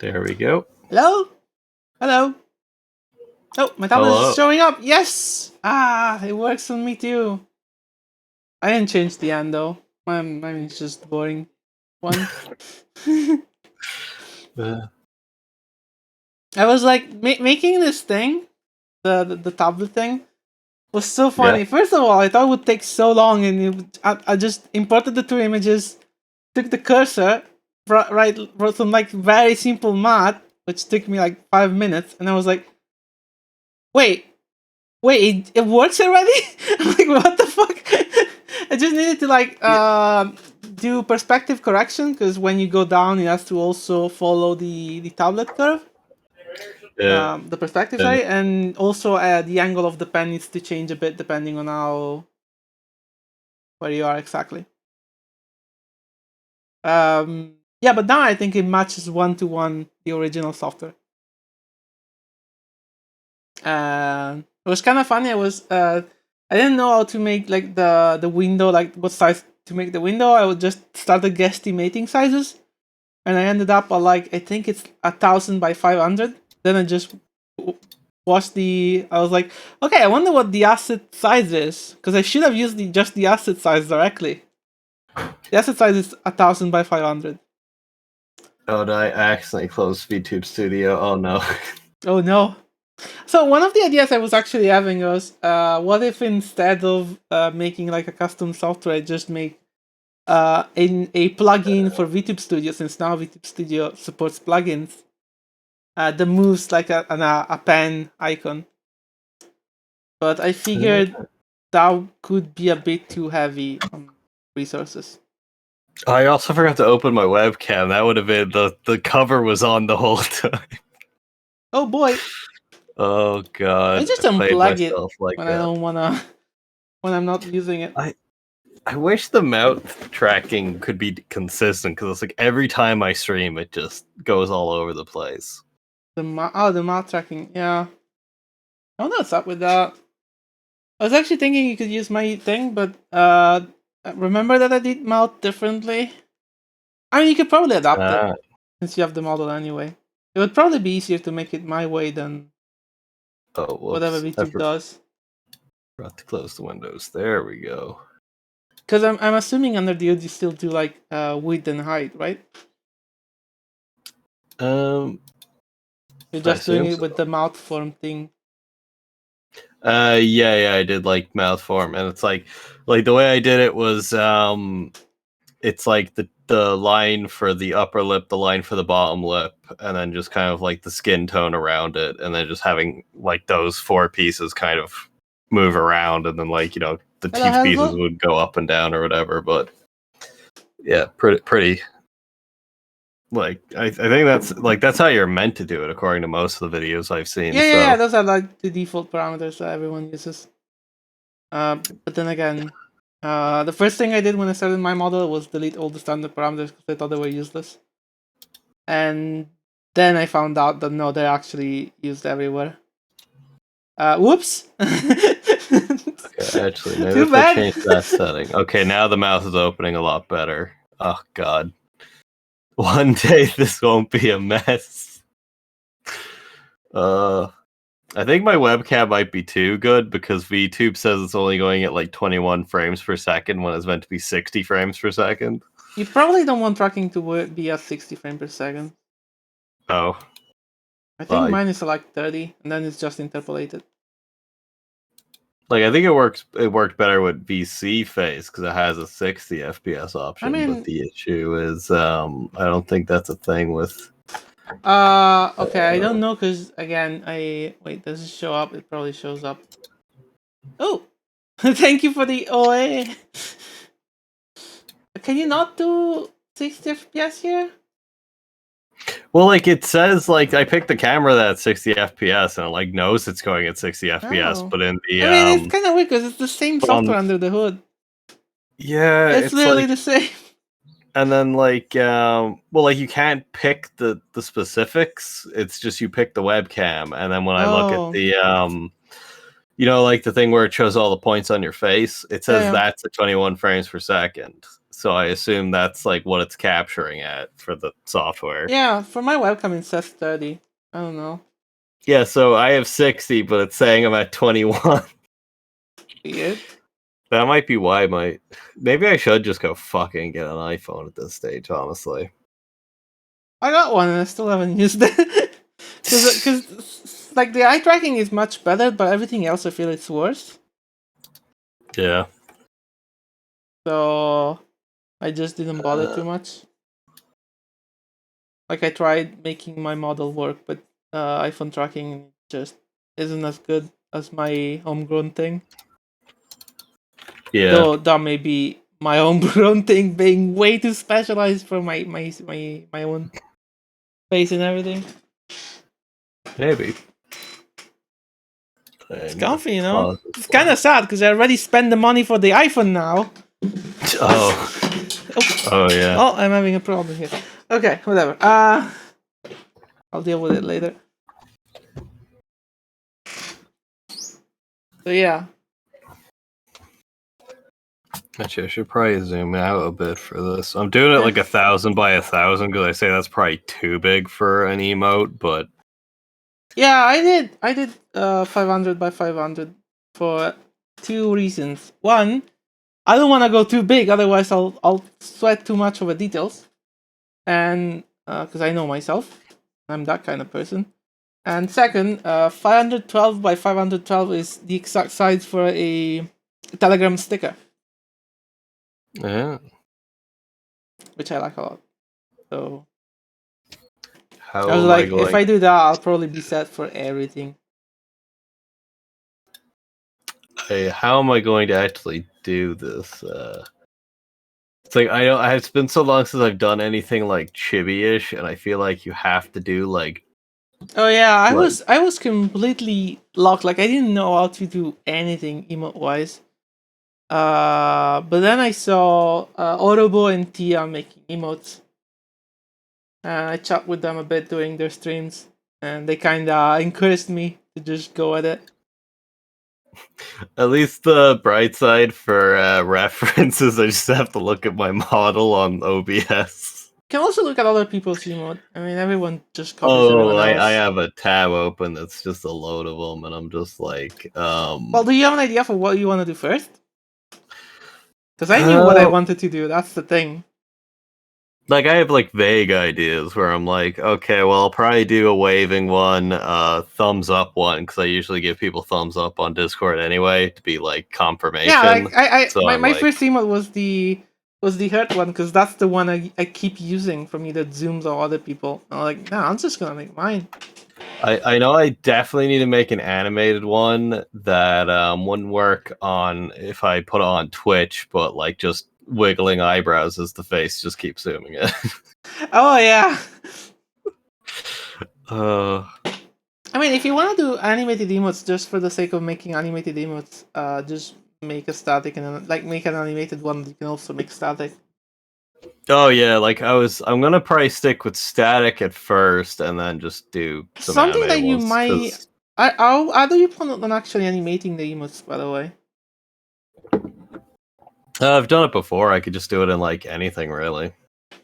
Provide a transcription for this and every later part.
There we go. Hello? Hello? Oh, my tablet Hello. is showing up. Yes! It works on me too. I didn't change the end though. Mine is just boring one. I was like making this thing, the tablet thing, was so funny. Yeah. First of all, I thought it would take so long, and I just imported the two images, took the cursor, wrote some like very simple math, which took me like 5 minutes, and I was like, wait, it works already? I'm like, what the fuck? I just needed to like do perspective correction, because when you go down, it has to also follow the tablet curve. The perspective, sorry, and also the angle of the pen needs to change a bit depending on where you are exactly. Yeah, but now I think it matches 1-to-1 the original software. It was kind of funny. I didn't know how to make like the window, like what size to make the window. I would just started guesstimating sizes, and I ended up at like, I think it's 1,000 by 500. Then I just watched I was like, okay, I wonder what the asset size is, because I should have used just the asset size directly. The asset size is 1,000 by 500. Oh no, I accidentally closed VTube Studio. Oh no. Oh no. So one of the ideas I was actually having was, what if instead of making like a custom software, I just make a plugin for VTube Studio, since now VTube Studio supports plugins that moves like a pen icon. But I figured that could be a bit too heavy on resources. I also forgot to open my webcam. That would have been the cover was on the whole time. Oh boy. Oh god. I just unplug it like when I don't wanna, when I'm not using it. I wish the mouth tracking could be consistent, because it's like every time I stream, it just goes all over the place. The mouth tracking, yeah. I don't know what's up with that. I was actually thinking you could use my thing, but remember that I did mouth differently? I mean, you could probably adapt it, since you have the model anyway. It would probably be easier to make it my way than whatever VTube does. Forgot to close the windows. There we go. Because I'm assuming under the hood you still do like width and height, right? You're just doing it with the mouth form thing. Yeah, I did like mouth form, and it's like the way I did it was it's like the line for the upper lip, the line for the bottom lip, and then just kind of like the skin tone around it, and then just having like those 4 pieces kind of move around, and then like, you know, the teeth pieces would go up and down or whatever. But yeah, pretty. Like I think that's how you're meant to do it, according to most of the videos I've seen. Yeah, those are like the default parameters that everyone uses. But then again, the first thing I did when I started my model was delete all the standard parameters because I thought they were useless. And then I found out that no, they're actually used everywhere. Whoops! Okay, actually, maybe if I change that setting. Okay, now the mouth is opening a lot better. Oh god. One day this won't be a mess. I think my webcam might be too good, because VTube says it's only going at like 21 frames per second when it's meant to be 60 frames per second. You probably don't want tracking to be at 60 frames per second. Oh. I think mine is like 30, and then it's just interpolated. Like, I think it worked better with VC Face, because it has a 60 FPS option. But the issue is, I don't think that's a thing with... Okay, I don't know, because again, wait, does it show up? It probably shows up. Oh! Thank you for the OA! Can you not do 60 FPS here? Well, like, it says, like, I picked the camera that's 60 FPS, and it, like, knows it's going at 60 FPS, but in the... I mean, it's kind of weird, because it's the same software under the hood. Yeah, it's literally the same. And then, like, well, like, you can't pick the specifics. It's just you pick the webcam, and then when I look at the, you know, like the thing where it shows all the points on your face, it says that's at 21 frames per second. So I assume that's like what it's capturing at for the software. Yeah, for my webcam it says 30. I don't know. Yeah, so I have 60, but it's saying I'm at 21. Weird. That might be why maybe I should just go fucking get an iPhone at this stage, honestly. I got one and I still haven't used it. Because like the eye tracking is much better, but everything else I feel it's worse. Yeah. So I just didn't bother too much. Like I tried making my model work, but iPhone tracking just isn't as good as my homegrown thing. Yeah. Though that may be my homegrown thing being way too specialized for my own face and everything. Maybe. It's comfy, you know. It's kind of sad because I already spent the money for the iPhone now. Oh. Oh yeah. Oh, I'm having a problem here. Okay, whatever. I'll deal with it later. So yeah. Actually, I should probably zoom out a bit for this. I'm doing it like 1,000 by 1,000 because I say that's probably too big for an emote, but Yeah, I did 500 by 500 for two reasons. One, I don't want to go too big, otherwise I'll sweat too much over details, and because I know myself, I'm that kind of person. And second, 512 by 512 is the exact size for a Telegram sticker, yeah. which I like a lot. So How I was am like, I going? if I do that, I'll probably be set for everything. How am I going to actually do this? It's like I don't. It's been so long since I've done anything like chibi-ish, and I feel like you have to do like. Oh yeah, Like- I was completely locked. Like I didn't know how to do anything emote wise. But then I saw Orobo and Tia making emotes. I chat with them a bit during their streams, and they kind of encouraged me to just go at it. At least the bright side for references, I just have to look at my model on OBS. You can also look at other people's emote. I mean, everyone just copies everyone else. I have a tab open that's just a load of them, and I'm just like, Well, do you have an idea for what you want to do first? Because I knew what I wanted to do. That's the thing. like I have like vague ideas where I'm like, okay, well, I'll probably do a waving one, thumbs up one, because I usually give people thumbs up on Discord anyway to be like confirmation. Yeah, like So my like, first emote was the hurt one because that's the one I keep using from either Zooms or other people. I'm like, nah, I'm just gonna make mine. I know I definitely need to make an animated one that wouldn't work on if I put it on Twitch, but like just wiggling eyebrows as the face just keeps zooming in. Oh yeah. I mean, if you want to do animated emotes just for the sake of making animated emotes, just make a static and then, like make an animated one. You can also make static. Oh yeah, like I'm gonna probably stick with static at first, and then just do something that you might. How do you plan on actually animating the emotes? By the way, I've done it before. I could just do it in like anything really,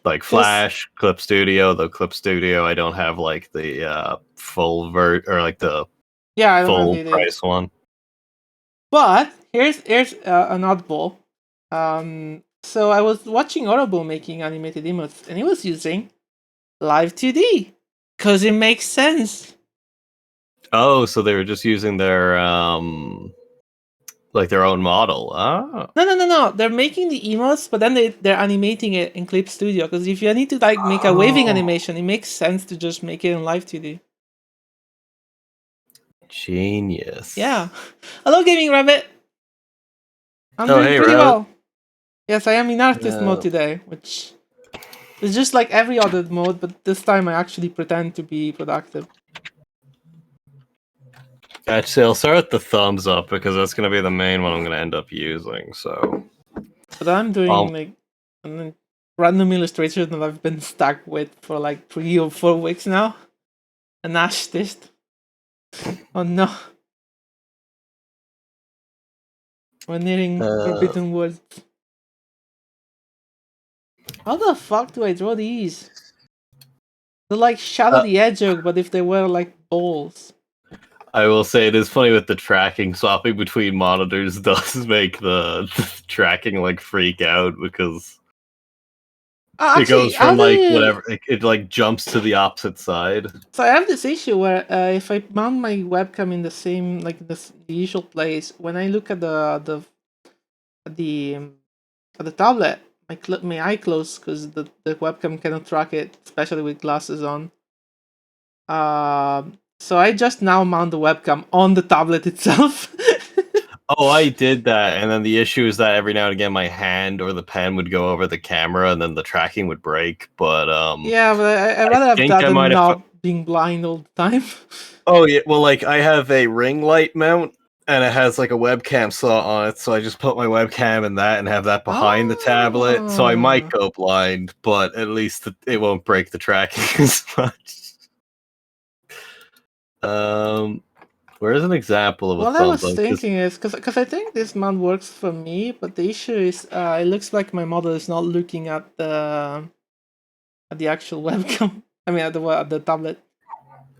like Flash, Clip Studio. The Clip Studio, I don't have like the full or like the full price one. But here's an oddball. So I was watching Orobo making animated emotes, and he was using Live 2D because it makes sense. Oh, so they were just using their like their own model. Oh. No. They're making the emotes, but then they're animating it in Clip Studio. Because if you need to like make a waving animation, it makes sense to just make it in Live 2D. Genius. Yeah. Hello, Gaming Rabbit. I'm doing pretty well. Yes, I am in artist mode today, which is just like every other mode, but this time I actually pretend to be productive. Actually, I'll start with the thumbs up because that's going to be the main one I'm going to end up using. So, but I'm doing like random illustration that I've been stuck with for like 3 or 4 weeks now. An artist. Oh no. We're nearing forbidden words. How the fuck do I draw these? They're like Shadow the Hedgehog, but if they were like balls. I will say it is funny with the tracking. Swapping between monitors does make the tracking like freak out because Actually, it goes from how do like you... whatever it like jumps to the opposite side. So I have this issue where if I mount my webcam in the same like the usual place, when I look at the tablet, my eye close because the webcam cannot track it, especially with glasses on. So I just now mount the webcam on the tablet itself. Oh, I did that, and then the issue is that every now and again my hand or the pen would go over the camera, and then the tracking would break. But yeah, but I'd rather have think that I than might have. not being blind all the time. Oh yeah, well, like I have a ring light mount, and it has like a webcam slot on it, so I just put my webcam in that and have that behind the tablet. So I might go blind, but at least it won't break the tracking as much. Where's an example of a What I thumb was bump? thinking is because I think this mount works for me, but the issue is it looks like my model is not looking at the actual webcam. I mean at the tablet.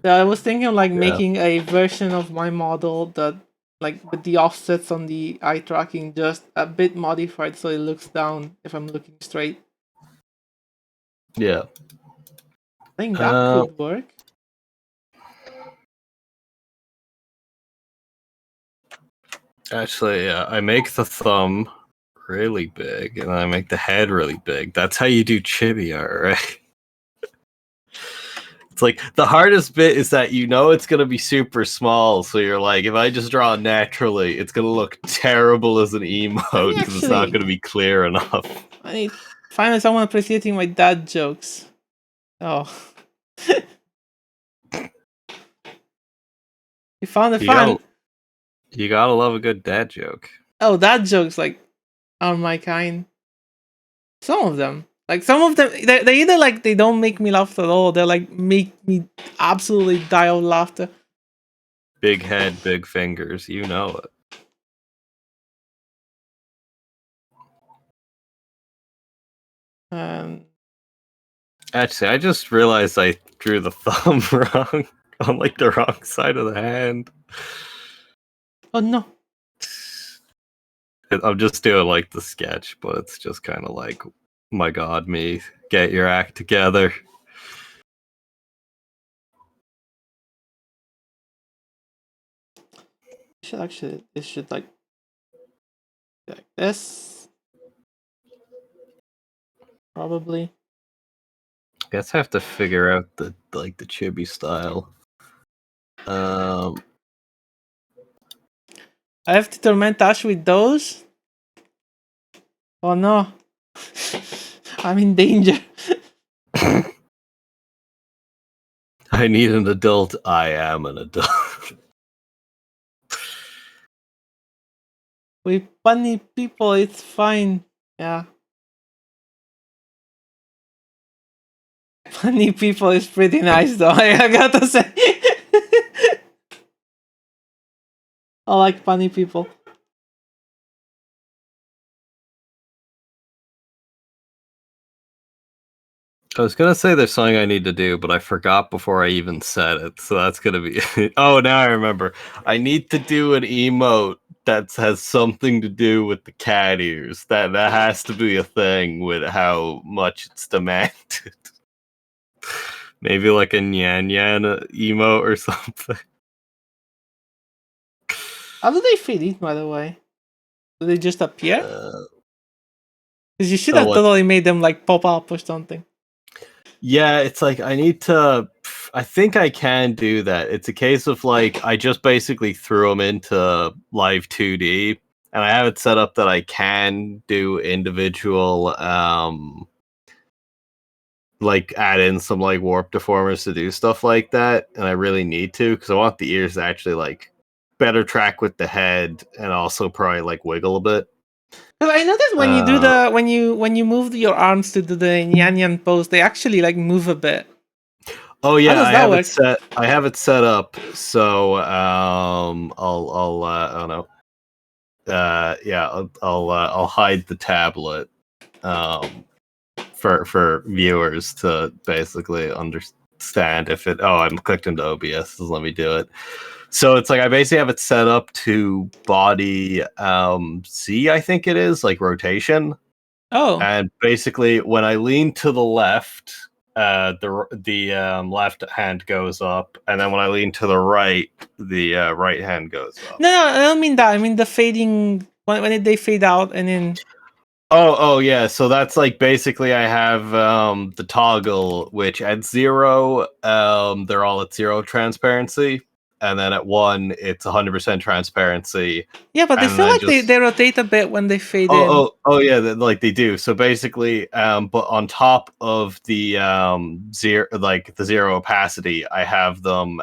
So I was thinking of like making a version of my model that like with the offsets on the eye tracking just a bit modified so it looks down if I'm looking straight. Yeah. I think that could work. Actually, yeah, I make the thumb really big and I make the head really big. That's how you do chibi art, right? It's like the hardest bit is that you know it's gonna be super small, so you're like, if I just draw naturally, it's gonna look terrible as an emote because it's not gonna be clear enough. I need finally someone appreciating my dad jokes. Oh. You found the fun. You gotta love a good dad joke. Oh, dad jokes like are my kind. Some of them. Like some of them they either like they don't make me laugh at all, they're like make me absolutely die of laughter. Big head, big fingers, you know it. Actually, I just realized I drew the thumb wrong on like the wrong side of the hand. Oh no. I'm just doing like the sketch, but it's just kind of like, my god, me, get your act together. This should like this. Probably. Guess I have to figure out the chibi style. I have to torment Ash with those? Oh no. I'm in danger. I need an adult. I am an adult. With funny people, it's fine. Yeah. Funny people is pretty nice though, I gotta say. I like funny people. I was gonna say there's something I need to do, but I forgot before I even said it. So that's gonna be. Oh, now I remember. I need to do an emote that has something to do with the cat ears. That has to be a thing with how much it's demanded. Maybe like a Nyan Nyan emote or something. How do they fit in, by the way? Do they just appear? Because you should have totally made them like pop up or something. Yeah, it's like I need to. I think I can do that. It's a case of like I just basically threw them into Live 2D, and I have it set up that I can do individual, like add in some like warp deformers to do stuff like that, and I really need to because I want the ears to actually like better track with the head and also probably like wiggle a bit. Because I noticed when you do the when you move your arms to do the Nyan Nyan pose, they actually like move a bit. Oh yeah, I have it set. I have it set up so I'll I don't know. Yeah, I'll hide the tablet for viewers to basically understand if it. Oh, I'm clicked into OBS. So let me do it. So it's like I basically have it set up to body Z, I think it is, like rotation. Oh. And basically, when I lean to the left, the left hand goes up, and then when I lean to the right, the right hand goes up. No, I don't mean that. I mean the fading when they fade out and then. Oh yeah. So that's like basically I have the toggle, which at 0, they're all at 0 transparency, and then at 1, it's 100% transparency. Yeah, but they And feel then like just- they rotate a bit when they fade in. Oh yeah, like they do. So basically, but on top of the 0, like the 0 opacity, I have them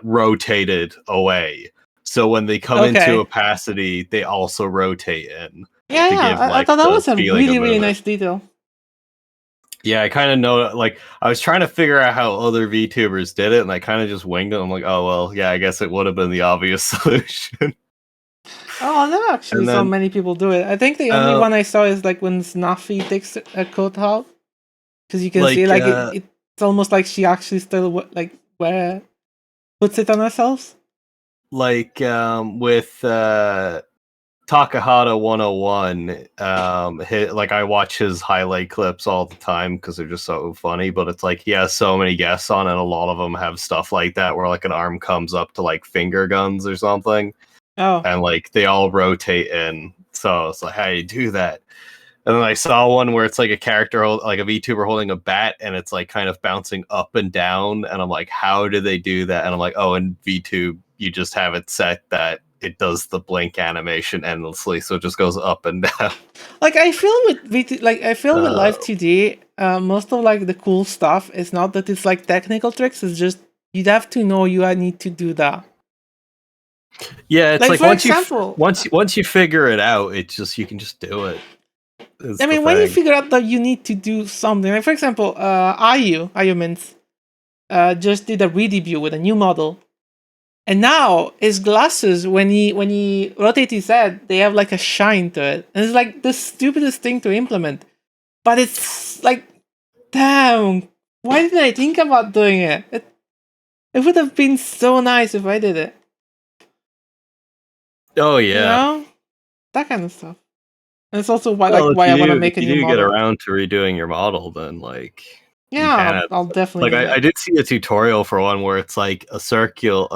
rotated away. So when they come Okay. into opacity, they also rotate in. Yeah, to yeah. give, I like, thought that the was a feeling of really, really movement. nice detail. Yeah, I kind of know. Like, I was trying to figure out how other VTubers did it, and I kind of just winged it. I'm like, oh well, yeah, I guess it would have been the obvious solution. Oh, I never actually And saw then- many people do it. I think the only one I saw is like when Snuffy takes a coat out, because you can see like it's almost like she actually still puts it on herself. Like with Takahata 101, like I watch his highlight clips all the time because they're just so funny. But it's like he has so many guests on, and a lot of them have stuff like that where like an arm comes up to like finger guns or something. Oh, And like they all rotate in. So it's like, how do you do that? And then I saw one where it's like a character, like a VTuber holding a bat, and it's like kind of bouncing up and down. And I'm like, how do they do that? And I'm like, oh, in VTube, you just have it set that it does the blink animation endlessly, so it just goes up and down. like I feel with with Live 2D, most of like the cool stuff is not that it's like technical tricks. It's just you'd have to know you need to do that. Yeah, it's like for example, once you figure it out, it's just you can just do it. I mean, when you figure out that you need to do something, like for example, Ayu Mintz, just did a re-debut with a new model, and now his glasses, when he rotates his head, they have like a shine to it, and it's like the stupidest thing to implement, but it's like, damn, why didn't I think about doing it? It would have been so nice if I did it. Oh yeah, you know? That kind of stuff. And it's also why well, I want to make a new model. If you do get around to redoing your model, then like yeah, I'll definitely. Like I did see a tutorial for one where it's like a circle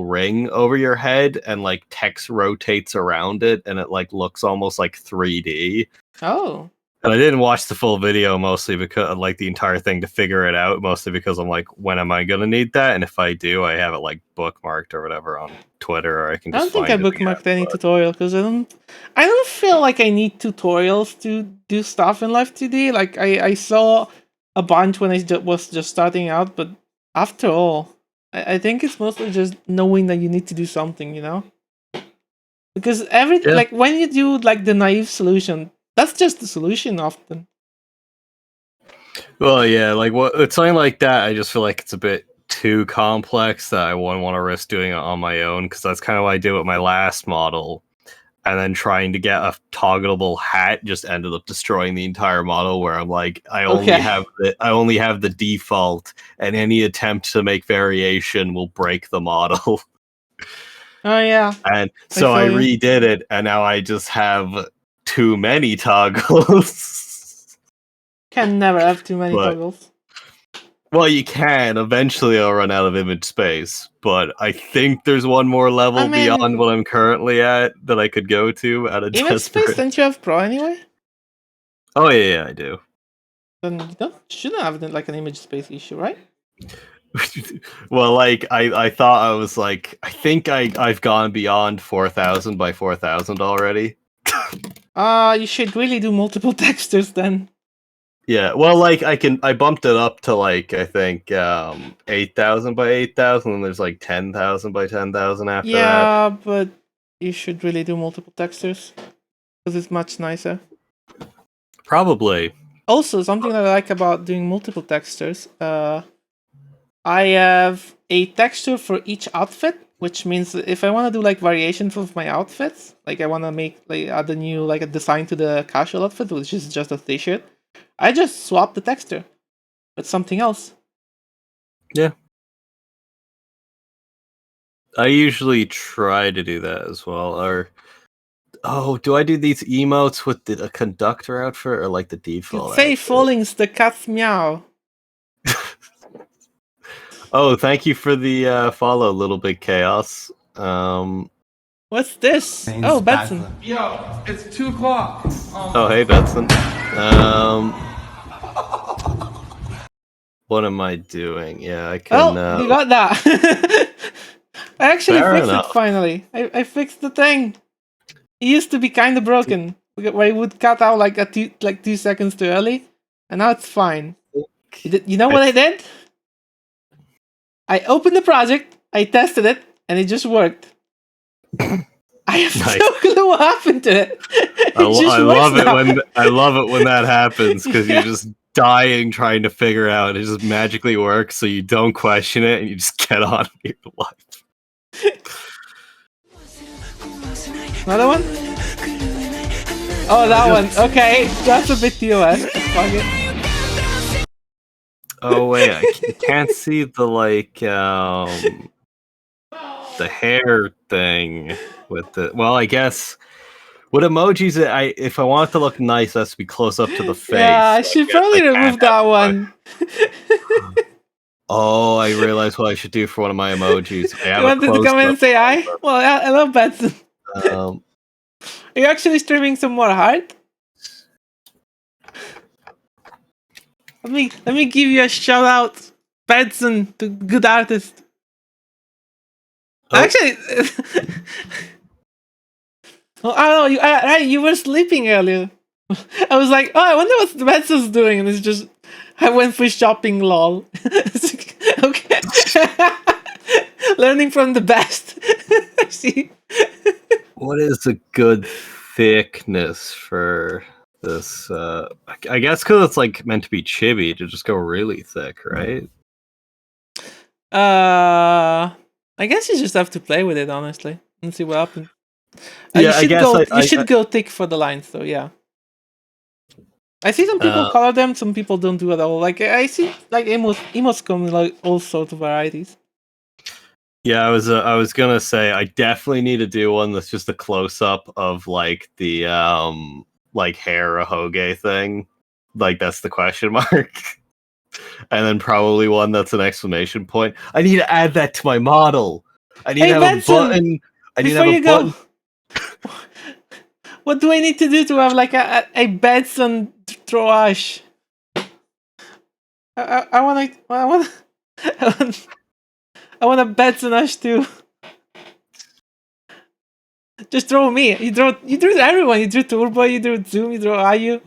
ring over your head, and like text rotates around it, and it like looks almost like 3D. Oh. And I didn't watch the full video mostly because like the entire thing to figure it out, mostly because I'm like, when am I gonna need that? And if I do, I have it like bookmarked or whatever on Twitter, or I can just I don't think I bookmarked any tutorial because I don't feel like I need tutorials to do stuff in Live 2D. Like I saw a bunch when I was just starting out, but after all, I think it's mostly just knowing that you need to do something, you know? Because everything, like when you do like the naive solution, that's just the solution often. Well, yeah, like it's something like that. I just feel like it's a bit too complex that I wouldn't want to risk doing it on my own, because that's kind of what I did with my last model. And then trying to get a toggleable hat just ended up destroying the entire model, where I'm like, I only have the default, and any attempt to make variation will break the model. Oh yeah. And so I redid it, and now I just have too many toggles. Can never have too many toggles. Well, you can. Eventually I'll run out of image space, but I think there's one more level beyond what I'm currently at that I could go to at a image space. Don't you have Pro anyway? Oh yeah, I do. Then you shouldn't have like an image space issue, right? Well, like I thought I was like, I think I've gone beyond 4000 by 4000 already. You should really do multiple textures then. Yeah, well, like I bumped it up to like I think 8000 by 8000, and there's like 10,000 by 10,000 after that. Yeah, but you should really do multiple textures because it's much nicer. Probably. Also, something that I like about doing multiple textures, I have a texture for each outfit, which means if I want to do like variations of my outfits, like I want to make like add a new like a design to the casual outfit, which is just a t-shirt, I just swap the texture with something else. Yeah. I usually try to do that as well. Or do I do these emotes with the conductor outfit or like the default? Faye outfit? Fallings, the cat's meow. Oh, thank you for the follow, Little Big Chaos. What's this? Oh, Betson. Yo, it's 2 o'clock. Oh, hey, Betson. What am I doing? Yeah, I can. Oh, you got that. I actually Fair fixed enough. it finally. I fixed the thing. It used to be kind of broken, where it would cut out like 2 seconds too early, and now it's fine. You know what I did? I opened the project, I tested it, and it just worked. I have Nice. no clue what happened to it. I love it now. when that happens because Yeah. you're just dying trying to figure out. It just magically works, so you don't question it and you just get on with your life. Another one? Oh, that one. Okay, that's a bit TOS. Fuck it. Oh wait, I can't see the the hair thing with the. Well, I guess with emojis, if I want it to look nice, it has to be close up to the face. Yeah, I so should guess I probably can't remove that one. Oh, I realized what I should do for one of my emojis. I have You wanted to come in and say hi? Well, I love Betson. Are you actually streaming some more hard? Let me give you a shout out, Betson, the good artist. Oh. Actually, well, I don't know. You were sleeping earlier. I was like, oh, I wonder what Betson's doing, and it's just I went for shopping. Lol. Okay, learning from the best. See. What is a good thickness for this? I guess because it's like meant to be chibi to just go really thick, right? I guess you just have to play with it honestly and see what happens. Yeah, You should go thick for the lines, though. Yeah. I see some people color them, some people don't do it at all. Like I see like emotes come in like all sorts of varieties. Yeah, I was gonna say I definitely need to do one that's just a close up of like the like hair Hoge thing. Like that's the question mark. And then probably one that's an exclamation point. I need to add that to my model. I need to have Benson, a button. I need to have a button. What do I need to do to have like a Benson Troash? I want a Benson Ash too. Just throw me. You drew everyone. You drew Turbo. You drew Zoom. You drew Ayu.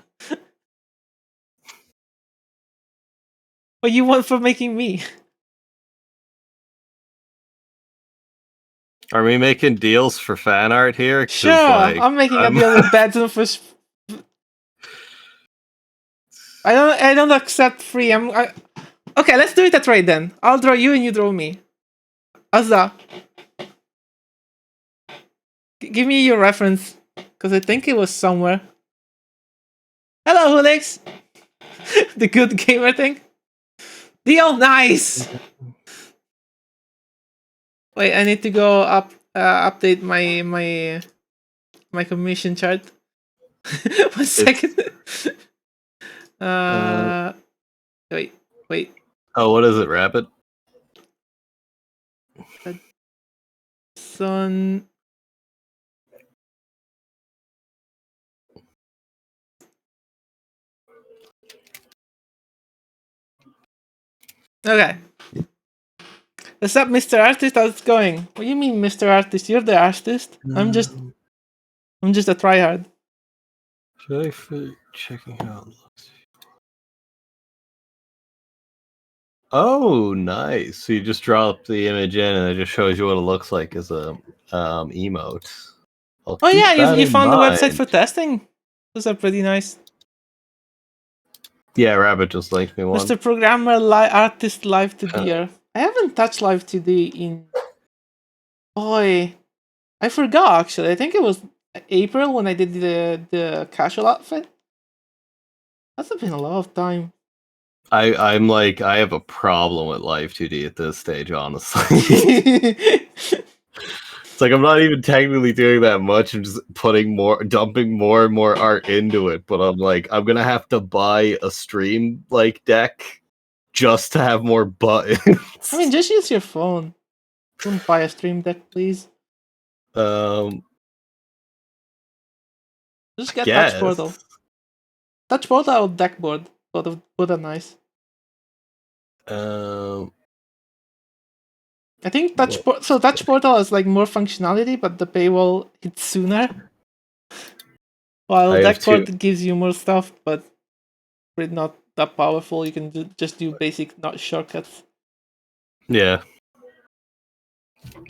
What you want for making me? Are we making deals for fan art here? Sure, I'm making a deal with Benson for. I don't accept free. Okay, let's do it that way then. I'll draw you and you draw me. How's that? Give me your reference, because I think it was somewhere. Hello, Hulix! The good gamer thing. Deal, nice! Wait, I need to go update my commission chart. 1 second. Wait. Oh, what is it, Rabbit? Son. Okay. What's up, Mr. Artist? How's it going? What do you mean, Mr. Artist? You're the artist. I'm just a tryhard. Should I for checking how it looks? Oh, nice. So you just drop the image in and it just shows you what it looks like as a emote. Oh yeah, you found the website for testing? Those are pretty nice. Yeah, Rabbit just linked me one. Mr. Programmer Artist Live 2D. I haven't touched Live 2D in Boy, I forgot actually. I think it was April when I did the casual outfit. That's been a lot of time. I'm like, I have a problem with Live 2D at this stage, honestly. It's like I'm not even technically doing that much. I'm just dumping more and more art into it. But I'm like, I'm gonna have to buy a stream like deck just to have more buttons. I mean, just use your phone. Don't buy a stream deck, please. um, Just get guess. Touch Portal. Touch Portal or deck board. Both are nice. Um, I think Touch Portal has like more functionality, but the paywall hits sooner. While I have deck board two. gives you more stuff, but it's not that powerful. You can just do basic not shortcuts. Yeah.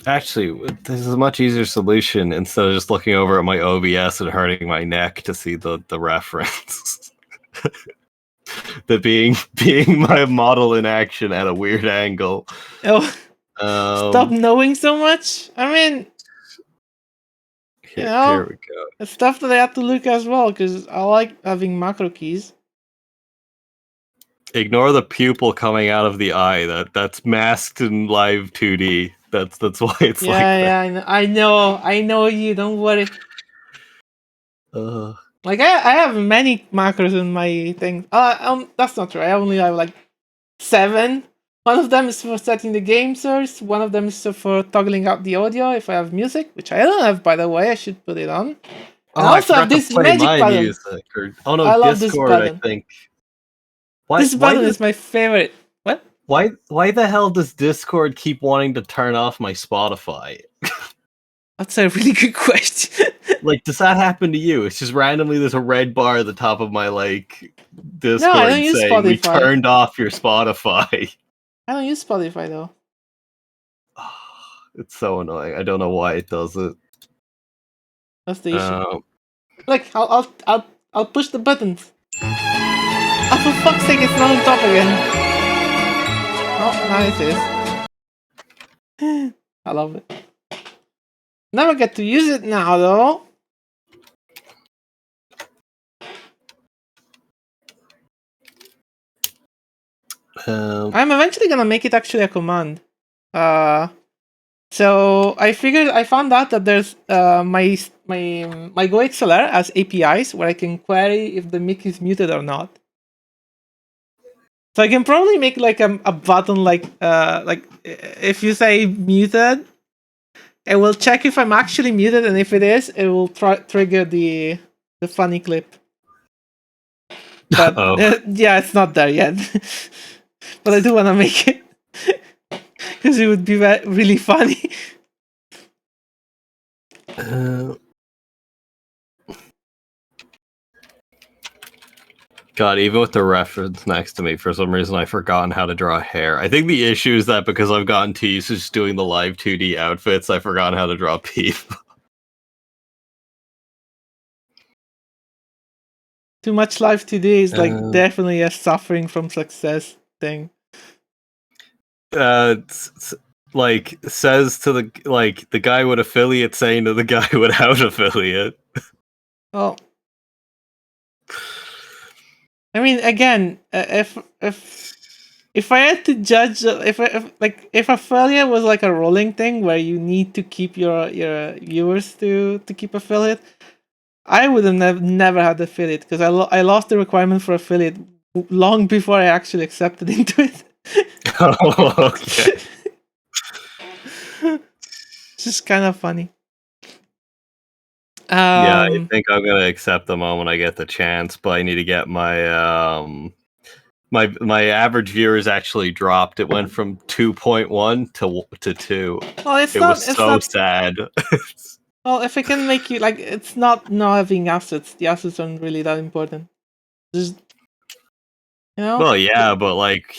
Actually, this is a much easier solution instead of just looking over at my OBS and hurting my neck to see the reference. The being my model in action at a weird angle. Oh, stop knowing so much. I mean, here we go. it's stuff that I have to look as well because I like having macro keys. Ignore the pupil coming out of the eye. That's masked in Live 2D. That's why it's like that. Yeah, I know you. Don't worry. Like I have many macros in my thing. That's not true. I only have like 7. One of them is for setting the game source. One of them is for toggling out the audio if I have music, which I don't have, by the way. I should put it on. I also have this magic button. Music. Oh no, I love Discord, this button. I think. This button is my favorite. What? Why the hell does Discord keep wanting to turn off my Spotify? That's a really good question. Like, does that happen to you? It's just randomly there's a red bar at the top of my like Discord I don't use saying Spotify. we turned off your Spotify. I don't use Spotify though. It's so annoying. I don't know why it does it. That's the issue. Look, I'll push the buttons. Oh, for fuck's sake, it's not on top again. Oh, now it is. I love it. Never get to use it now, though. I'm eventually gonna make it actually a command. So I found out that there's my GoXLR has APIs where I can query if the mic is muted or not. So I can probably make like a button like if you say muted, it will check if I'm actually muted, and if it is, it will trigger the funny clip. But yeah, it's not there yet. But I do want to make it because it would be really funny. God, even with the reference next to me, for some reason I've forgotten how to draw hair. I think the issue is that because I've gotten too used to just doing the Live 2D outfits, I've forgotten how to draw people. Too much Live 2D is like definitely a suffering from success thing. Like says to the guy with affiliate saying to the guy without affiliate. Oh. I mean, again, if I had to judge, if affiliate was like a rolling thing where you need to keep your viewers to keep affiliate, I would have never had affiliate because I lost the requirement for affiliate long before I actually accepted into it. Oh, okay. It's just kind of funny. Yeah, I think I'm gonna accept the moment I get the chance, but I need to get my my average viewers actually dropped. It went from 2.1 to 2. Well, it was so sad. Well, if it can make you like, it's not having assets. The assets aren't really that important. Just Well, yeah, but like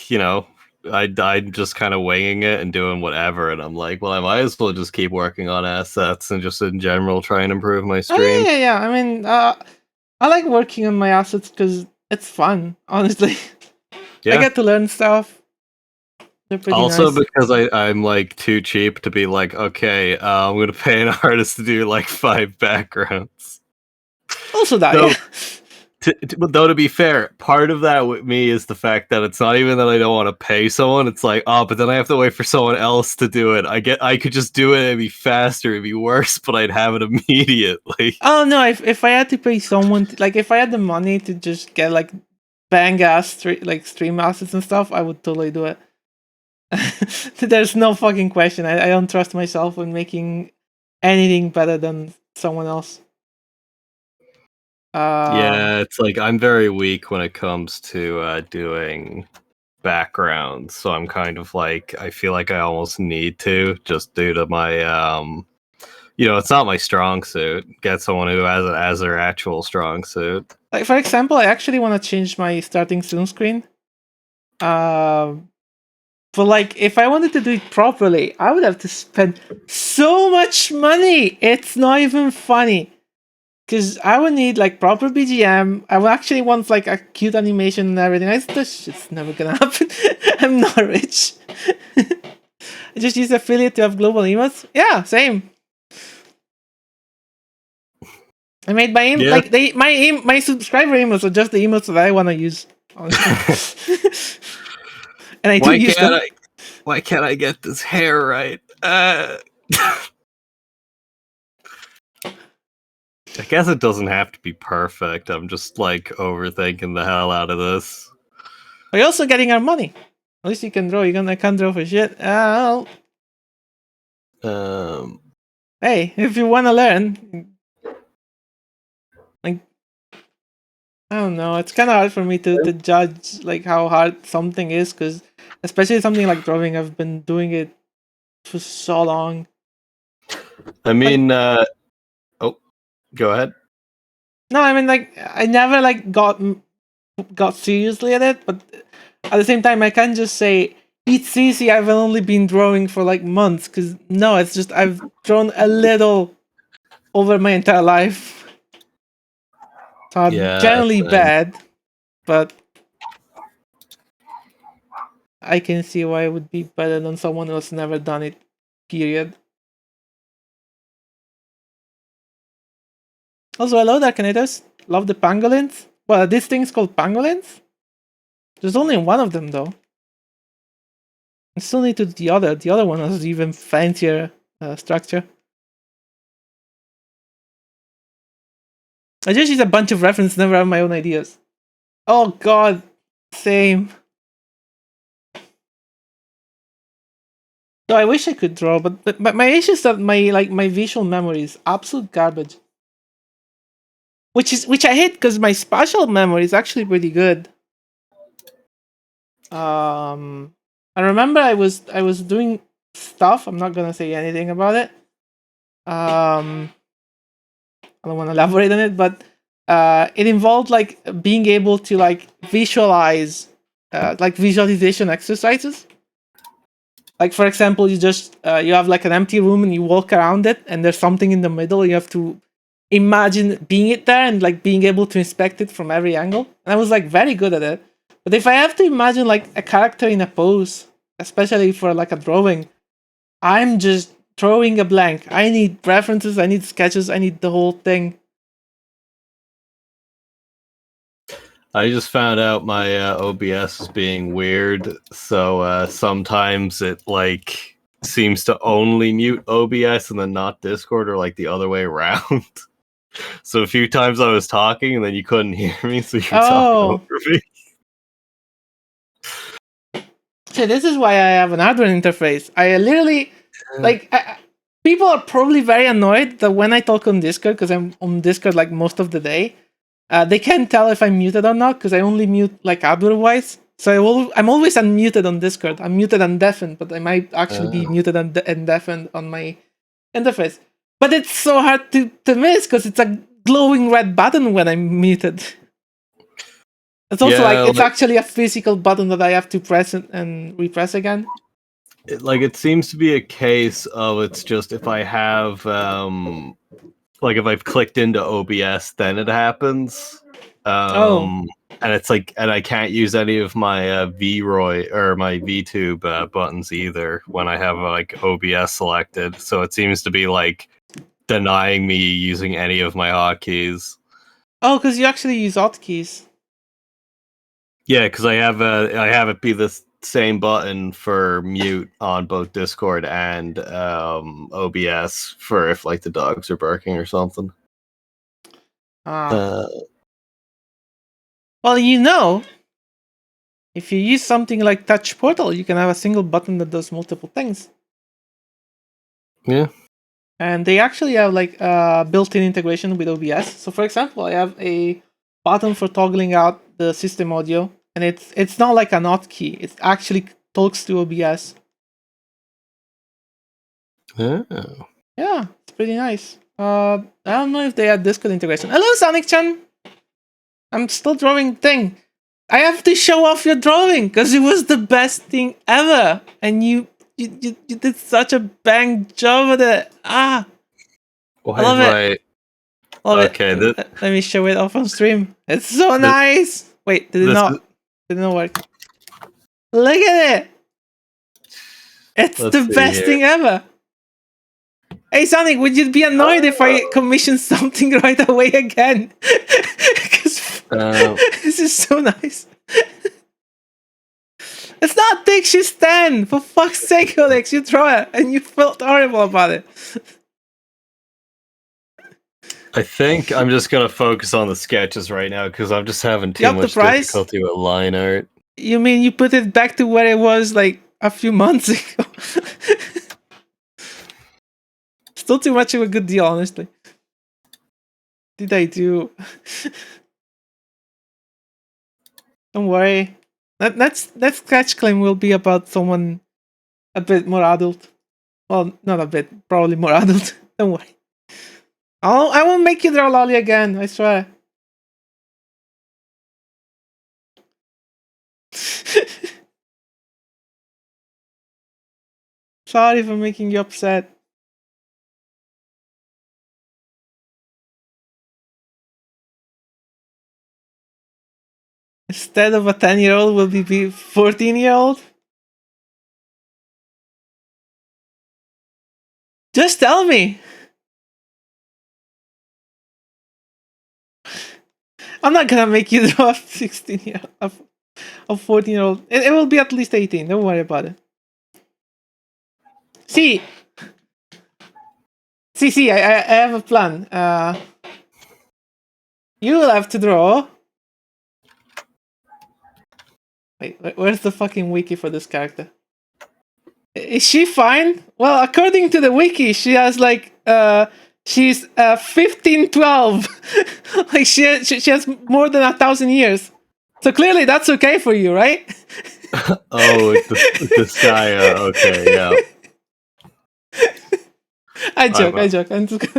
I'm just kind of winging it and doing whatever, and I'm like, well, I might as well just keep working on assets and just in general try and improve my stream. Yeah. I mean, I like working on my assets because it's fun. Honestly, I get to learn stuff. They're pretty Also, nice. because I'm like too cheap to be like, okay, I'm gonna pay an artist to do like 5 backgrounds. Also that, Though, yeah. though, to be fair, part of that with me is the fact that it's not even that I don't want to pay someone. It's like, oh, but then I have to wait for someone else to do it. I could just do it. It'd be faster. It'd be worse, but I'd have it immediately. Oh no, if I had to pay someone like if I had the money to just get like bang ass stream assets and stuff, I would totally do it. There's no fucking question. I don't trust myself in making anything better than someone else. Yeah, it's like I'm very weak when it comes to doing backgrounds, so I'm kind of like I feel like I almost need to just due to my it's not my strong suit. Get someone who has it as their actual strong suit. Like for example, I actually want to change my starting zoom screen. But like if I wanted to do it properly, I would have to spend so much money. It's not even funny. Because I would need like proper BGM. I would actually want like a cute animation and everything. This shit's never gonna happen. I'm not rich. I just use affiliate to have global emotes. Yeah, same. I made my my subscriber emotes are just the emotes that I want to use. Honestly. And I do use them. Why can't I get this hair right? I guess it doesn't have to be perfect. I'm just like overthinking the hell out of this. We're also getting our money. At least you can draw. I can't draw for shit. Hey, if you want to learn, like, I don't know. It's kind of hard for me to judge like how hard something is, because especially something like drawing, I've been doing it for so long. I mean, go ahead. No, I mean like I never like got seriously at it, but at the same time I can't just say it's easy. I've only been drawing for like months, because no, it's just I've drawn a little over my entire life. So I'm generally bad, but I can see why it would be better than someone who has never done it. Period. Also, hello, Darkinators. Love the pangolins. Well, this thing's called pangolins? There's only one of them, though. I still need to do the other. The other one has even fancier structure. I just use a bunch of references, never have my own ideas. Oh god, same. So I wish I could draw, but my issue is that my visual memory is absolute garbage. Which I hate, because my spatial memory is actually pretty good. I remember I was doing stuff. I'm not gonna say anything about it. I don't want to elaborate on it, but it involved like being able to like visualize, like visualization exercises. Like for example, you just you have like an empty room and you walk around it, and there's something in the middle. You have to imagine being it there and like being able to inspect it from every angle. And I was like very good at it. But if I have to imagine like a character in a pose, especially for like a drawing, I'm just throwing a blank. I need references, I need sketches, I need the whole thing. I just found out my OBS is being weird, so sometimes it like seems to only mute OBS and then not Discord, or like the other way around. So a few times I was talking and then you couldn't hear me, so you were talking over me. So this is why I have an hardware interface. I literally like people are probably very annoyed that when I talk on Discord, because I'm on Discord like most of the day, they can't tell if I'm muted or not, because I only mute like hardware wise. So I'm always unmuted on Discord. I'm muted and deafened, but I might actually be muted and deafened on my interface. But it's so hard to miss, because it's a glowing red button when I'm muted. It's also it's actually a physical button that I have to press and repress again. It seems to be a case of it's just if I have like if I've clicked into OBS, then it happens. and it's like, and I can't use any of my VROY or my VTube buttons either when I have like OBS selected. So it seems to be like denying me using any of my hotkeys. Oh, because you actually use hotkeys. Yeah, because I have it be the same button for mute on both Discord and OBS for if like the dogs are barking or something. Ah. Well, you know, if you use something like Touch Portal, you can have a single button that does multiple things. Yeah. And they actually have like built-in integration with OBS. So for example, I have a button for toggling out the system audio, and it's not like an hotkey. It actually talks to OBS. Oh. Yeah, it's pretty nice. I don't know if they had Discord integration. Hello, Sonic-chan! I'm still drawing thing. I have to show off your drawing because it was the best thing ever, and you did such a bang job with it. Ah, Why I love have it. Love Okay, it. Let me show it off on stream. It's so nice. Wait, did it not? Did it not work? Look at it. It's Let's the see best here. thing ever. Hey Sonic, would you be annoyed if I commission something right away again? Because this is so nice. It's not Dixie's stand! For fuck's sake, Alex, you draw it and you felt horrible about it. I think I'm just gonna focus on the sketches right now because I'm just having too You up the much price? difficulty with line art. You mean you put it back to where it was like a few months ago? Still too much of a good deal, honestly. Did I do? Don't worry. That sketch claim will be about someone a bit more adult. Well, not a bit, probably more adult. Don't worry. I won't make you draw Lolly again, I swear. Sorry for making you upset. Instead of a 10-year-old, will be 14-year-old? Just tell me. I'm not gonna make you draw a 16-year-old, a 14-year-old. It will be at least 18. Don't worry about it. See, I have a plan. You will have to draw. Wait, where's the fucking wiki for this character? Is she fine? Well, according to the wiki, she has like she's 1512. Like she has more than 1,000 years. So clearly that's okay for you, right? Oh, this guy. Okay, yeah. I joke. I'm just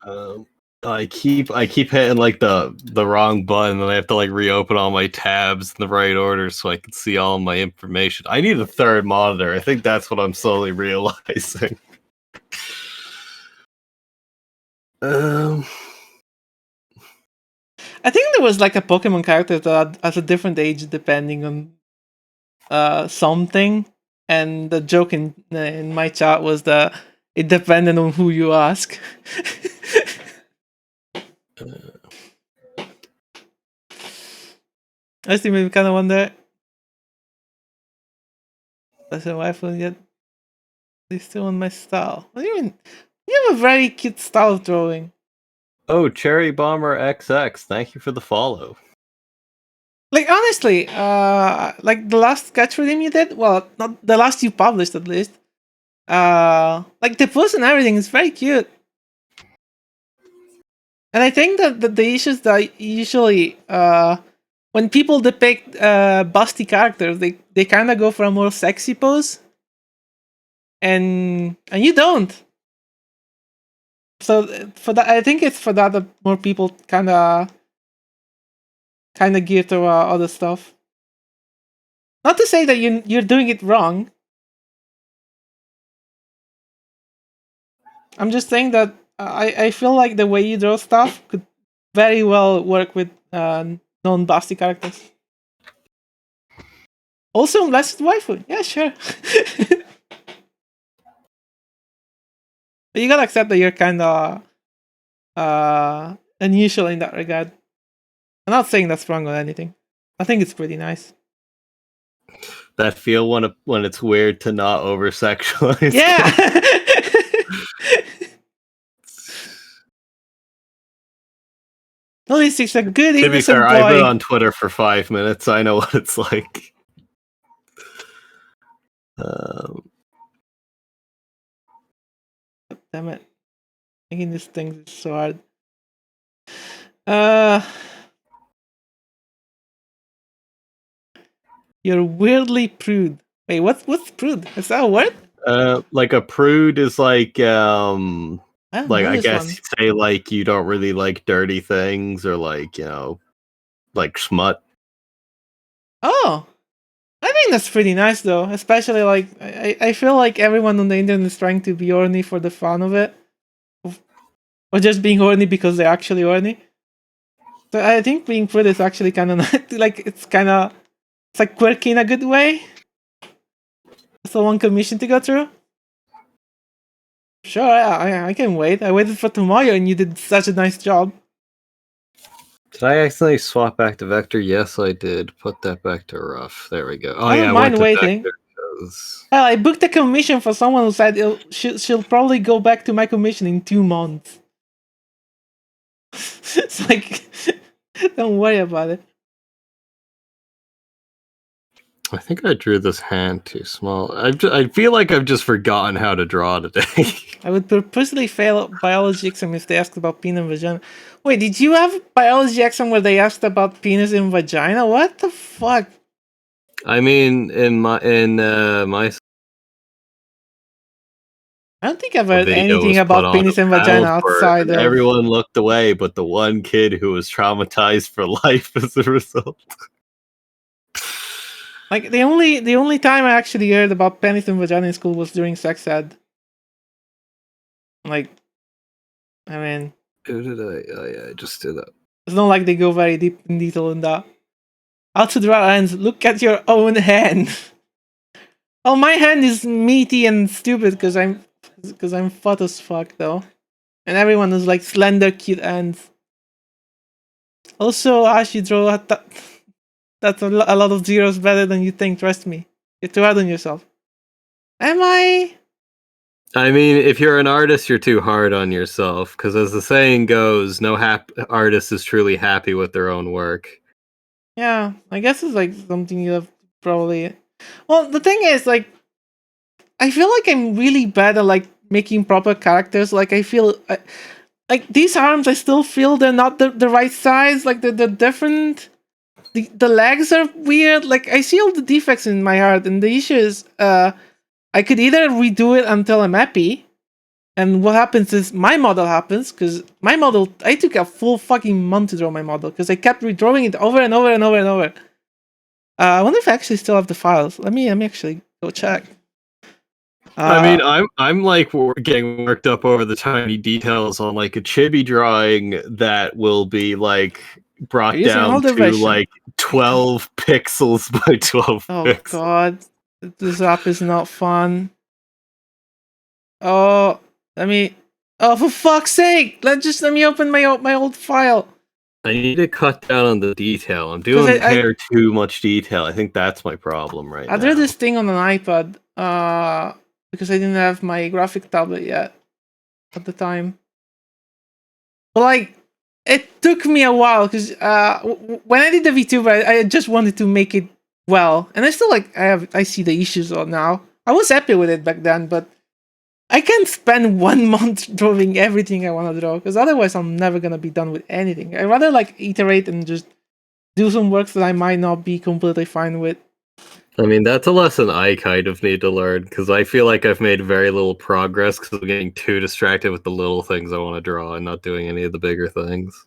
gonna... I keep hitting like the wrong button, and I have to like reopen all my tabs in the right order so I can see all my information. I need a third monitor. I think that's what I'm slowly realizing. I think there was like a Pokemon character that has a different age depending on something, and the joke in my chat was that it depended on who you ask. I still maybe kind of wonder. That's a rifle yet. They still on my style. What do you mean? You have a very cute style of drawing. Oh, Cherry Bomber XX, thank you for the follow. Like honestly, like the last sketch redeem you did, well, not the last you published at least. Like the pose and everything is very cute. And I think that the issues that usually when people depict busty characters, they kind of go for a more sexy pose, and you don't. So for that, I think it's for that more people kind of gear to other stuff. Not to say that you're doing it wrong. I'm just saying that I feel like the way you draw stuff could very well work with non-Basti characters. Also, Blessed Waifu. Yeah, sure. But you gotta accept that you're kind of unusual in that regard. I'm not saying that's wrong or anything. I think it's pretty nice. That feel when it's weird to not over sexualize. Yeah. At least it's a good To be innocent fair, boy. I've been on Twitter for 5 minutes. I know what it's like. Damn it. Making these things is so hard. You're weirdly prude. Wait, what's prude? Is that a word? Like a prude is like I don't like know I this guess one. you'd say like you don't really like dirty things or like, you know, like smut. Oh, I think that's pretty nice though. Especially like I feel like everyone on the internet is trying to be horny for the fun of it, or just being horny because they're actually horny. So I think being prude is actually kind of like it's like quirky in a good way. It's a long commission to go through. Sure, I can wait. I waited for tomorrow, and you did such a nice job. Did I accidentally swap back to Vector? Yes, I did. Put that back to rough. There we go. Oh I yeah, don't I went mind to waiting. Vector 'cause- Hell, I booked a commission for someone who said she'll probably go back to my commission in 2 months. It's like, don't worry about it. I think I drew this hand too small. I feel like I've just forgotten how to draw today. I would purposely fail biology exam if they asked about penis and vagina. Wait, did you have biology exam where they asked about penis and vagina? What the fuck? I mean, in my I don't think I've heard video anything was put about on penis and a vagina panel for it, outside and of... everyone looked away, but the one kid who was traumatized for life as a result. Like, the only time I actually heard about penis and vagina in school was during sex ed. Like, I mean... Who did I? Oh yeah, I just did that. It's not like they go very deep in detail in that. How to draw hands. Look at your own hand. Oh, my hand is meaty and stupid because I'm fat as fuck though, and everyone is like slender, cute hands. Also, Ash, you draw that's a lot of zeros better than you think. Trust me. You're too hard on yourself. Am I? I mean, if you're an artist, you're too hard on yourself. Because as the saying goes, no artist is truly happy with their own work. Yeah, I guess it's like something you have probably. Well, the thing is, like, I feel like I'm really bad at like making proper characters. Like, I feel like these arms, I still feel they're not the right size. Like they're different. The legs are weird. Like, I see all the defects in my art, and the issue is, I could either redo it until I'm happy, and what happens is my model happens, because my model, I took a full fucking month to draw my model, because I kept redrawing it over and over and over and over. I wonder if I actually still have the files. Let me actually go check. I mean, I'm like getting worked up over the tiny details on like a chibi drawing that will be like brought down to like 12 pixels by 12 pixels. God, this app is not fun. Oh, for fuck's sake! Let me open my old file. I need to cut down on the detail. I'm doing too much detail. I think that's my problem right now. I drew this thing on an iPad, because I didn't have my graphic tablet yet at the time. But like, it took me a while because when I did the VTuber, I just wanted to make it well, and I still I see the issues now. I was happy with it back then, but I can't spend 1 month drawing everything I want to draw, because otherwise I'm never gonna be done with anything. I'd rather like iterate and just do some works that I might not be completely fine with. I mean, that's a lesson I kind of need to learn, because I feel like I've made very little progress because I'm getting too distracted with the little things I want to draw and not doing any of the bigger things.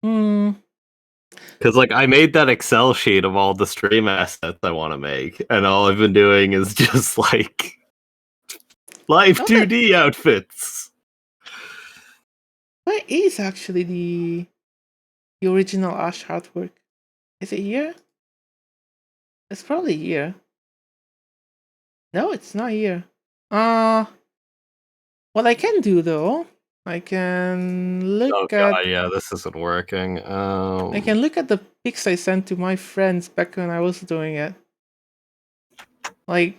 Because like I made that Excel sheet of all the stream assets I want to make, and all I've been doing is just like live 2D outfits. Where is actually the... the original Ash artwork. Is it here? It's probably here. No, it's not here. What I can do though, I can look Oh at god, yeah, this isn't working. I can look at the pics I sent to my friends back when I was doing it. Like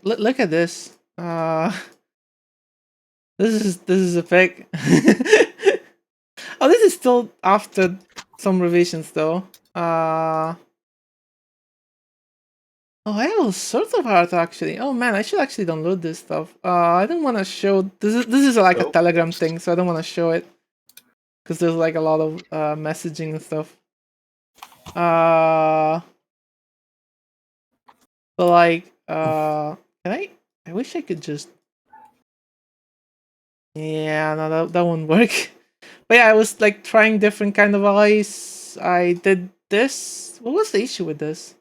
look at this. This is a pic. Oh, this is still after some revisions though. Oh, I have all sorts of art actually. Oh man, I should actually download this stuff. I don't want to show. This is like a Oh. Telegram thing, so I don't want to show it because there's like a lot of messaging and stuff. But like, can I? I wish I could just. Yeah, no, that won't work. But yeah, I was like trying different kind of eyes. I did this. What was the issue with this?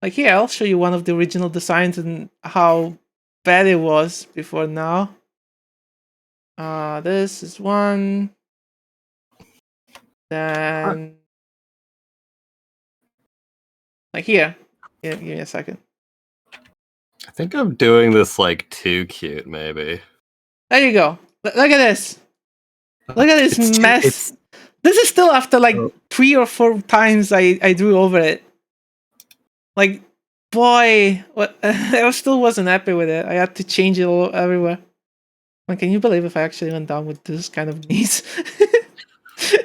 Like here, I'll show you one of the original designs and how bad it was before now. This is one. Then, like here. Give me a second. I think I'm doing this like too cute, maybe. There you go. Look at this. Look at this It's too- mess. it's- This is still after like Oh. 3 or 4 times I drew over it. Like, boy, what I still wasn't happy with it. I had to change it all everywhere. Like, can you believe if I actually went down with this kind of needs?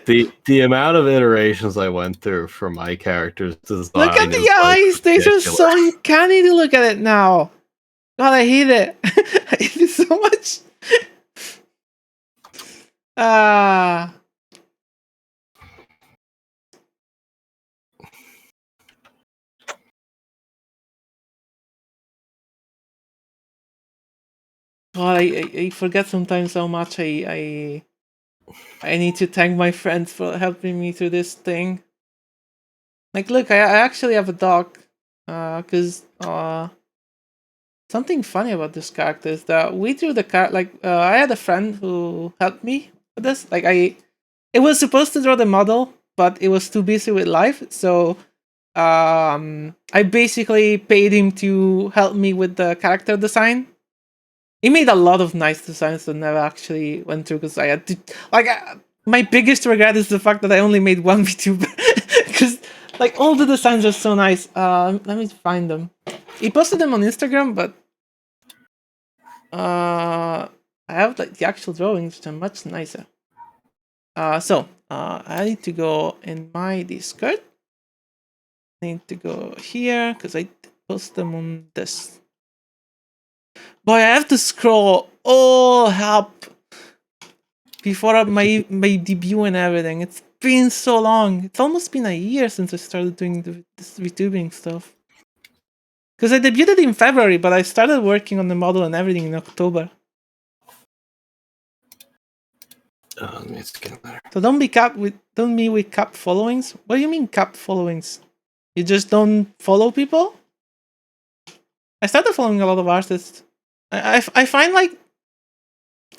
the amount of iterations I went through for my character's design. Look at the is, like, eyes! They're just so ridiculous. uncanny to look at it now. God, I hate it. I hate it so much. God, I forget sometimes how much I need to thank my friends for helping me through this thing. Like, look, I actually have a dog. Because something funny about this character is that we drew the car. Like, I had a friend who helped me with this. Like, it was supposed to draw the model, but it was too busy with life. So, I basically paid him to help me with the character design. He made a lot of nice designs that never actually went through because I had to. Like, my biggest regret is the fact that I only made one VTuber because, like, all the designs are so nice. Let me find them. He posted them on Instagram, but I have like the actual drawings, which are much nicer. So I need to go in my Discord. I need to go here because I post them on this. Boy, I have to scroll all up before my debut and everything. It's been so long. It's almost been a year since I started doing this VTubing stuff. Because I debuted in February, but I started working on the model and everything in October. Let me scan there. So don't be capped followings. What do you mean capped followings? You just don't follow people? I started following a lot of artists. I find like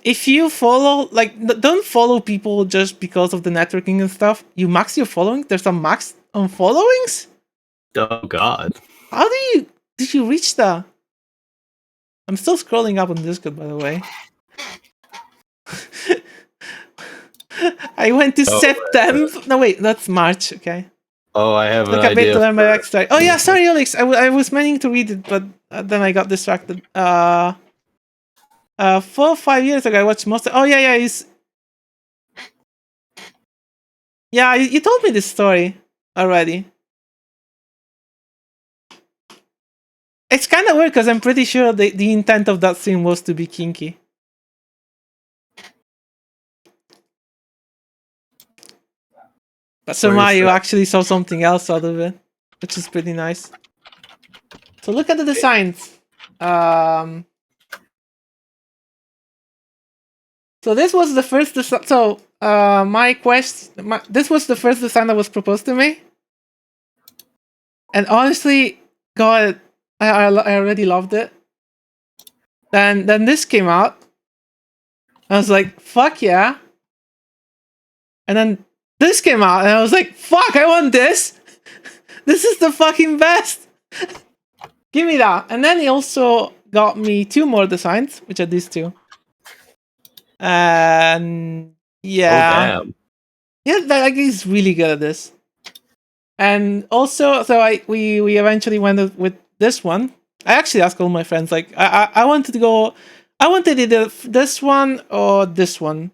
if you follow, like, don't follow people just because of the networking and stuff. You max your following. There's a max on followings. Oh god. How did you reach that? I'm still scrolling up on Discord, by the way. I went to September. No, wait, that's March. Okay. Oh, I have Look an a bit idea. to learn my extra. Oh yeah, sorry, Alex. I was meaning to read it, but then I got distracted. 4 or 5 years ago, I watched most. Oh yeah, yeah. You told me this story already. It's kind of weird because I'm pretty sure the intent of that scene was to be kinky. But somehow you actually saw something else out of it, which is pretty nice. So look at the designs. So this was the first design. So this was the first design that was proposed to me. And honestly, God, I already loved it. Then this came out. I was like, fuck yeah. And then this came out, and I was like, fuck, I want this. This is the fucking best. Give me that. And then he also got me 2 more designs, which are these 2. And yeah. Oh damn. Yeah, like he's really good at this. And also, so we eventually went with this one. I actually asked all my friends, like, I wanted to go, I wanted either this one or this one.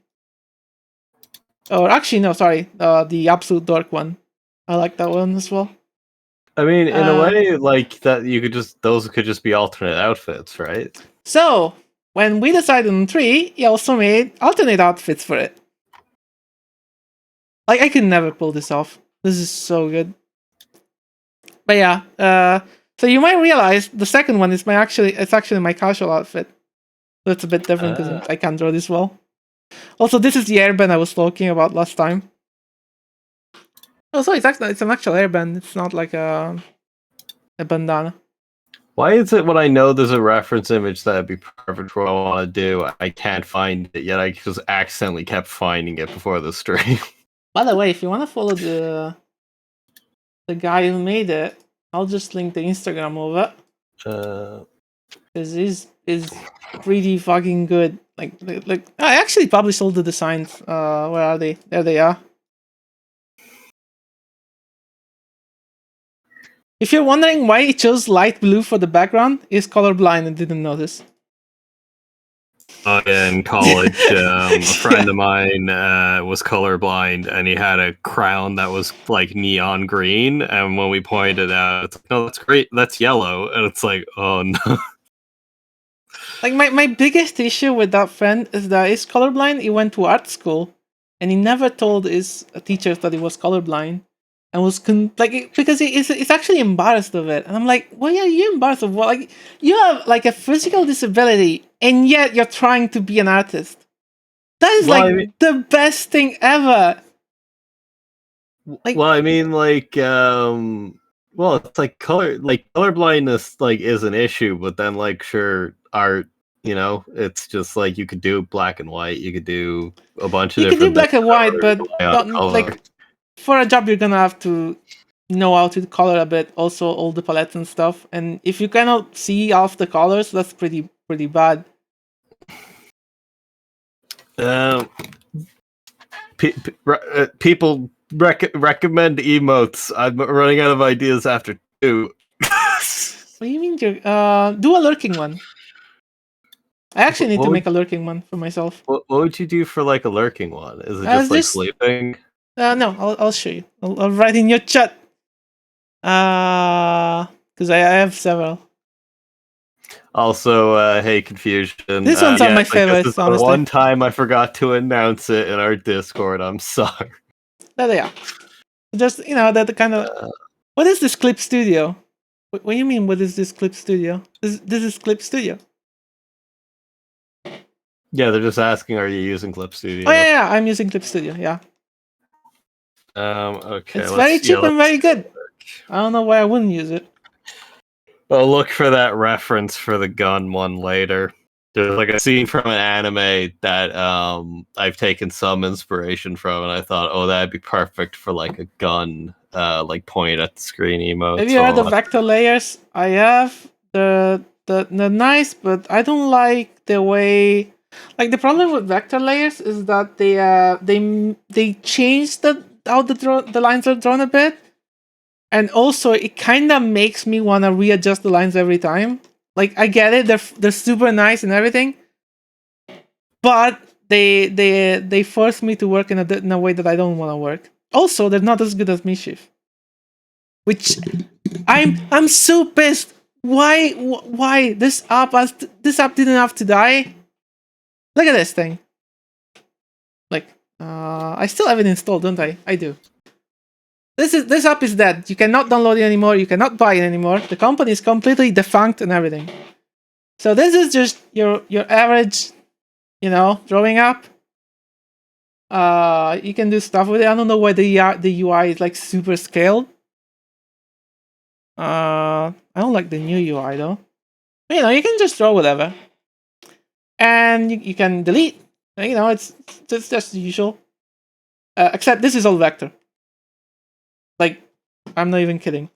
Or actually, no, sorry, the Absolute Dark one. I like that one as well. I mean, in a way, like that, you could just those could just be alternate outfits, right? So when we decided on 3, he also made alternate outfits for it. Like I could never pull this off. This is so good. But yeah, so you might realize the second one is it's actually my casual outfit. So it's a bit different because I can't draw this well. Also, this is the airband I was talking about last time. Also, it's an actual airband. It's not like a bandana. Why is it when I know there's a reference image that'd be perfect for what I want to do, I can't find it, yet I just accidentally kept finding it before the stream? By the way, if you want to follow the guy who made it, I'll just link the Instagram over. Because is pretty fucking good. Like I actually published all the designs. Where are they? There they are. If you're wondering why he chose light blue for the background, he's colorblind and didn't notice. Oh yeah, in college, a friend of mine was colorblind, and he had a crown that was like neon green. And when we pointed out, it's like, "No, that's great. That's yellow." And it's like, "Oh no!" Like my biggest issue with that friend is that he's colorblind. He went to art school, and he never told his teachers that he was colorblind, and was because he's actually embarrassed of it. And I'm like, why are you embarrassed of what? Like you have like a physical disability, and yet you're trying to be an artist. That is the best thing ever. Like, well, I mean, well, it's like color blindness is an issue, but then sure, art, it's just like you could do black and white, you could do a bunch of different. You could do black and white, but not, for a job you're gonna have to know how to color a bit, also all the palettes and stuff. And if you cannot see half the colors, that's pretty bad. People recommend emotes. I'm running out of ideas after 2. What do you mean? Do a lurking one. I actually need to make a lurking one for myself. What would you do for a lurking one? Is it just sleeping? No, I'll show you. I'll write in your chat. Because I have several. Also, hey, Confusion. This one's on my favorites, this is honestly. The one time I forgot to announce it in our Discord. I'm sorry. There they are. Just, that the kind of... What is this Clip Studio? What do you mean, what is this Clip Studio? This is Clip Studio. Yeah, they're just asking, are you using Clip Studio? Oh, yeah, I'm using Clip Studio, yeah. Okay. It's very cheap and very good. I don't know why I wouldn't use it. Well, look for that reference for the gun one later. There's a scene from an anime that I've taken some inspiration from, and I thought, oh, that'd be perfect for a gun, point at the screen emote. Have you heard of vector layers? I have. They're nice, but I don't like the way. The problem with vector layers is that they change how the lines are drawn a bit. And also, it kind of makes me want to readjust the lines every time. I get it; they're super nice and everything, but they force me to work in a way that I don't want to work. Also, they're not as good as Mischief, which I'm so pissed. Why this app didn't have to die? Look at this thing. I still have it installed, don't I? I do. This app is dead. You cannot download it anymore. You cannot buy it anymore. The company is completely defunct and everything. So this is just your average, drawing app. You can do stuff with it. I don't know why the UI is super scaled. I don't like the new UI though. But, you can just draw whatever, and you can delete. It's just the usual. Except this is all vector. Like, I'm not even kidding.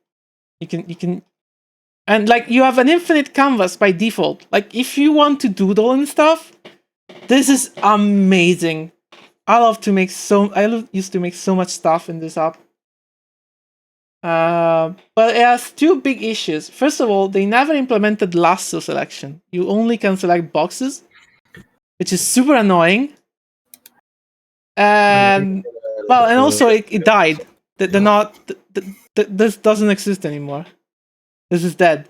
You can, and like you have an infinite canvas by default. Like if you want to doodle and stuff, this is amazing. I used to make so much stuff in this app. But it has two big issues. First of all, they never implemented lasso selection. You only can select boxes, which is super annoying. And well, and also it died. This doesn't exist anymore. This is dead.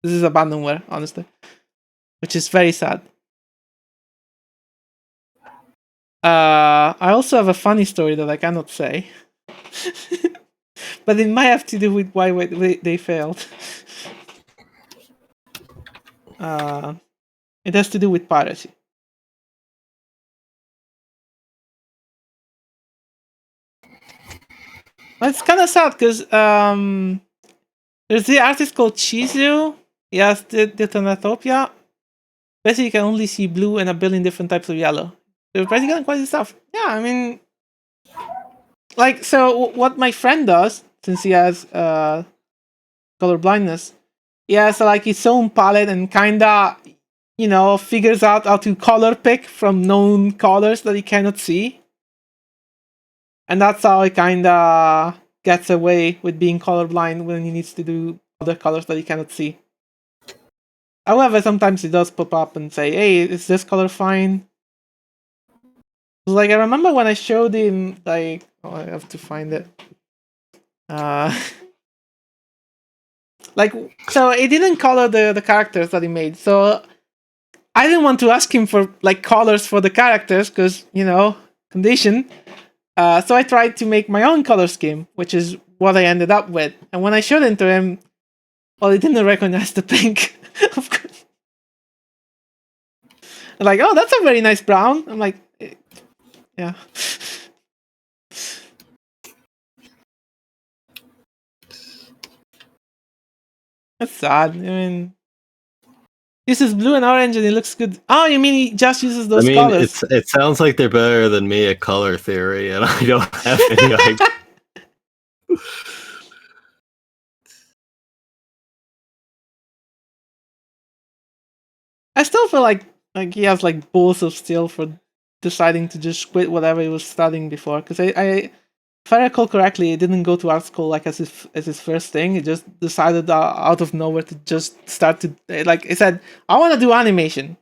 This is abandonware, honestly, which is very sad. I also have a funny story that I cannot say. But it might have to do with why they failed. It has to do with piracy. But it's kind of sad because there's the artist called Chizu. He has the Thanatopia. Basically, you can only see blue and a billion different types of yellow. They're practically quite stuff. Yeah, I mean, like, so what my friend does, since he has color blindness, he has like his own palette and kinda, figures out how to color pick from known colors that he cannot see. And that's how he kinda gets away with being colorblind when he needs to do other colors that he cannot see. However, sometimes he does pop up and say, hey, is this color fine? Like, I remember when I showed him, like, I have to find it. Like, so he didn't color the characters that he made. So I didn't want to ask him for, like, colors for the characters because, condition. So I tried to make my own color scheme, which is what I ended up with. And when I showed it to him, well, he didn't recognize the pink. Of course. I'm like, oh, that's a very nice brown. I'm like, yeah. That's sad. I mean, this is blue and orange and it looks good. Oh, you mean he just uses those colors? It sounds like they're better than me at color theory, and I don't have any idea. I still feel like he has like balls of steel for deciding to just quit whatever he was studying before. Because if I recall correctly, he didn't go to art school like as his first thing. He just decided out of nowhere to just start to, like he said, I want to do animation.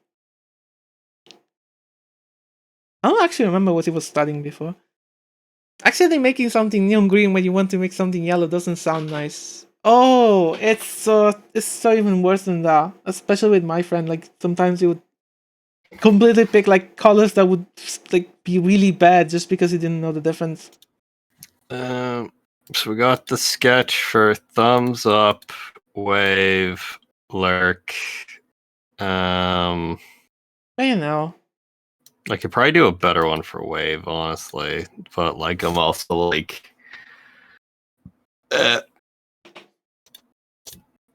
I don't actually remember what he was studying before. Actually, making something neon green when you want to make something yellow doesn't sound nice. Oh, it's so even worse than that. Especially with my friend, like sometimes he would completely pick like colors that would like be really bad just because he didn't know the difference. So we got the sketch for thumbs up, wave, lurk. But I could probably do a better one for wave, honestly. But like, I'm also like,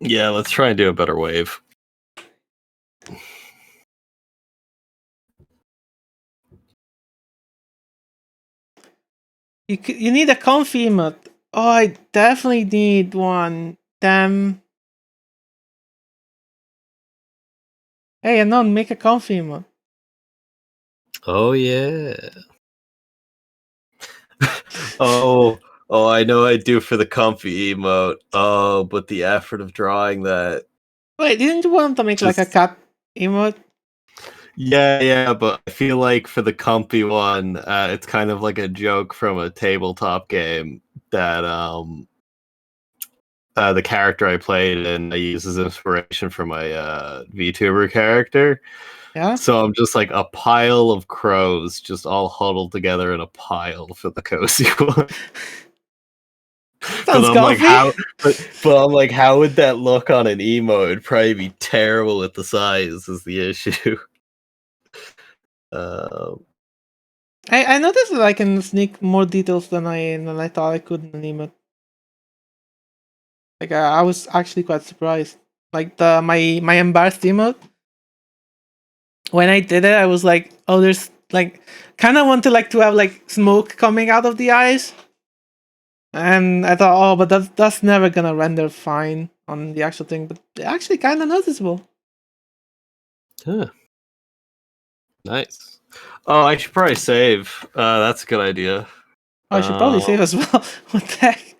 yeah, let's try and do a better wave. You need a comfy emote. Oh, I definitely need one. Damn. Hey, Anon, make a comfy emote. Oh yeah. oh, I know I do for the comfy emote. Oh, but the effort of drawing that. Wait, didn't you want to make like a cat emote? Yeah, but I feel like for the comfy one, it's kind of like a joke from a tabletop game that the character I played and I use as inspiration for my VTuber character. Yeah. So I'm just like a pile of crows, just all huddled together in a pile for the cozy one. Sounds comfy. But I'm like, how would that look on an emo? It'd probably be terrible with the size. Is the issue. I noticed that I can sneak more details than I thought I could in an emote. Like I was actually quite surprised. Like my embarrassed emote. When I did it, I was like, oh, there's like kind of want to have like smoke coming out of the eyes. And I thought, oh, but that's never gonna render fine on the actual thing. But actually, kind of noticeable. Huh. Nice. Oh, I should probably save. That's a good idea. Oh, I should probably save as well. What the heck?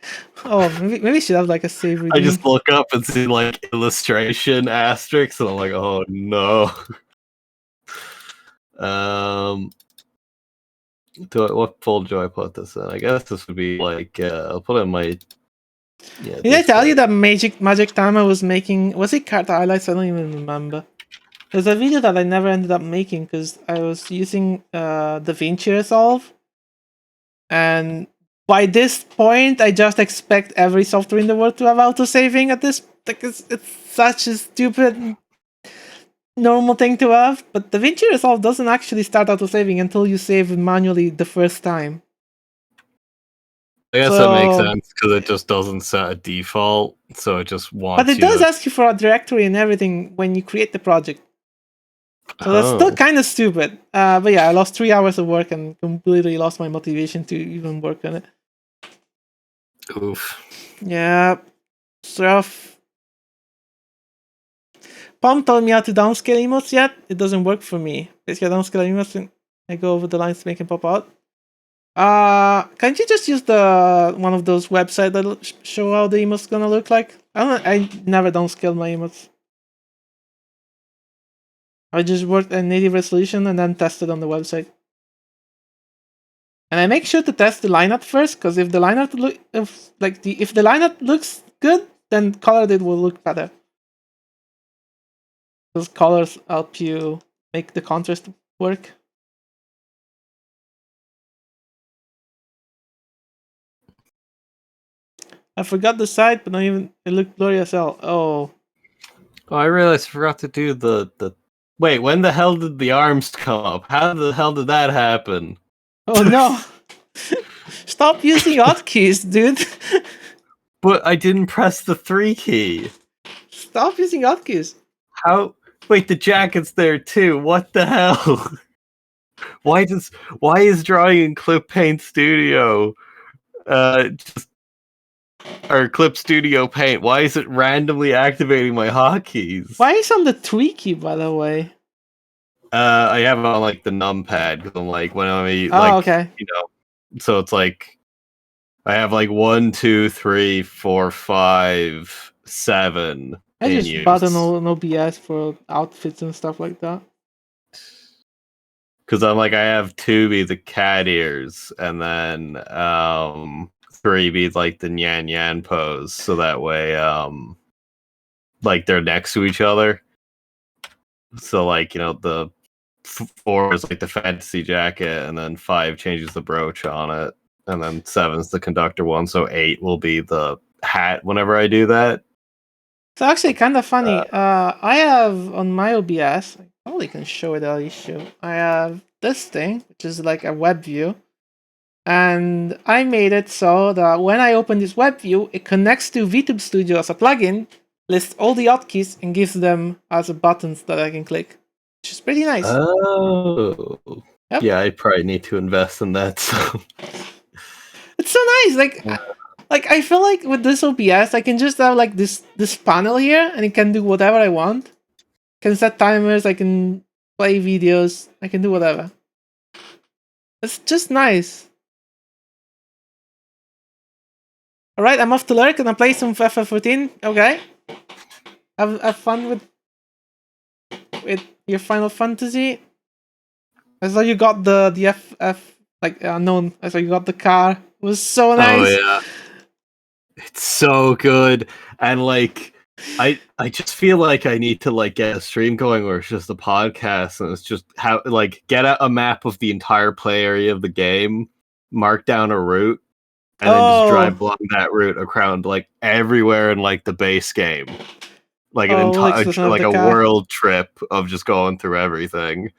Oh, maybe we should have like a save routine. I just look up and see like illustration asterisks, and I'm like, oh no. What folder do I put this in? I guess this would be like I'll put it in my. Yeah. Did I tell you that Magic Timer was making? Was it card highlights? I don't even remember. There's a video that I never ended up making because I was using DaVinci Resolve, and by this point, I just expect every software in the world to have autosaving at this. Like it's such a stupid normal thing to have, but DaVinci Resolve doesn't actually start autosaving until you save manually the first time. I guess that makes sense because it just doesn't set a default, so it just wants. But it does ask you for a directory and everything when you create the project. So that's still kind of stupid. But yeah, I lost 3 hours of work and completely lost my motivation to even work on it. Oof. Yeah, it's rough. Palm told me how to downscale emotes yet. It doesn't work for me. Basically, I downscale emotes and I go over the lines to make them pop out. Can't you just use the one of those websites that'll show how the emote's gonna look like? I never downscale my emotes. I just worked at native resolution and then tested on the website. And I make sure to test the lineup first, because if the lineup if the lineup looks good, then colored it will look better. Those colors help you make the contrast work. I forgot the site, but not even it looked blurry as hell. Oh, I realized I forgot to do the. Wait, when the hell did the arms come up? How the hell did that happen? oh no! Stop using hotkeys, dude. But I didn't press the 3 key. Stop using hotkeys. How? Wait, the jacket's there too. What the hell? Why is drawing in Clip Paint Studio or Clip Studio Paint? Why is it randomly activating my hotkeys? Why is on the 3 key, by the way? I have it on like the numpad because I'm like when I okay. you know, so it's like I have like 1, 2, 3, 4, 5, 7. I just bought an OBS for outfits and stuff like that. Because I'm like I have 2 be the cat ears and then 3 be like the Nyan Nyan pose, so that way like they're next to each other. So like the 4 is like the fantasy jacket, and then 5 changes the brooch on it, and then 7's the conductor one. So 8 will be the hat whenever I do that. It's actually kind of funny. I have on my OBS. I probably can show it on issue. I have this thing, which is like a web view, and I made it so that when I open this web view, it connects to VTube Studio as a plugin, lists all the hotkeys, and gives them as buttons that I can click. Which is pretty nice. Oh, yep. Yeah, I probably need to invest in that. So it's so nice. Like I feel like with this OBS, I can just have like this panel here, and it can do whatever I want. I can set timers. I can play videos. I can do whatever. It's just nice. All right, I'm off to lurk and I play some FF14. Okay, have fun with your Final Fantasy. I saw you got the FF unknown. I saw you got the car. It was so nice. Oh yeah, it's so good. And like I just feel like I need to like get a stream going where it's just a podcast and it's just how like get a map of the entire play area of the game, mark down a route, and then just drive along that route around like everywhere in like the base game. Like an entire like a world trip of just going through everything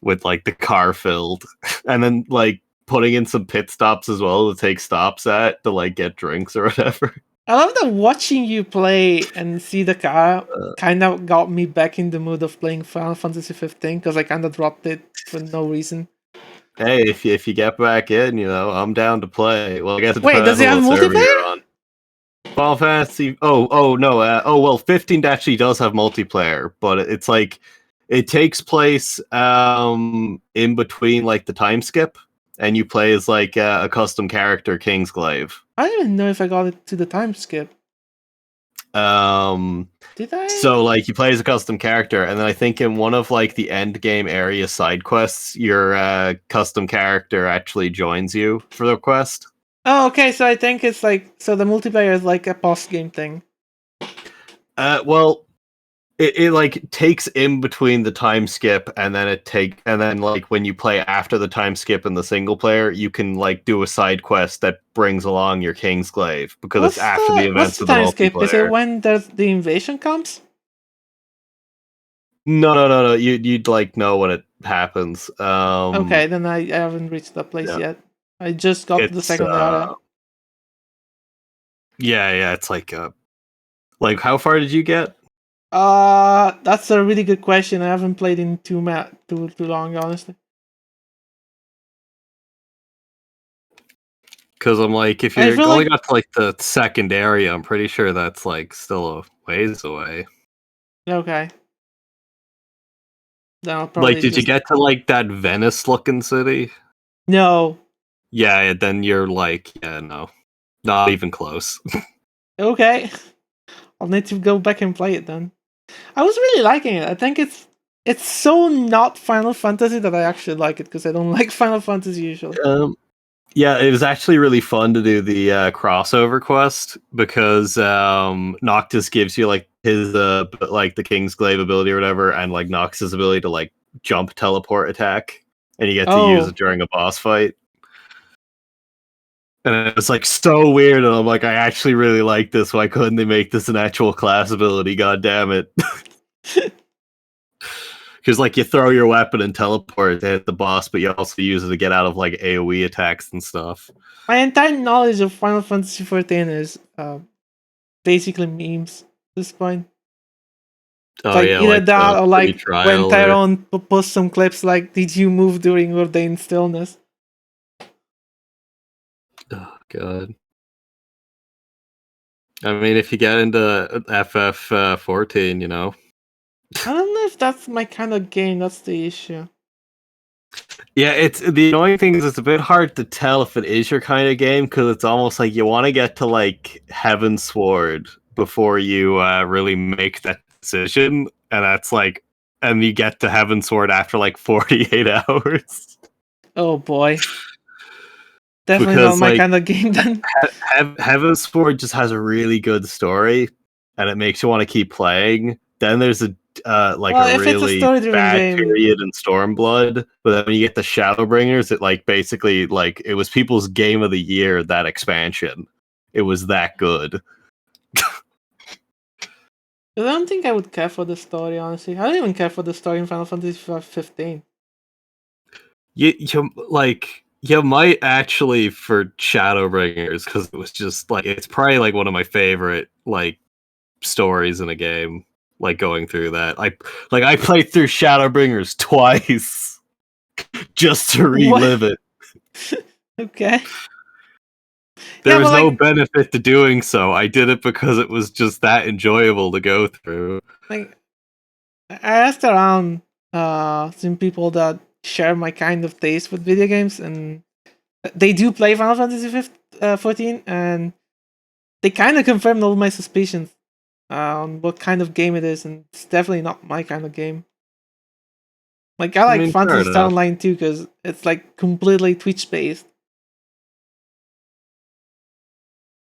with like the car filled, and then like putting in some pit stops as well to take stops at to like get drinks or whatever. I love that watching you play and see the car kind of got me back in the mood of playing Final Fantasy 15 because I kind of dropped it for no reason. Hey, if you get back in, I'm down to play. Well, I guess it Wait, depends does it on have what server you're multiplayer? on. Final Fantasy. Oh no. Well, 15 actually does have multiplayer, but it's like it takes place in between like the time skip, and you play as like a custom character, Kingsglaive. I don't even know if I got it to the time skip. Um, Did I? so like you play as a custom character, and then I think in one of like the end game area side quests, your custom character actually joins you for the quest. Oh, okay. So I think it's like the multiplayer is like a post game thing. Well, it like takes in between the time skip, and then like when you play after the time skip in the single player, you can like do a side quest that brings along your Kingsglaive because it's after the What's events the of the time skip? Is it multiplayer. when the invasion comes? No. You'd like know when it happens. Okay, then I haven't reached that place yeah. yet. I just got to the It's second area. yeah. It's like how far did you get? That's a really good question. I haven't played in too long, honestly. Because I'm like, if I you're feel only like- got to like the second area, I'm pretty sure that's like still a ways away. Okay. Then I'll probably Like, did you get to like that Venice looking city? No. Yeah, then you're like, yeah, no, not even close. Okay. I'll need to go back and play it then. I was really liking it. I think it's so not Final Fantasy that I actually like it because I don't like Final Fantasy usually. Yeah, it was actually really fun to do the crossover quest because Noctis gives you like his like the Kingsglaive ability or whatever, and like Nox's ability to like jump teleport attack, and you get to use it during a boss fight. And it was like so weird, and I'm like, I actually really like this. Why couldn't they make this an actual class ability? God damn it! Because like you throw your weapon and teleport to hit the boss, but you also use it to get out of like AOE attacks and stuff. My entire knowledge of Final Fantasy XIV is basically memes at this point. Oh like yeah, either like that or like when trial Tyrone posts some clips like, "Did you move during ordained stillness?" Oh god. I mean, if you get into FF 14, I don't know if that's my kind of game. That's the issue. Yeah, it's the annoying thing is it's a bit hard to tell if it is your kind of game because it's almost like you want to get to like Heavensward before you really make that decision, and that's like, and you get to Heavensward after like 48 hours. Oh boy. Definitely Because, not my like, kind of game then. Heavensward just has a really good story, and it makes you want to keep playing. Then there's a If it's a really story-driven bad game- period in Stormblood, but then when you get the Shadowbringers, it like basically like it was people's game of the year, that expansion. It was that good. I don't think I would care for the story, honestly. I don't even care for the story in Final Fantasy 15. You might actually for Shadowbringers because it was just like it's probably like one of my favorite like stories in a game. Like going through that, I played through Shadowbringers twice just to relive it. Okay. There was no like, benefit to doing so. I did it because it was just that enjoyable to go through. like I asked around some people that share my kind of taste with video games, and they do play Final Fantasy 14, and they kind of confirmed all my suspicions on what kind of game it is, and it's definitely not my kind of game. Like I like mean, fair Phantasy Star enough. Online too because it's like completely Twitch based.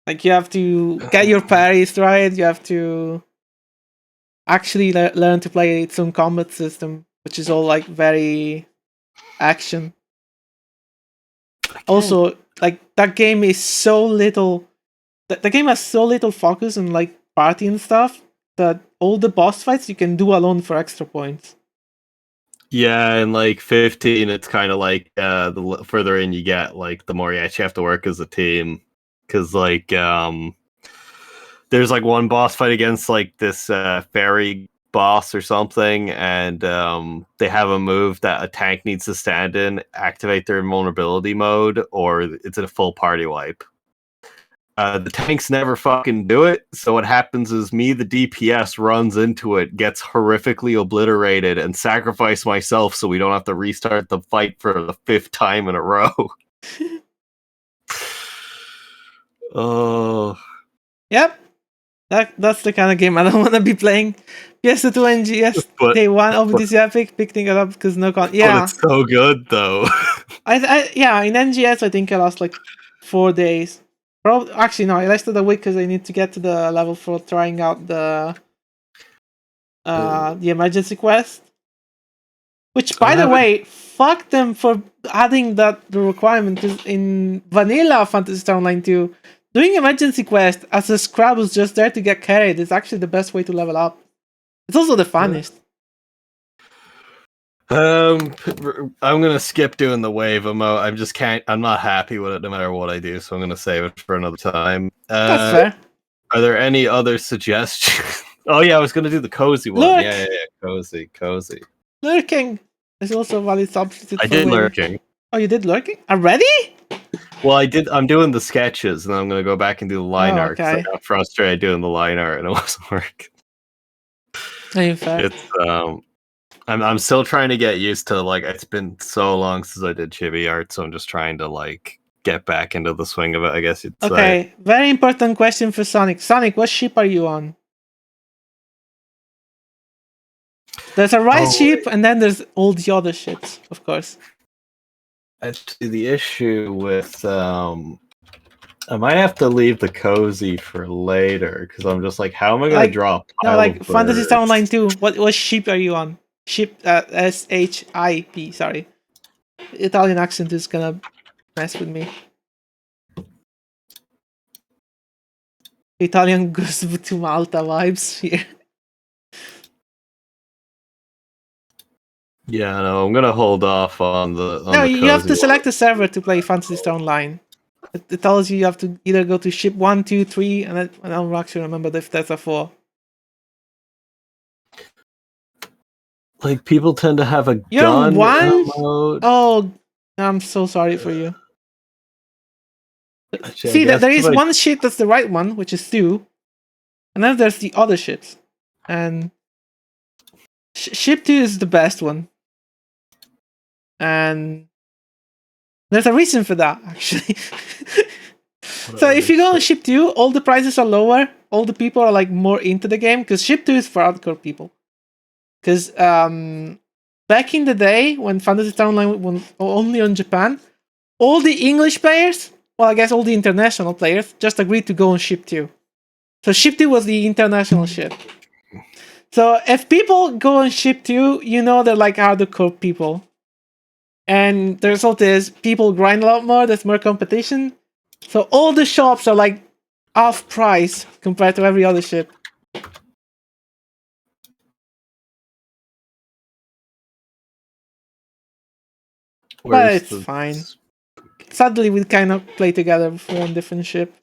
Like you have to get your parries right. You have to actually learn to play its own combat system, which is all like very action. Also, like that game is so little. The game has so little focus on like party and stuff that all the boss fights you can do alone for extra points. Yeah, and like 15, it's kind of like the further in you get, like the more you actually have to work as a team. Because like there's like one boss fight against like this fairy boss or something, and they have a move that a tank needs to stand in, activate their invulnerability mode, or it's a full party wipe. The tanks never fucking do it, so what happens is me, the DPS, runs into it, gets horrifically obliterated, and sacrifice myself so we don't have to restart the fight for the 5th time in a row. Oh. Yep. That's the kind of game I don't want to be playing. PS2 NGS But- day one of but- this epic, picking it up because no con. But Yeah, it's so good though. yeah. In NGS, I think I lost like 4 days. Probably, actually, no, I lasted a week because I need to get to the level for trying out the emergency quest. Which, by the haven't- way, fuck them for adding the requirement. Because in vanilla Phantasy Star Online 2, doing emergency quest as a scrub who's just there to get carried is actually the best way to level up. It's also the funnest. I'm gonna skip doing the wave emote. I'm not happy with it no matter what I do, so I'm gonna save it for another time. That's fair. Are there any other suggestions? Oh yeah, I was gonna do the cozy one. Lurk. Yeah, cozy. Lurking is also a valid substitute. I for did win. lurking. Oh, you did lurking already? Well, I'm doing the sketches, and I'm gonna go back and do the line art. 'Cause okay. I got frustrated doing the line art, and it wasn't working. Fair. It's I'm still trying to get used to, like, it's been so long since I did chibi art, so I'm just trying to like get back into the swing of it, I guess you'd say. Okay, very important question for Sonic. Sonic, what ship are you on? There's a right ship, and then there's all the other ships, of course. Actually, the issue with I might have to leave the cozy for later because I'm just like, how am I gonna Like- draw a No, pile like of Phantasy Star birds? Online 2. What ship are you on? Ship SHIP. Sorry, Italian accent is gonna mess with me. Italian goes to Malta vibes here. Yeah, no, I'm gonna hold off on the. No, you have to cozy select a server to play Phantasy Star Online. It tells you have to either go to ship 1, 2, 3, and I don't actually remember if that's a 4. Like, people tend to have a You're gun on one? mode. Oh, I'm so sorry for you. Actually, I See, guess there is if I- one ship that's the right one, which is 2, and then there's the other ships. And ship 2 is the best one. And there's a reason for that, actually. So if you go on ship 2, all the prices are lower. All the people are like more into the game because ship 2 is for hardcore people. Because back in the day when Phantasy Star Online was only on Japan, all the English players, well, I guess all the international players, just agreed to go on ship 2. So ship 2 was the international ship. So if people go on ship 2, you know they're like hardcore people. And the result is people grind a lot more, there's more competition. So all the shops are like half price compared to every other ship. But Where's it's the- fine. Sadly, we cannot play together for one different ship.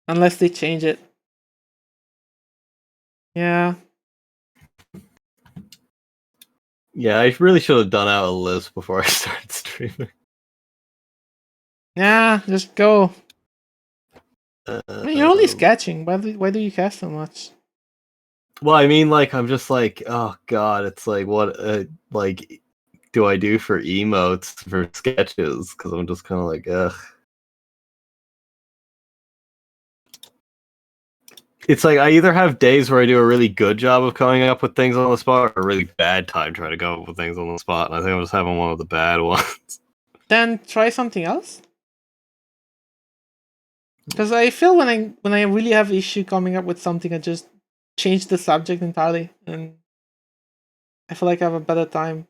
Unless they change it. Yeah. Yeah, I really should have done out a list before I started streaming. Yeah, just go. I mean, you're only sketching. Why do you cast so much? Well, I mean, like, I'm just like, oh god, it's like, what, like, do I do for emotes for sketches? Because I'm just kind of like, ugh. It's like I either have days where I do a really good job of coming up with things on the spot, or a really bad time trying to come up with things on the spot. And I think I'm just having one of the bad ones. Then try something else. Because I feel when I really have issue coming up with something, I just change the subject entirely, and I feel like I have a better time.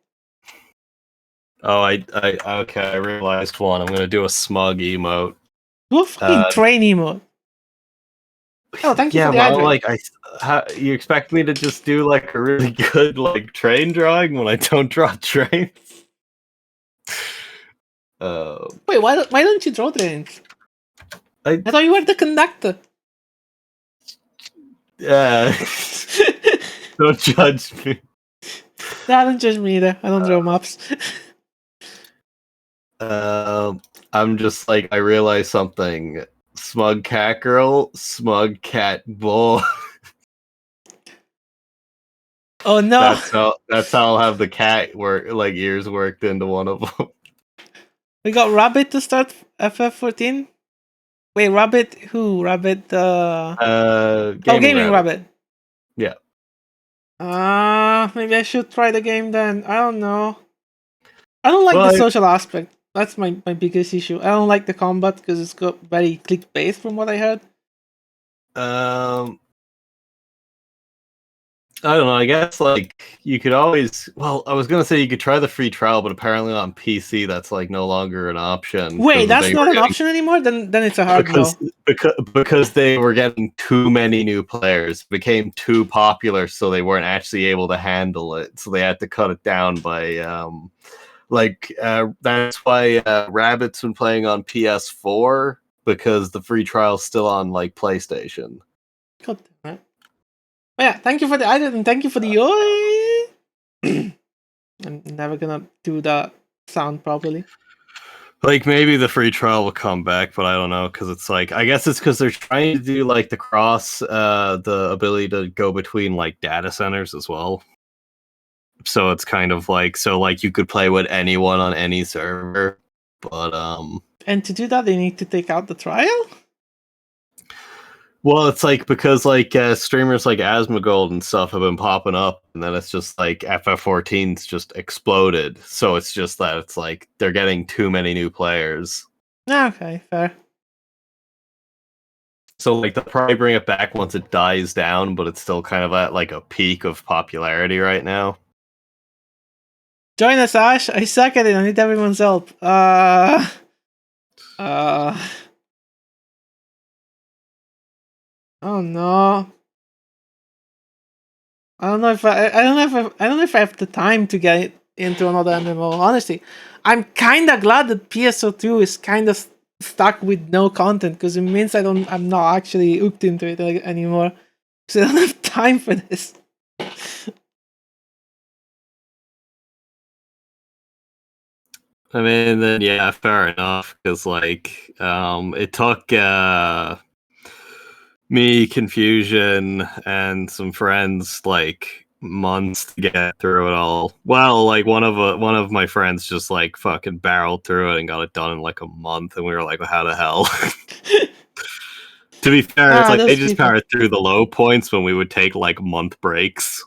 Oh, okay, I realized one. I'm gonna do a smug emote. Do a fucking train emote. Oh, thank you Yeah, for the well, hydrate. like, you expect me to just do like a really good like train drawing when I don't draw trains? Wait, why don't you draw trains? I thought you were the conductor. Yeah. Don't judge me. Nah, don't judge me either. I don't draw maps. I'm just like, I realized something. Smug cat girl, smug cat boy. Oh no! That's how I'll have the cat work, like ears worked into one of them. We got Rabbit to start FF14. Wait, Rabbit who? Rabbit Gaming Rabbit. Yeah. Maybe I should try the game then. I don't know. I don't like the social aspect. That's my biggest issue. I don't like the combat because it's got very click based from what I heard. I don't know. I guess like you could always. Well, I was gonna say you could try the free trial, but apparently on PC that's like no longer an option. Wait, that's not an option anymore. Then it's a hard no. Because they were getting too many new players, it became too popular, so they weren't actually able to handle it. So they had to cut it down by that's why Rabbit's been playing on PS4 because the free trial's still on like PlayStation. God damn it. Yeah, thank you for the item and thank you for the oi. I'm never gonna do that sound properly. Like maybe the free trial will come back, but I don't know because it's like I guess it's because they're trying to do like the cross, the ability to go between like data centers as well. So it's kind of like you could play with anyone on any server, but And to do that, they need to take out the trial. Well, it's like because like streamers like Asmongold and stuff have been popping up, and then it's just like FF14's just exploded. So it's just that it's like they're getting too many new players. Okay, fair. So like they'll probably bring it back once it dies down, but it's still kind of at like a peak of popularity right now. Join us, Ash. I suck at it. I need everyone's help. Oh no. I don't know if I have the time to get into another MMO. Honestly, I'm kind of glad that PSO2 is kind of stuck with no content because it means I'm not actually hooked into it anymore. So I don't have time for this. I mean, then yeah, fair enough. Because like, it took me, Confusion, and some friends like months to get through it all. Well, like one of my friends just like fucking barreled through it and got it done in like a month, and we were like, well, how the hell? To be fair, it's like they just powered through the low points when we would take like month breaks.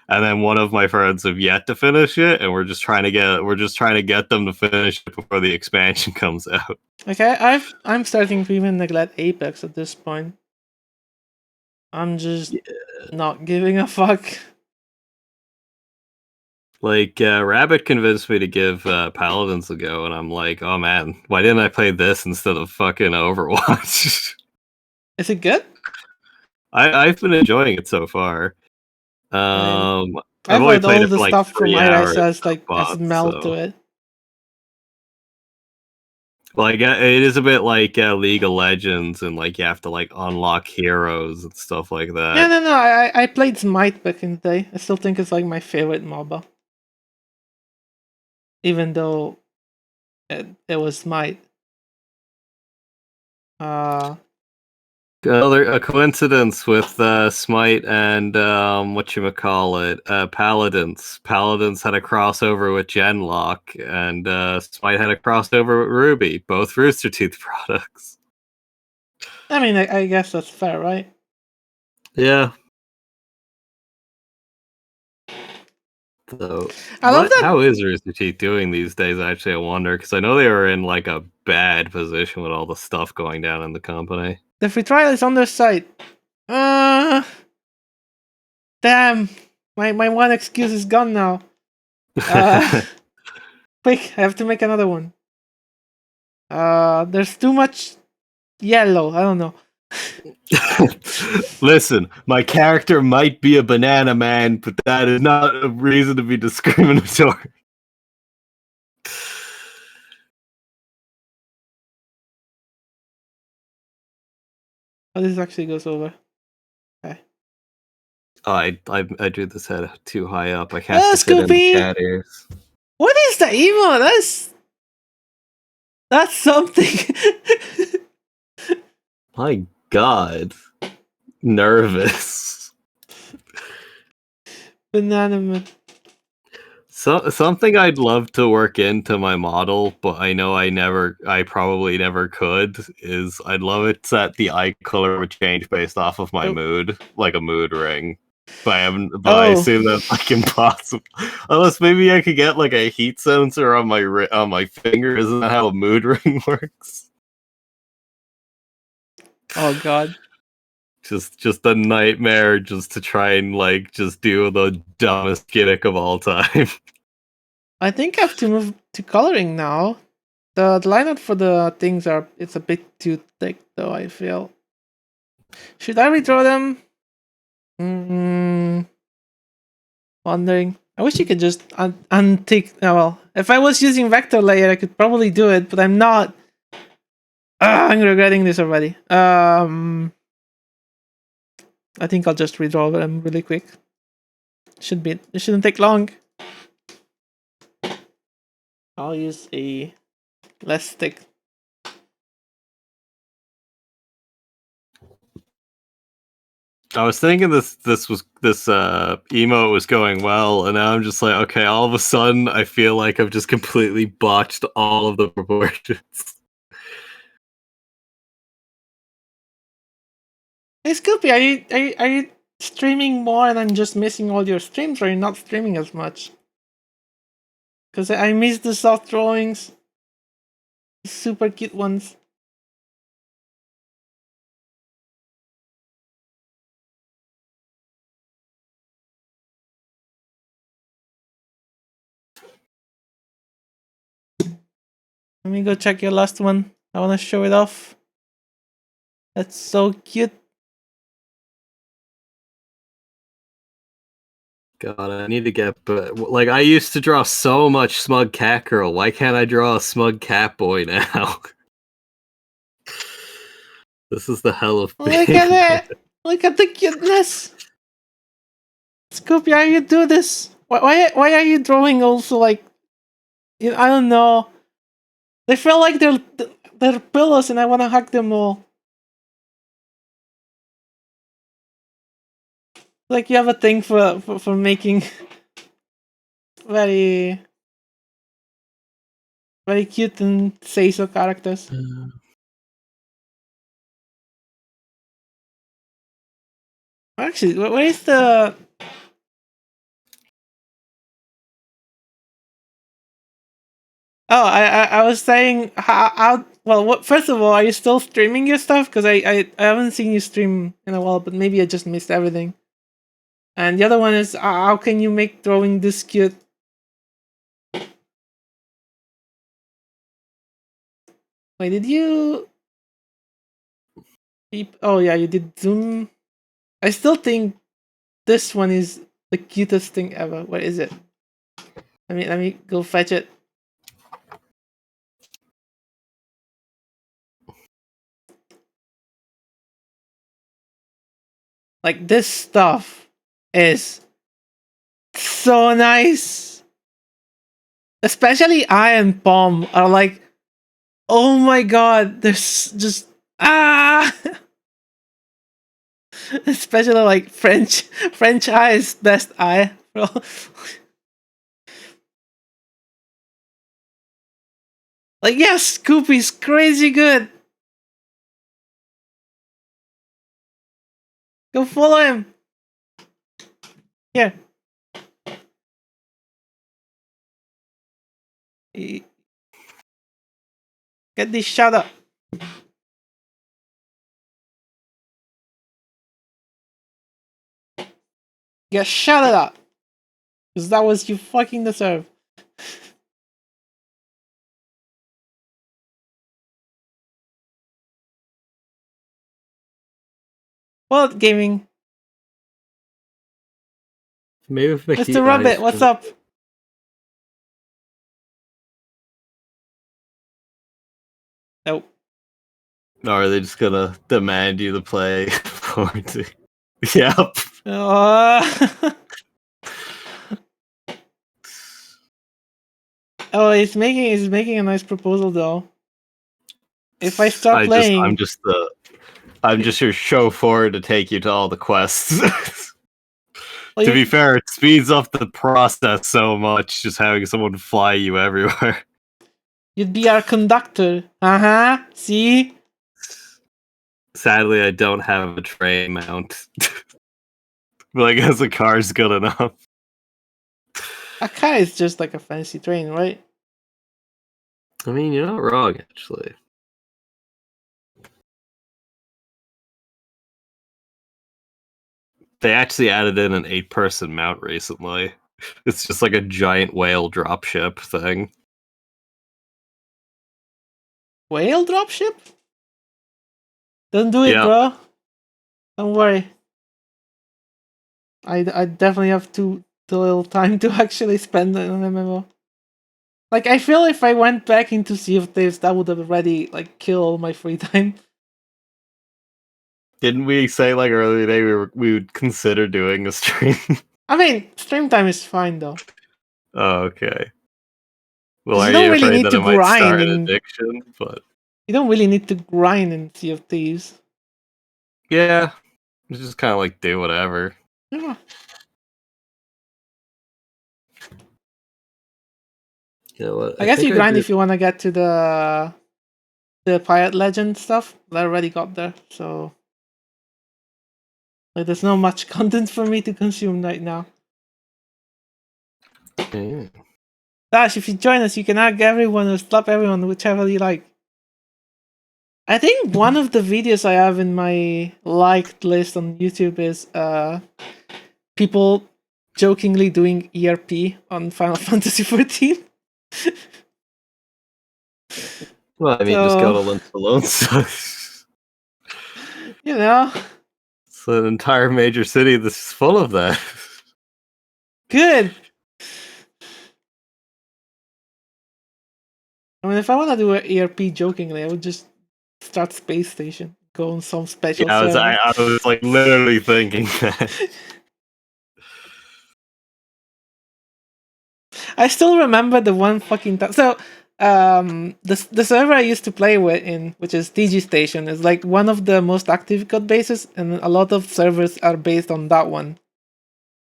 And then one of my friends have yet to finish it, and we're just trying to get them to finish it before the expansion comes out. Okay, I'm starting to even neglect Apex at this point. I'm just not giving a fuck. Like Rabbit convinced me to give Paladins a go, and I'm like, oh man, why didn't I play this instead of fucking Overwatch? Is it good? I've been enjoying it so far. I've only played all the like stuff from Iris has like smell to it. Like it is a bit like League of Legends, and like you have to like unlock heroes and stuff like that. Yeah, no. I played Smite back in the day. I still think it's like my favorite MOBA, even though it was Smite. A coincidence with Smite and Paladins. Paladins had a crossover with Genlock, and Smite had a crossover with Ruby, both Rooster Teeth products. I mean, I guess that's fair, right? Yeah. So, I love that. How is Rooster Teeth doing these days? Actually, I wonder, because I know they were in like a bad position with all the stuff going down in the company. The free trial is on their site. Damn, my one excuse is gone now. Quick, I have to make another one. There's too much yellow. I don't know. Listen, my character might be a banana man, but that is not a reason to be discriminatory. Oh, this actually goes over. Okay. Oh, I drew this head too high up. I can't Oh, fit in the Scoopy! cat ears. What is the emo? That's something. My God, nervous. Banana man. Something I'd love to work into my model, but I know I probably never could, is I'd love it that the eye color would change based off of my Oh. mood, like a mood ring. But I Oh. assume that's like impossible. Unless maybe I could get like a heat sensor on my finger. Isn't that how a mood ring works? Oh god. Just a nightmare just to try and like just do the dumbest gimmick of all time. I think I have to move to coloring now. The lineup for the things it's a bit too thick though, I feel. Should I redraw them? Wondering. I wish you could just untick. Oh, well, if I was using vector layer, I could probably do it, but I'm not. I'm regretting this already. I think I'll just redraw them really quick. It shouldn't take long. I'll use a less thick. I was thinking this emote was going well, and now I'm just like, okay, all of a sudden I feel like I've just completely botched all of the proportions. Hey Scoopy, are you streaming more and I'm just missing all your streams, or you're not streaming as much? Because I miss the soft drawings. The super cute ones. Let me go check your last one. I want to show it off. That's so cute. God, I need to get, but like I used to draw so much smug cat girl. Why can't I draw a smug cat boy now? This is the hell of Look being. at it! Look at the cuteness! Scoopy, how you do this? Why are you drawing also like... I don't know. They feel like they're pillows and I want to hug them all. Like you have a thing for making very very cute and say-so characters. Actually, where is the... Oh, I was saying how well. What, first of all, are you still streaming your stuff? Because I haven't seen you stream in a while, but maybe I just missed everything. And the other one is how can you make drawing this cute? Wait, did you? Oh yeah, you did zoom. I still think this one is the cutest thing ever. Where is it? Let me go fetch it. Like this stuff is so nice. Especially I and Palm are like, oh my god, there's just especially like French eye is best eye, bro. Like yes, Scoopy's crazy good. Go follow him. Here. Get this shut up. Yeah, shut it up. Because that was you fucking deserve. Well, gaming. Maybe if Mickey Mr. Rabbit, what's up? Nope. Or are they just gonna demand you to play 40? Yep. Oh, he's making a nice proposal though. If I start playing, I'm just your chauffeur to take you to all the quests. well, To be fair, it speeds up the process so much just having someone fly you everywhere. you'd be our conductor. See? Sadly, I don't have a train mount. But I guess a car's good enough. A car is just like a fancy train, right? I mean, you're not wrong, actually. They actually added in an 8-person mount recently. It's just like a giant whale dropship thing. Whale dropship? Don't do it, Yeah. bro. Don't worry. I definitely have too little time to actually spend on an MMO. Like, I feel if I went back into Sea of Thieves, that would have already, like, killed all my free time. Didn't we say like earlier today we would consider doing a stream? I mean, stream time is fine, though. Oh, okay. Well, 'Cause are you don't you really afraid need that to it might grind start an and- addiction? But You don't really need to grind in Sea of Thieves. yeah, you just kind of like do whatever. Yeah. You know what? I guess you grind if you want to get to the Pirate Legend stuff. I already got there, so like, there's not much content for me to consume right now. Yeah. Dash, if you join us, you can hug everyone or slap everyone, whichever you like. I think one of the videos I have in my liked list on YouTube is people jokingly doing ERP on Final Fantasy XIV. Well, I mean, just go to Link Alone. You know, It's an entire major city that's full of that. good. I mean, if I want to do an ERP jokingly, I would just start Space Station, go on some special Yeah, server. I was like literally thinking that. I still remember the one fucking time. So, the server I used to play with in, which is TG Station, is like one of the most active code bases, and a lot of servers are based on that one.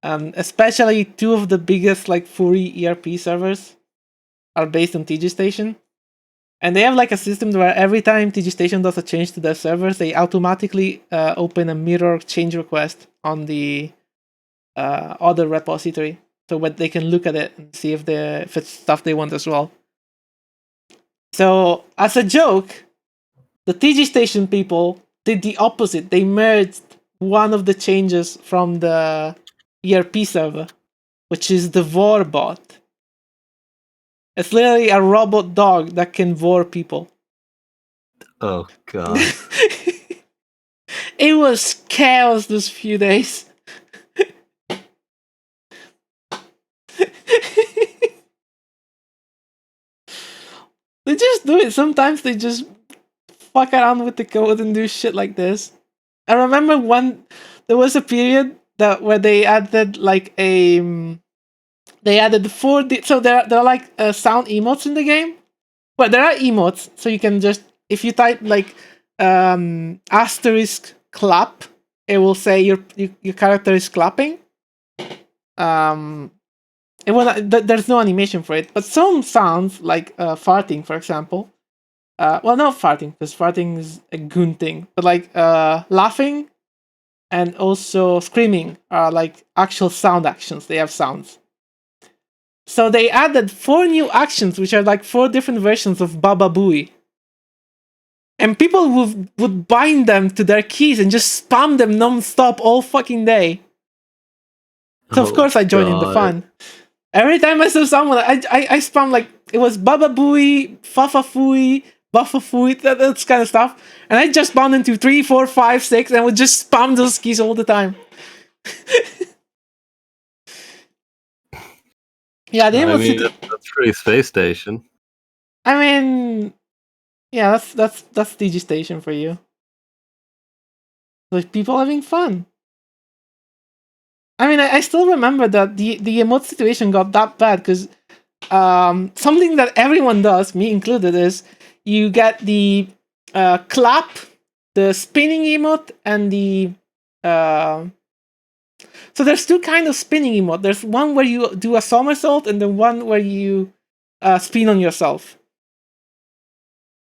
Especially two of the biggest like Fury ERP servers are based on TG Station, and they have like a system where every time TG Station does a change to their servers, they automatically open a mirror change request on the other repository, so that they can look at it and see if it's stuff they want as well. So, as a joke, the TG Station people did the opposite. They merged one of the changes from the ERP server, which is the Vorbot. It's literally a robot dog that can vor people. Oh god. It was chaos those few days. They just do it. Sometimes they just fuck around with the code and do shit like this. I remember there was a period where they added like they added 4D. So there are like sound emotes in the game. But there are emotes, so you can just, if you type like asterisk clap, it will say your character is clapping. There's no animation for it, but some sounds like farting, for example. Well, not farting, because farting is a goon thing, but like laughing and also screaming are like actual sound actions. They have sounds. So they added 4 new actions, which are like 4 different versions of Baba Booey. And people would bind them to their keys and just spam them non-stop all fucking day. So of course I joined in the fun. Every time I saw someone, I spam like, it was Baba Booey, Fafa Fooey, Buffa Fooey, that kind of stuff. And I just bound into 3, 4, 5, 6 and would just spam those keys all the time. Yeah, I mean, that's pretty Space Station. I mean, Yeah, that's DigiStation for you. Like people having fun. I mean, I still remember that the emote situation got that bad because something that everyone does, me included, is you get the clap, the spinning emote, and the so there's two kinds of spinning emote. There's one where you do a somersault, and the one where you spin on yourself.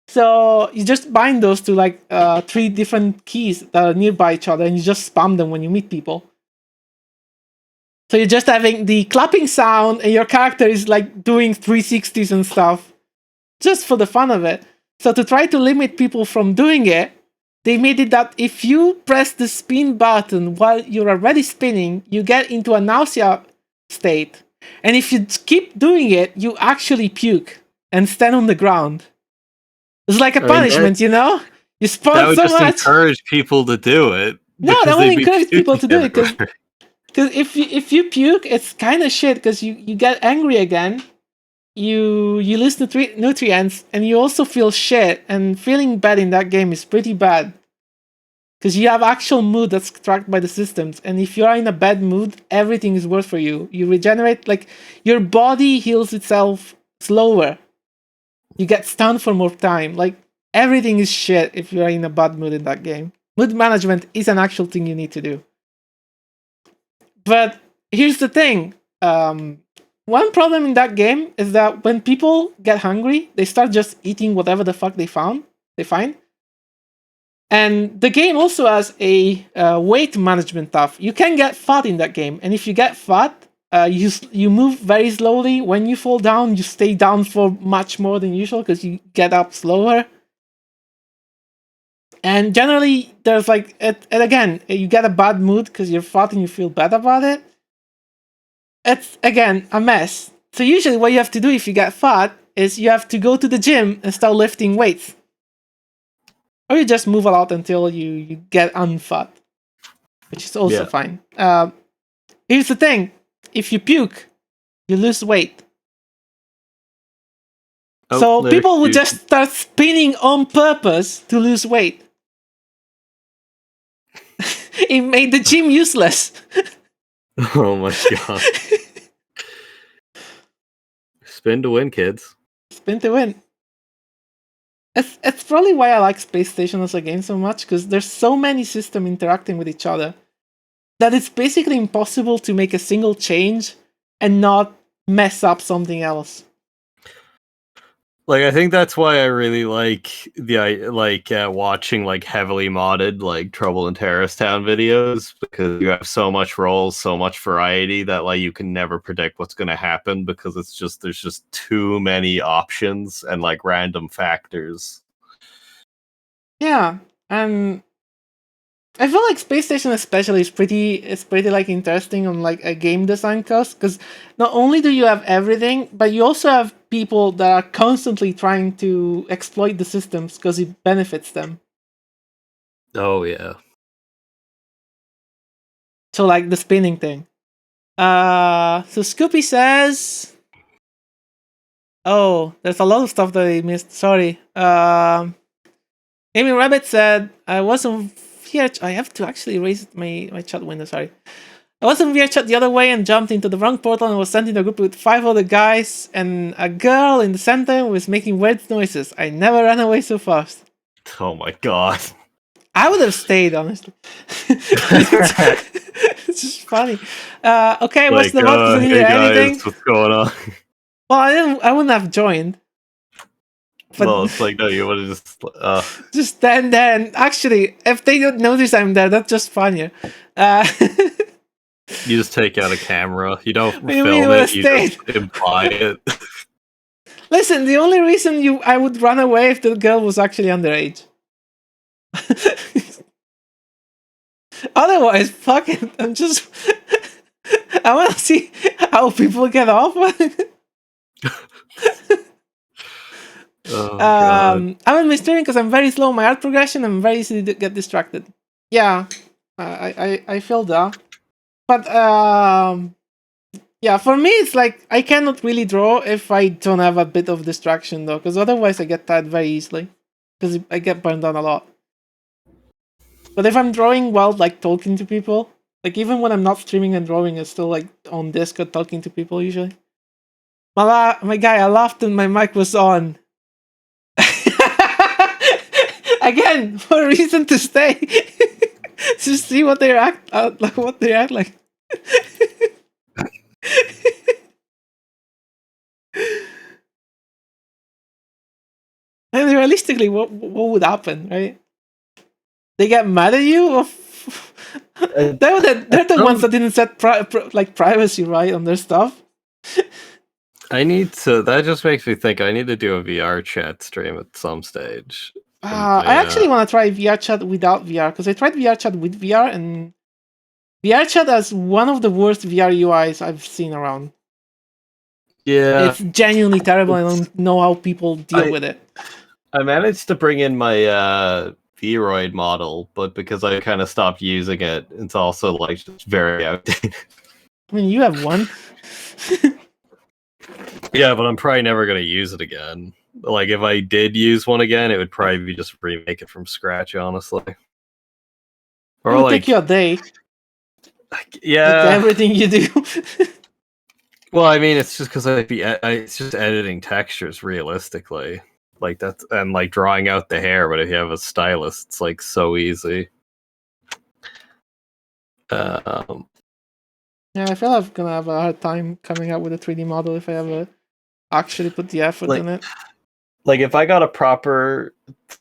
So you just bind those to like 3 different keys that are nearby each other, and you just spam them when you meet people. So you're just having the clapping sound, and your character is like doing 360s and stuff, just for the fun of it. So to try to limit people from doing it, they made it that if you press the spin button while you're already spinning, you get into a nausea state. And if you keep doing it, you actually puke and stand on the ground. It's like a punishment, you know? You spawn That would so just much. encourage people to do it. No, that because would they'd be encourage people to do it puking because if you puke, it's kind of shit because you get angry again. You lose nutrients, and you also feel shit. And feeling bad in that game is pretty bad because you have actual mood that's tracked by the systems. And if you are in a bad mood, everything is worse for you. You regenerate, like your body heals itself slower. You get stunned for more time. Like everything is shit if you are in a bad mood in that game. Mood management is an actual thing you need to do. But here's the thing. One problem in that game is that when people get hungry, they start just eating whatever the fuck they find. And the game also has a weight management stuff. You can get fat in that game, and if you get fat, you move very slowly. When you fall down, you stay down for much more than usual because you get up slower. And generally, there's like, and again, you get a bad mood because you're fat and you feel bad about it. It's, again, a mess. So usually what you have to do if you get fat is you have to go to the gym and start lifting weights. Or you just move a lot until you get unfat, which is also fine. Here's the thing. If you puke, you lose weight. So people would just start spinning on purpose to lose weight. It made the gym useless. Oh my god. Spin to win, kids. Spin to win. It's probably why I like Space Station as a game so much, because there's so many systems interacting with each other that it's basically impossible to make a single change and not mess up something else. Like, I think that's why I really like watching like heavily modded like Trouble in Terrorist Town videos, because you have so much roles, so much variety that like you can never predict what's going to happen because there's just too many options and like random factors. Yeah, and I feel like Space Station especially is pretty like interesting on like a game design cost, because not only do you have everything, but you also have people that are constantly trying to exploit the systems because it benefits them. Oh yeah. So like the spinning thing. So Scoopy says, oh, there's a lot of stuff that I missed. Sorry. Amy Rabbit said, I was on VR. I have to actually raise my chat window. Sorry. I was on VR chat the other way and jumped into the wrong portal and was sent in a group with 5 other guys, and a girl in the center was making weird noises. I never ran away so fast. Oh my god. I would have stayed, honestly. It's just funny. Okay, what's the mod? Hey Anything? guys, what's going on? Well, I wouldn't have joined. But well, it's like, no, you want to just stand there, and actually, if they don't notice I'm there, that's just funnier. You just take out a camera. You don't film it. You just imply it. Listen, the only reason I would run away if the girl was actually underage. Otherwise, fuck it. I'm just. I want to see how people get off. I'm in my streaming because I'm very slow in my art progression. I'm very easy to get distracted. Yeah, I feel that. But yeah, for me it's like I cannot really draw if I don't have a bit of distraction though, because otherwise I get tired very easily. because I get burned on a lot. But if I'm drawing while like talking to people, like even when I'm not streaming and drawing, I'm still like on Discord talking to people usually. My guy, I laughed and my mic was on. Again, for a reason to stay. To see what they act like, what they act like. And realistically, what would happen, right? They get mad at you? Or they're the ones that didn't set privacy right on their stuff. I need to. That just makes me think I need to do a VR chat stream at some stage. I actually want to try VR chat without VR, because I tried VR chat with VR, and VR chat has one of the worst VR UIs I've seen around. Yeah, it's genuinely terrible. I don't know how people deal with it. I managed to bring in my Vroid model, but because I kind of stopped using it, it's also like just very outdated. I mean, you have one. Yeah, but I'm probably never going to use it again. Like, if I did use one again, it would probably be just remake it from scratch, honestly. Or it would take you a day. Yeah. It's everything you do. Well, I mean, it's just because it's just editing textures realistically. Like, that's, and like drawing out the hair, but if you have a stylus, it's like so easy. Yeah, I feel I'm gonna have a hard time coming up with a 3D model if I ever actually put the effort in it. Like, if I got a proper,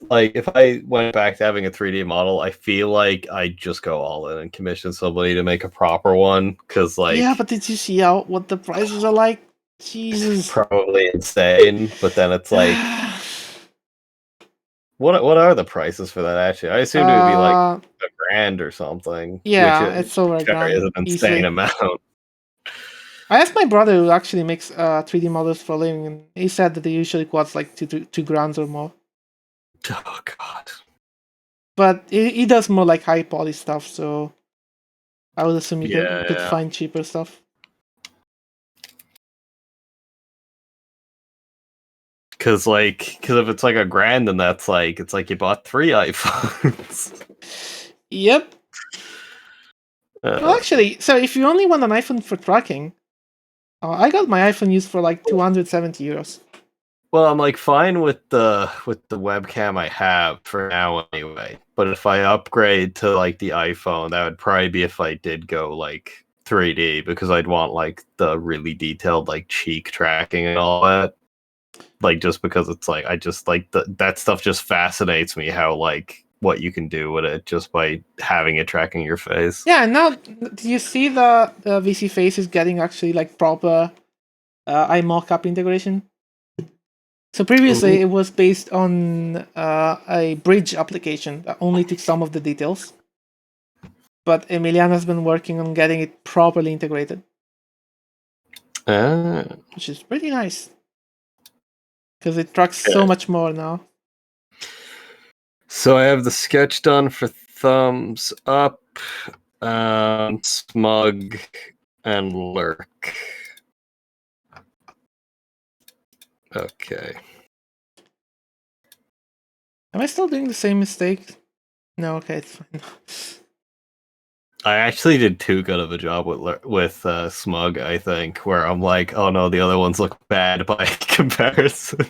like, if I went back to having a 3D model, I feel like I'd just go all in and commission somebody to make a proper one, because, like... Yeah, but did you see what the prices are like? Jesus. Probably insane, but then it's like... What are the prices for that, actually? I assumed it would be, like, $1,000 or something. Yeah, it's over $1,000. Is an insane amount. I asked my brother, who actually makes 3D models for a living, and he said that they usually cost like $2,000 or more. Oh god! But he does more like high poly stuff, so I would assume you could find cheaper stuff. Because if it's like $1,000, then that's like it's like you bought 3 iPhones. Yep. Well, actually, so if you only want an iPhone for tracking, I got my iPhone used for like €270. Well, I'm like fine with the webcam I have for now anyway. But if I upgrade to like the iPhone, that would probably be if I did go like 3D, because I'd want like the really detailed like cheek tracking and all that. Like, just because it's like I just like that stuff just fascinates me, how like what you can do with it just by having it tracking your face. Yeah, and now do you see the VC Face is getting actually like proper iMockup integration? So previously it was based on a bridge application that only took some of the details. But Emiliano's been working on getting it properly integrated. Which is pretty nice. Because it tracks so much more now. So I have the sketch done for Thumbs Up, Smug, and Lurk. Okay. Am I still doing the same mistake? No, okay, it's fine. I actually did too good of a job with Smug, I think, where I'm like, oh no, the other ones look bad by comparison.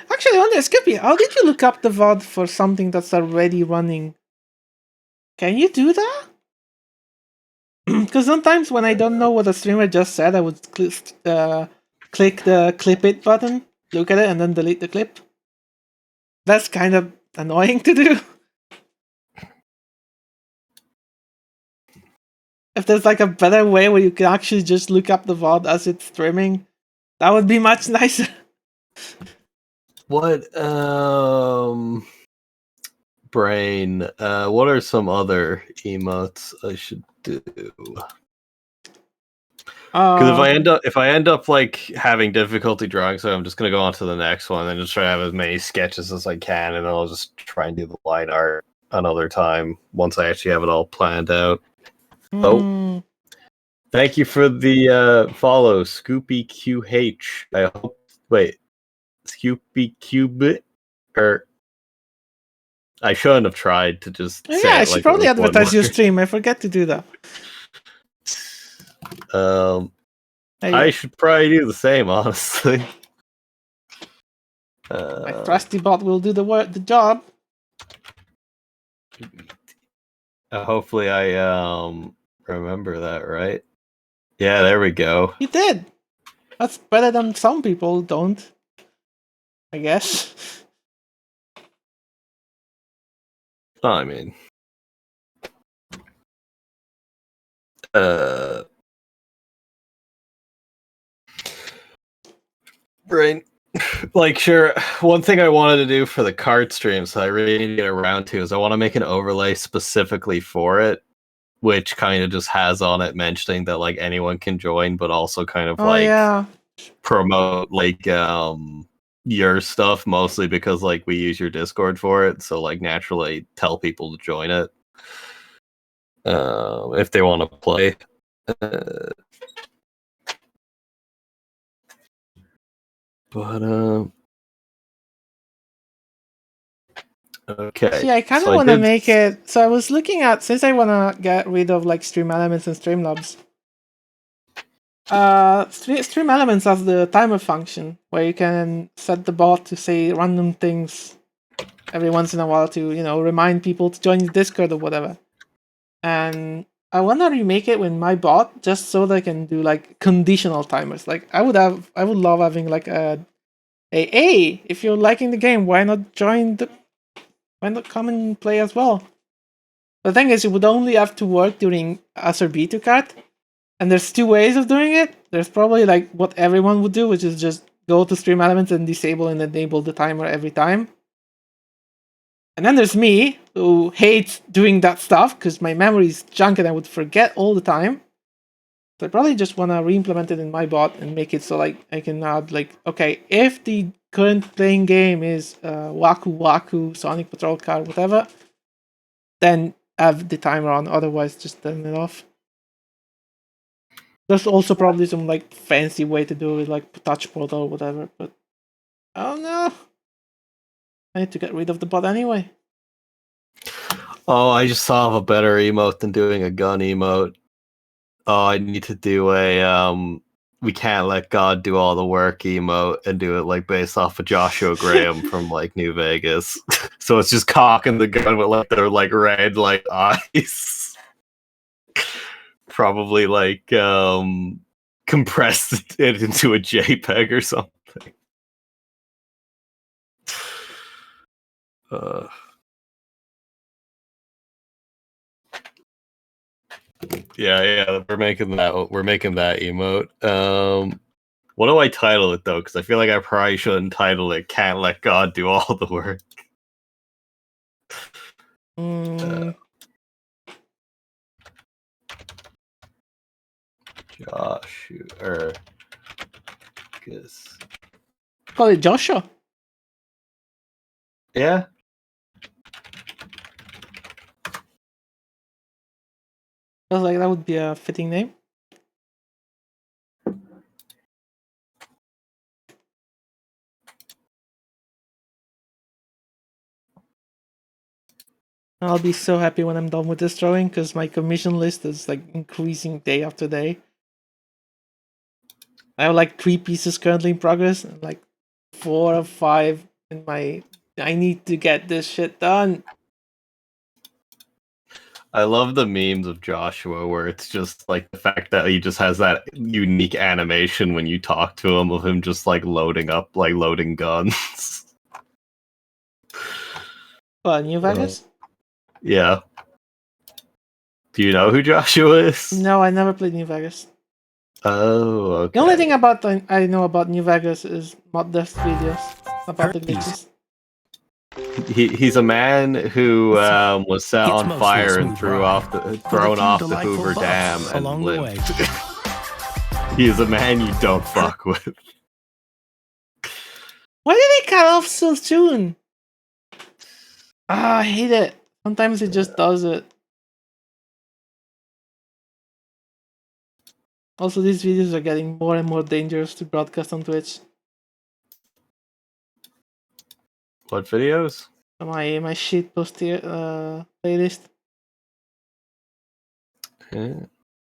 Actually, I wonder, Skippy, how did you look up the VOD for something that's already running? Can you do that? Because sometimes when I don't know what a streamer just said, I would click the clip it button, look at it, and then delete the clip. That's kind of annoying to do. If there's like a better way where you can actually just look up the VOD as it's streaming, that would be much nicer. What Brain, what are some other emotes I should do? Because if I end up like having difficulty drawing, so I'm just gonna go on to the next one and just try to have as many sketches as I can, and then I'll just try and do the line art another time once I actually have it all planned out. Oh, thank you for the follow, Scoopy QH. I hope. Wait, Scoopy Cube or I shouldn't have tried to just say Yeah, I it should like probably it was one advertise your word. stream. I forget to do that. There you I go. should probably do the same, honestly. My trusty bot will do the job. Hopefully I remember that right. Yeah, there we go. You did. That's better than some people don't. I guess. I mean, brain. Like, sure, one thing I wanted to do for the card stream, so I really need to get around to, is I want to make an overlay specifically for it, which kind of just has on it mentioning that like anyone can join, but also kind of Oh like yeah. promote like your stuff, mostly because like we use your Discord for it, so like naturally tell people to join it if they want to play. But okay. See, I kind of So I want to did make it. So I was looking at, since I want to get rid of like Stream Elements and Streamlabs. Stream Elements has the timer function where you can set the bot to say random things every once in a while to, you know, remind people to join the Discord or whatever. And I want to remake it with my bot just so they can do like conditional timers. Like I would love having like hey, if you're liking the game, why not come and play as well? The thing is, it would only have to work during Acerbitu card, and there's two ways of doing it. There's probably like what everyone would do, which is just go to Stream Elements and disable and enable the timer every time. And then there's me, who hates doing that stuff because my memory is junk and I would forget all the time. So I probably just want to re-implement it in my bot and make it so like I can add like, okay, if the current playing game is Waku Waku, Sonic Patrol Car, whatever, then have the timer on, otherwise just turn it off. There's also probably some like fancy way to do it, like touch portal or whatever, but I don't know. I need to get rid of the bot anyway. Oh, I just saw a better emote than doing a gun emote. Oh, I need to do a we can't let God do all the work emote and do it like based off of Joshua Graham from like New Vegas. So it's just cocking the gun with like their like red like eyes. Probably like compressed it into a JPEG or something. Yeah, we're making that emote. What do I title it though? Because I feel like I probably shouldn't title it "Can't Let God Do All the Work." Joshua, Call it Joshua. Yeah. I was like, that would be a fitting name. I'll be so happy when I'm done with this drawing because my commission list is like increasing day after day. I have like 3 pieces currently in progress and like 4 or 5 in my. I need to get this shit done. I love the memes of Joshua where it's just like the fact that he just has that unique animation when you talk to him of him just like loading guns. What, New Vegas? Yeah. Do you know who Joshua is? No, I never played New Vegas. Oh, okay. The only thing about I know about New Vegas is Mod Dust videos about the glitches. He's a man who was set on fire and thrown off the Hoover Dam and lived. He is a man you don't fuck with. Why did he cut off so soon? I hate it. Sometimes it just does it. Also, these videos are getting more and more dangerous to broadcast on Twitch. What videos? my shit post here playlist. Yeah.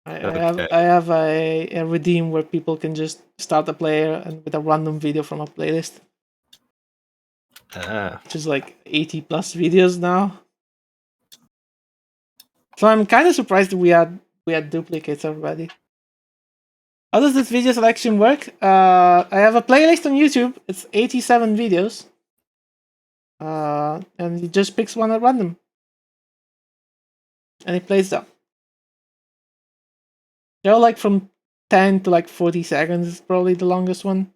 I have a redeem where people can just start a player and with a random video from a playlist, which is like 80 plus videos now. So I'm kind of surprised we had duplicates already. How does this video selection work? I have a playlist on YouTube. It's 87 videos. And it just picks one at random. And it plays them. They're like from 10 to like 40 seconds is probably the longest one.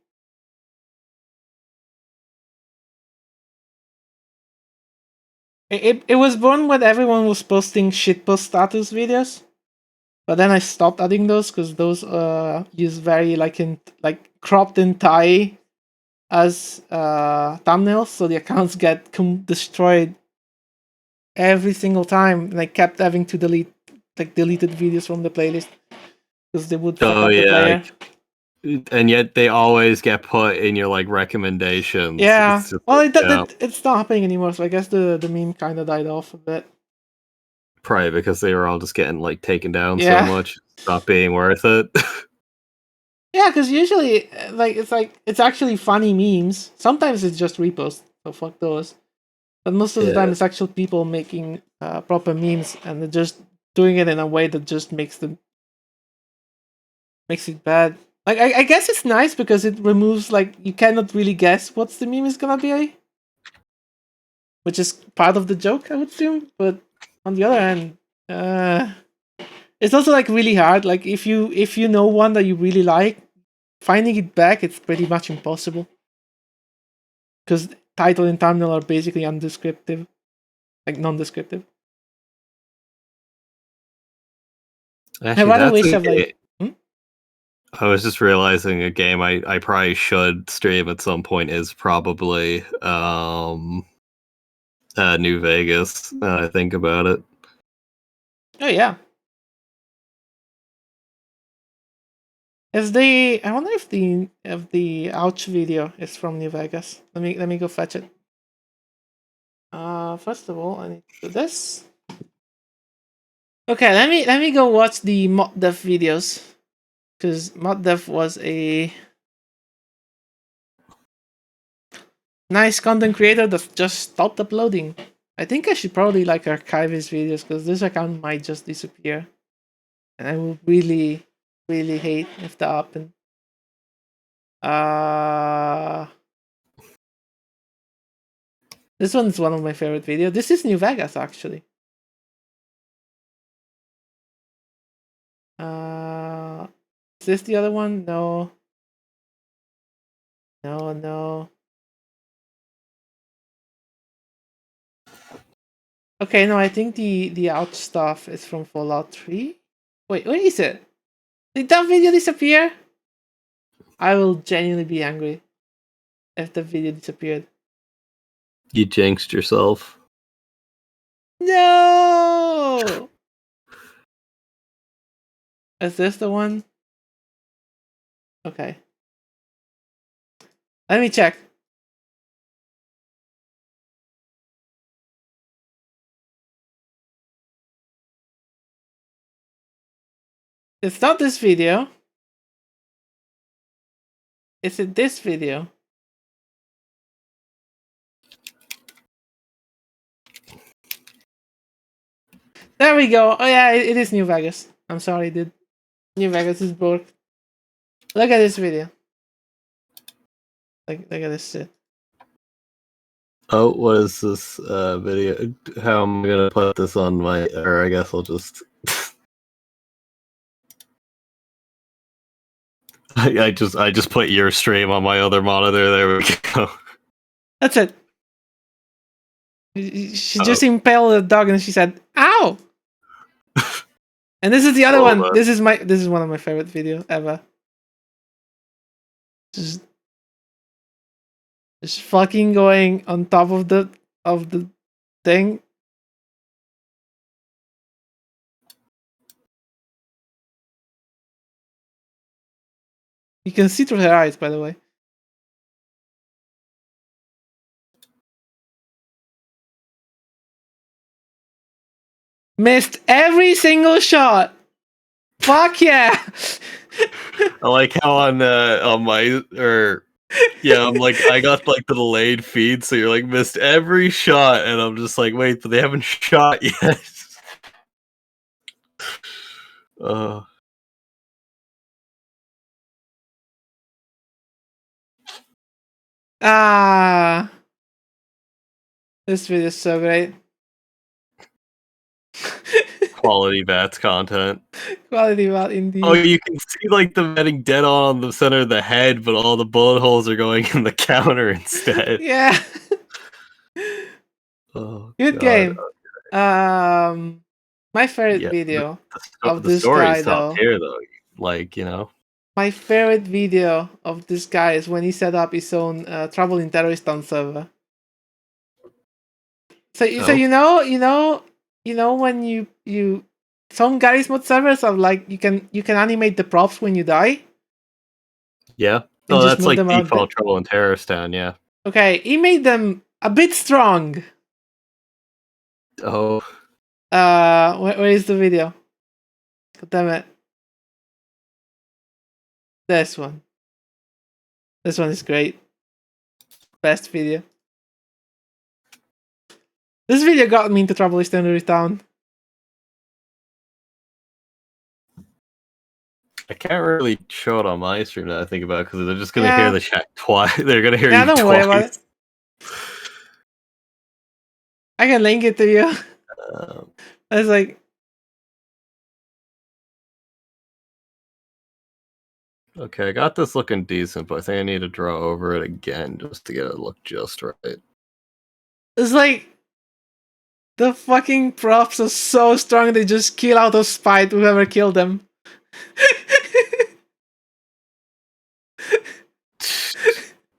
It was born when everyone was posting shitpost status videos. But then I stopped adding those because those use very like cropped in Thai as thumbnails, so the accounts get destroyed every single time, and I kept having to delete deleted videos from the playlist because they would fuck up the player. And yet they always get put in your like recommendations. Yeah, It's just, well, it's not happening anymore, so I guess the meme kind of died off a bit. Probably because they were all just getting like taken down Yeah. so much, not being worth it. Yeah, because usually it's actually funny memes. Sometimes it's just reposts, so fuck those. But most of the time, it's actual people making proper memes, and they're just doing it in a way that just makes it bad. Like I guess it's nice because it removes like you cannot really guess what's the meme is gonna be, which is part of the joke, I would assume. But on the other hand, it's also like really hard. Like if you know one that you really like, finding it back, it's pretty much impossible. Because title and thumbnail are basically undescriptive, like non-descriptive. Actually, I rather that's wish a I've like. I was just realizing a game I probably should stream at some point is probably New Vegas. Now I think about it. Oh yeah. I wonder if the ouch video is from New Vegas. Let me go fetch it. First of all, I need to do this. Okay, let me go watch the Mod Dev videos, because Mod Dev was a nice content creator that just stopped uploading. I think I should probably like archive his videos because this account might just disappear, and I would really hate if that happened. This one's one of my favorite videos. This is New Vegas, actually. Is this the other one? No. No. Okay, no, I think the out stuff is from Fallout 3. Wait, where is it? Did that video disappear? I will genuinely be angry if the video disappeared. You jinxed yourself. No! Is this the one? Okay. Let me check. It's not this video. Is it this video? There we go. Oh yeah, it is New Vegas. I'm sorry, dude. New Vegas is broke. Look at this video. Look at this shit. Oh, what is this video? How am I gonna put this on my? Or I guess I'll just. I just put your stream on my other monitor. There we go. That's it. She just impaled a dog and she said, "Ow!" And this is the other one. This is one of my favorite videos ever. Just fucking going on top of the thing. You can see through her eyes, by the way. Missed every single shot. Fuck yeah. I like how on my I'm like I got like the delayed feed, so you're like missed every shot, and I'm just like, wait, but they haven't shot yet. uh Ah. This video is so great. Quality VATS content. Quality well indeed. Oh, you can see like them getting dead on the center of the head, but all the bullet holes are going in the counter instead. Yeah. Oh, Good God. game. My favorite Yeah, video The, of the this story's guy top though. tier though. Like, you know. My favorite video of this guy is when he set up his own Trouble in Terrorist Town server. So Oh. you know when you some Garry's Mod servers are like you can animate the props when you die. Yeah. And Oh, just that's move like them around default Trouble in Terrorist Town, yeah. Okay, he made them a bit strong. Oh. Where is the video? God damn it. This one. This one is great. Best video. This video got me into Trouble in Terrorist Town. I can't really show it on my stream that I think about because they're just gonna Yeah. hear the chat twice. They're gonna hear Yeah, you don't twice. worry about it. I can link it to you. It's like Okay, I got this looking decent, but I think I need to draw over it again just to get it look just right. it's like the fucking props are so strong they just kill out of spite whoever killed them.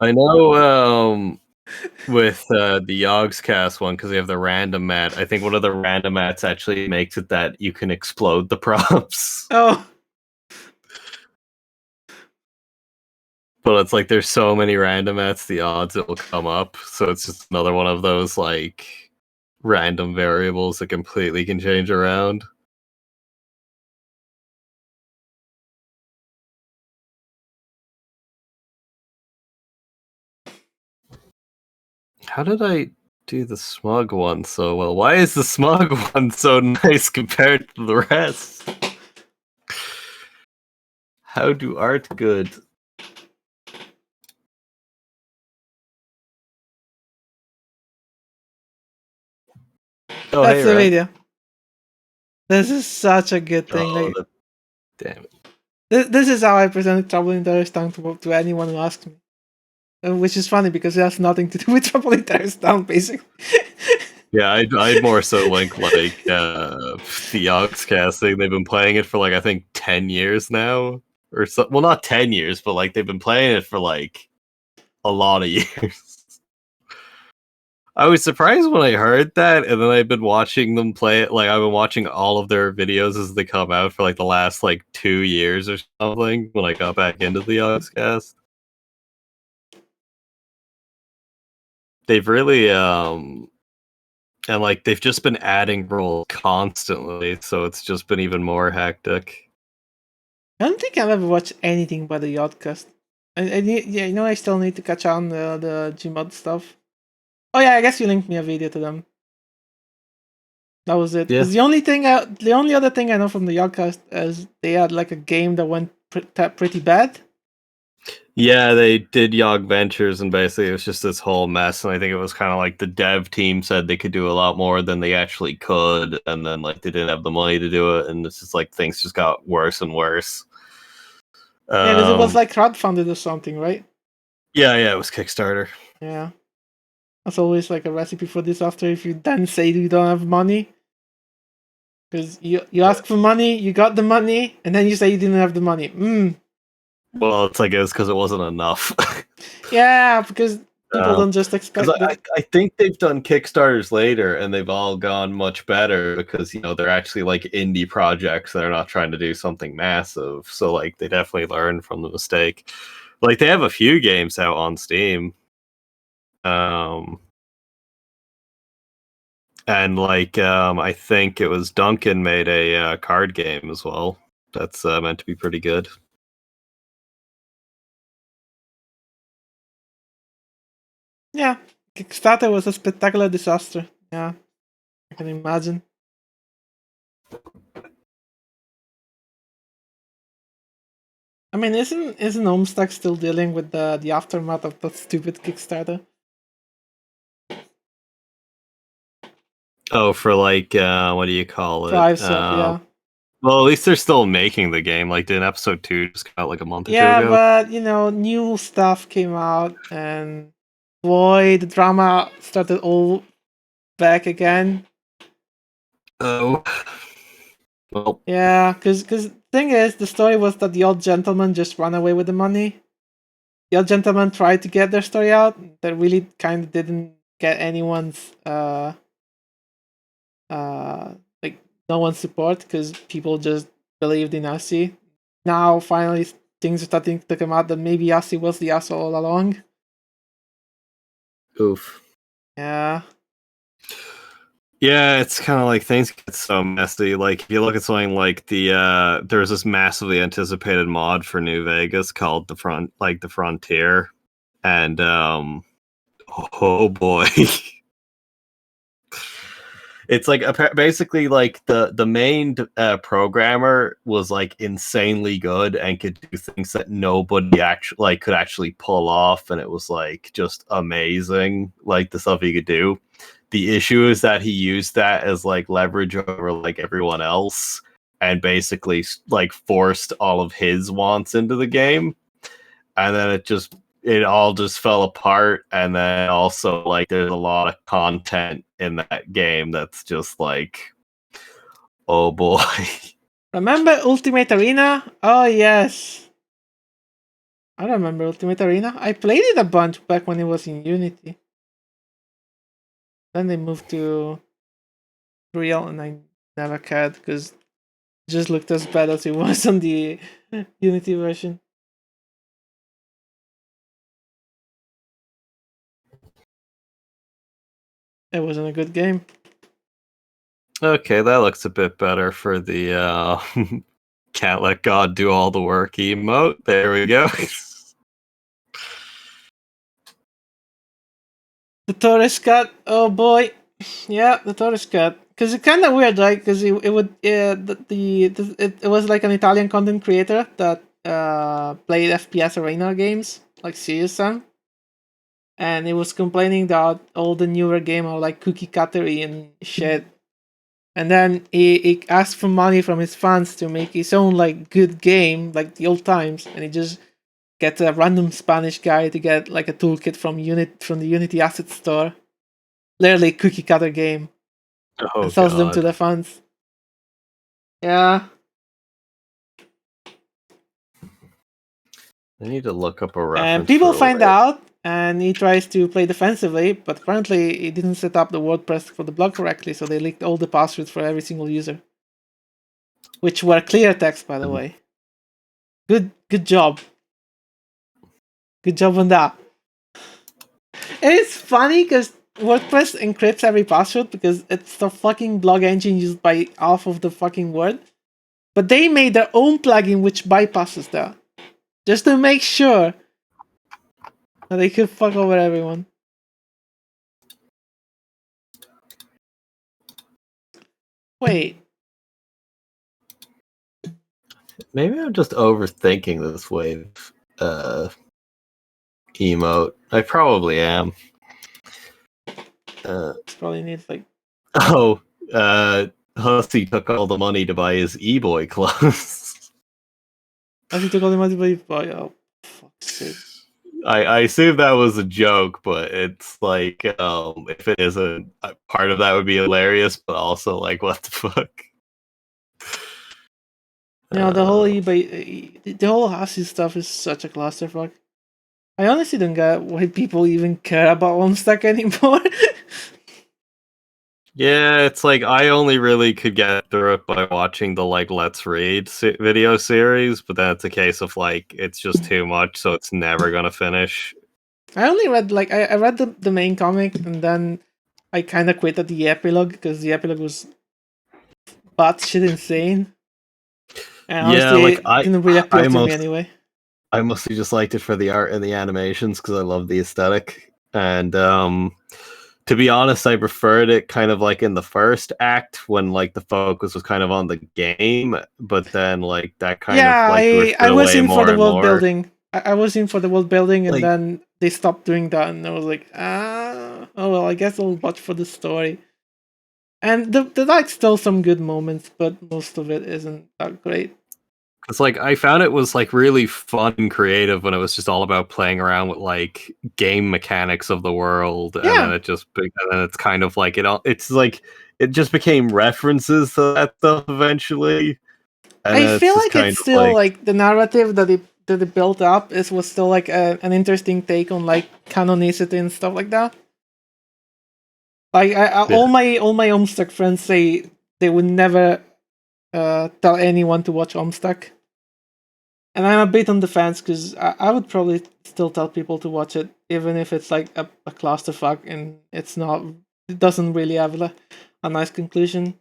I know with the Yogscast one, because they have the random mat, I think one of the random mats actually makes it that you can explode the props. Oh. But it's like there's so many random mats, the odds it will come up. So it's just another one of those like random variables that completely can change around. How did I do the smug one so well? Why is the smug one so nice compared to the rest? How do art good? Oh, That's hey, the Red. video. This is such a good thing. Oh, Like, damn it. this is how I present Trouble in Terrorist Town to anyone who asks me. Which is funny because it has nothing to do with Trouble in Terrorist Town, basically. Yeah, I'd more so link like the Yogscast thing. They've been playing it for like I think 10 years now, or so. Well, not 10 years, but like they've been playing it for like a lot of years. I was surprised when I heard that, and then I've been watching them play it. Like I've been watching all of their videos as they come out for like the last like 2 years or something. When I got back into the Yogscast, they've really and like they've just been adding roles constantly, so it's just been even more hectic. I don't think I've ever watched anything but the Yodcast. I need, yeah, you know, I still need to catch on the Gmod stuff. Oh yeah, I guess you linked me a video to them. That was it. Yeah. 'Cause the only other thing I know from the Yodcast is they had like a game that went pretty bad. Yeah, they did Yog Ventures, and basically it was just this whole mess. And I think it was kind of like the dev team said they could do a lot more than they actually could, and then like they didn't have the money to do it, and it's just like things just got worse and worse. Yeah, because it was like crowdfunded or something, right? Yeah, it was Kickstarter. Yeah. That's always like a recipe for disaster if you then say you don't have money. Because you ask for money, you got the money, and then you say you didn't have the money. Well, it's like it was because it wasn't enough. Yeah, because people don't just expect I think they've done Kickstarters later, and they've all gone much better because they're actually like indie projects. They're not trying to do something massive, so like they definitely learn from the mistake. Like they have a few games out on Steam. And like, I think it was Duncan made a card game as well. That's meant to be pretty good. Yeah, Kickstarter was a spectacular disaster. Yeah, I can imagine. I mean, isn't Homestuck still dealing with the aftermath of that stupid Kickstarter? Oh, for like, what do you call it? Drive stuff, yeah. Well, at least they're still making the game. Like, didn't episode 2 just come out like a month or two Yeah, ago? but new stuff came out, and boy, the drama started all back again. Oh, well, Yeah, because thing is, the story was that the old gentleman just ran away with the money. The old gentleman tried to get their story out, that really kind of didn't get anyone's like no one's support because people just believed in Yassi. Now finally things are starting to come out that maybe Yassi was the asshole all along. oof. Yeah. Yeah, it's kind of like things get so messy. Like if you look at something like there's this massively anticipated mod for New Vegas called the Frontier, and oh boy, it's like basically like the main programmer was like insanely good and could do things that nobody actually could actually pull off, and it was like just amazing, like the stuff he could do. The issue is that he used that as like leverage over like everyone else and basically like forced all of his wants into the game. And then it all just fell apart. And then also like there's a lot of content in that game that's just like, oh boy. Remember Ultimate Arena? Oh yes. I remember Ultimate Arena. I played it a bunch back when it was in Unity. Then they moved to Real, and I never cared because it just looked as bad as it was on the Unity version. It wasn't a good game. Okay, that looks a bit better for the can't let God do all the work emote. There we go. The tourist cut. Oh boy. Yeah, the tourist cut. Because it's kind of weird, right? Because it would it was like an Italian content creator that played FPS arena games like Serious Sam, and he was complaining that all the newer game are like cookie cuttery and shit. And then he asked for money from his fans to make his own like good game, like the old times, and he just gets a random Spanish guy to get like a toolkit from the Unity Asset Store, literally cookie cutter game, Oh, and sells them to God. the fans. Yeah. I need to look up a reference. And people for find out, and he tries to play defensively, but apparently he didn't set up the WordPress for the blog correctly, so they leaked all the passwords for every single user, which were clear text, by the way. Good job. Good job on that. And it's funny because WordPress encrypts every password because it's the fucking blog engine used by half of the fucking world. But they made their own plugin which bypasses that, just to make sure that they could fuck over everyone. Wait. Maybe I'm just overthinking this wave emote. I probably am. Probably needs like. Hussey took all the money to buy his e-boy clothes. As he took all the money, but oh, fuck's sake. I assume that was a joke, but it's like, if it isn't, part of that would be hilarious, but also like, what the fuck? The whole eBay, the whole Hussey stuff is such a clusterfuck. I honestly don't get why people even care about Homestuck anymore. Yeah, it's like I only really could get through it by watching the like Let's Read video series, but then it's a case of like it's just too much, so it's never gonna finish. I only read like I read the main comic, and then I kind of quit at the epilogue because the epilogue was batshit insane. And Yeah, honestly, like it didn't really appeal to me most anyway. I mostly just liked it for the art and the animations because I love the aesthetic. And to be honest, I preferred it kind of like in the first act when like the focus was kind of on the game, but then like that kind of Yeah, like drifted I was away in for more the and world more. building. I was in for the world building, and Like, then they stopped doing that, and I was like, oh well, I guess I'll watch for the story. And the like still some good moments, but most of it isn't that great. it's like I found it was like really fun and creative when it was just all about playing around with like game mechanics of the world, and then Yeah, and then it's kind of like it's like it just became references to that stuff eventually, and I then it's feel just like kind it's of still like like the narrative that it built up is was still like an interesting take on like canonicity and stuff like that. Like yeah. all my Homestuck friends say they would never tell anyone to watch Homestuck. And I'm a bit on the fence because I would probably still tell people to watch it, even if it's like a clusterfuck and it doesn't really have a nice conclusion.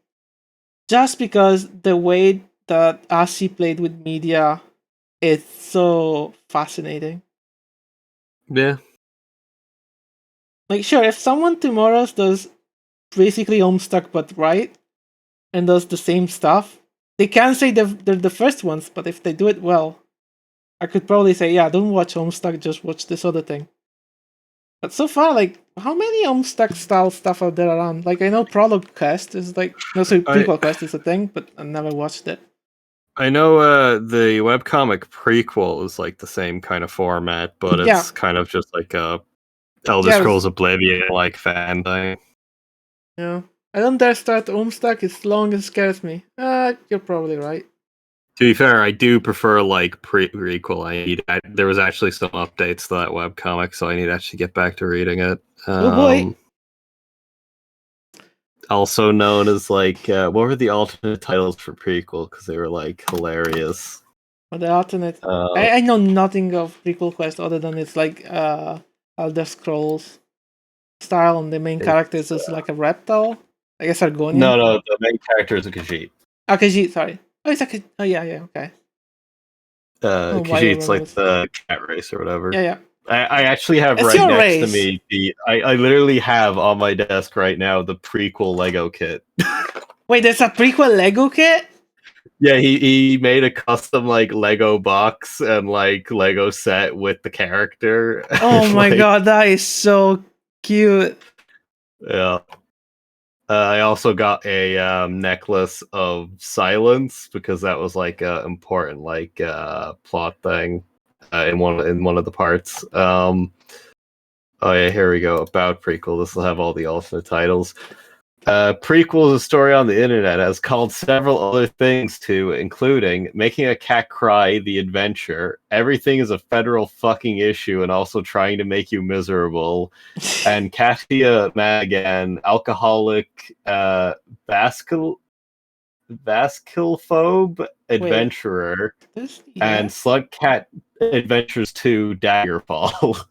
Just because the way that Asi played with media is so fascinating. Yeah. Like, sure, if someone tomorrow does basically Homestuck but right and does the same stuff, they can say they're the first ones, but if they do it well, I could probably say, yeah, don't watch Homestuck, just watch this other thing. But so far, like, how many Homestuck style stuff are there around? Like, I know Prologue Quest is like, no, sorry, I Prequel Quest is a thing, but I never watched it. I know the webcomic prequel is like the same kind of format, but Yeah, it's kind of just like a Elder yeah, Scrolls Oblivion like fan thing. yeah. I don't dare start Homestuck, it's long and scares me. You're probably right. To be fair, I do prefer like prequel. There was actually some updates to that webcomic, so I need to actually get back to reading it. Oh boy. Also known as like what were the alternate titles for prequel because they were like hilarious. Or the alternate. Uh, I know nothing of Prequel Quest other than it's like Elder Scrolls style and the main character is just like a reptile. I guess Argonian. no, the main character is a Khajiit. Ah, Khajiit, sorry. Oh, it's like oh yeah, okay. Oh, why I Khajiit's remember like this. the cat race or whatever. Yeah, yeah. I actually have It's right your next to race. me I literally have on my desk right now the prequel Lego kit. Wait, there's a prequel Lego kit? Yeah, he made a custom like Lego box and like Lego set with the character. Oh my Like, god, that is so cute. yeah. I also got a necklace of silence because that was like a important like plot thing in one of the parts. Oh yeah, here we go. About prequel. This will have all the alternate titles. Prequel is a story on the internet has called several other things too, including Making a Cat Cry, The Adventure, Everything is a Federal Fucking Issue and Also Trying to Make You Miserable, and Katia Madigan, Alcoholic Vasculophobe Wait, Adventurer, this and yeah. Slug Cat Adventures 2 Daggerfall.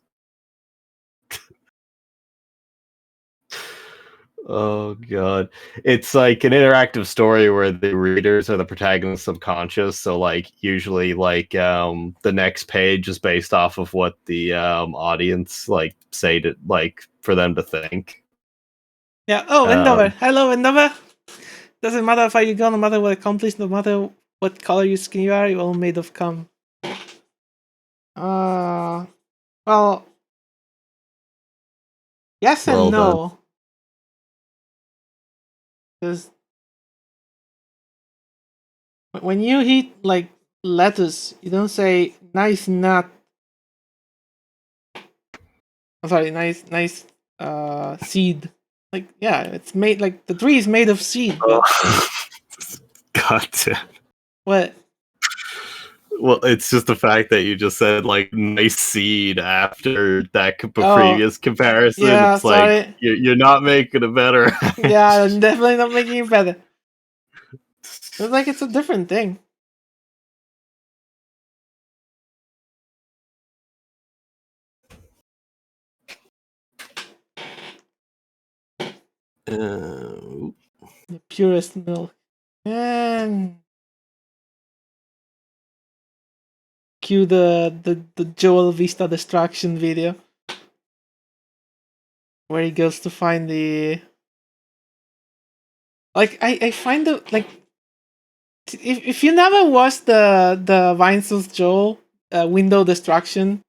Oh god. It's like an interactive story where the readers are the protagonist's subconscious, so like usually like the next page is based off of what the audience like say to like for them to think. Yeah. Oh, Wendover. Um Hello, Wendover. Doesn't matter how far you go, no matter what accomplished, no matter what color your skin you are, you're all made of cum. Uh well, yes and well then. no. Because when you eat like lettuce, you don't say nice nut. I'm sorry, nice seed. Like yeah, it's made like the tree is made of seed, but Oh. God damn. what? Well, it's just the fact that you just said like nice seed after that Oh previous comparison. yeah, It's like sorry. you're not making it better. Yeah, I'm definitely not making it better. It's like it's a different thing. Uh, The purest milk. And cue the Joel Vista distraction video. Where he goes to find the... Like, I find the... Like, if you never watched the Vinesus Joel window distraction,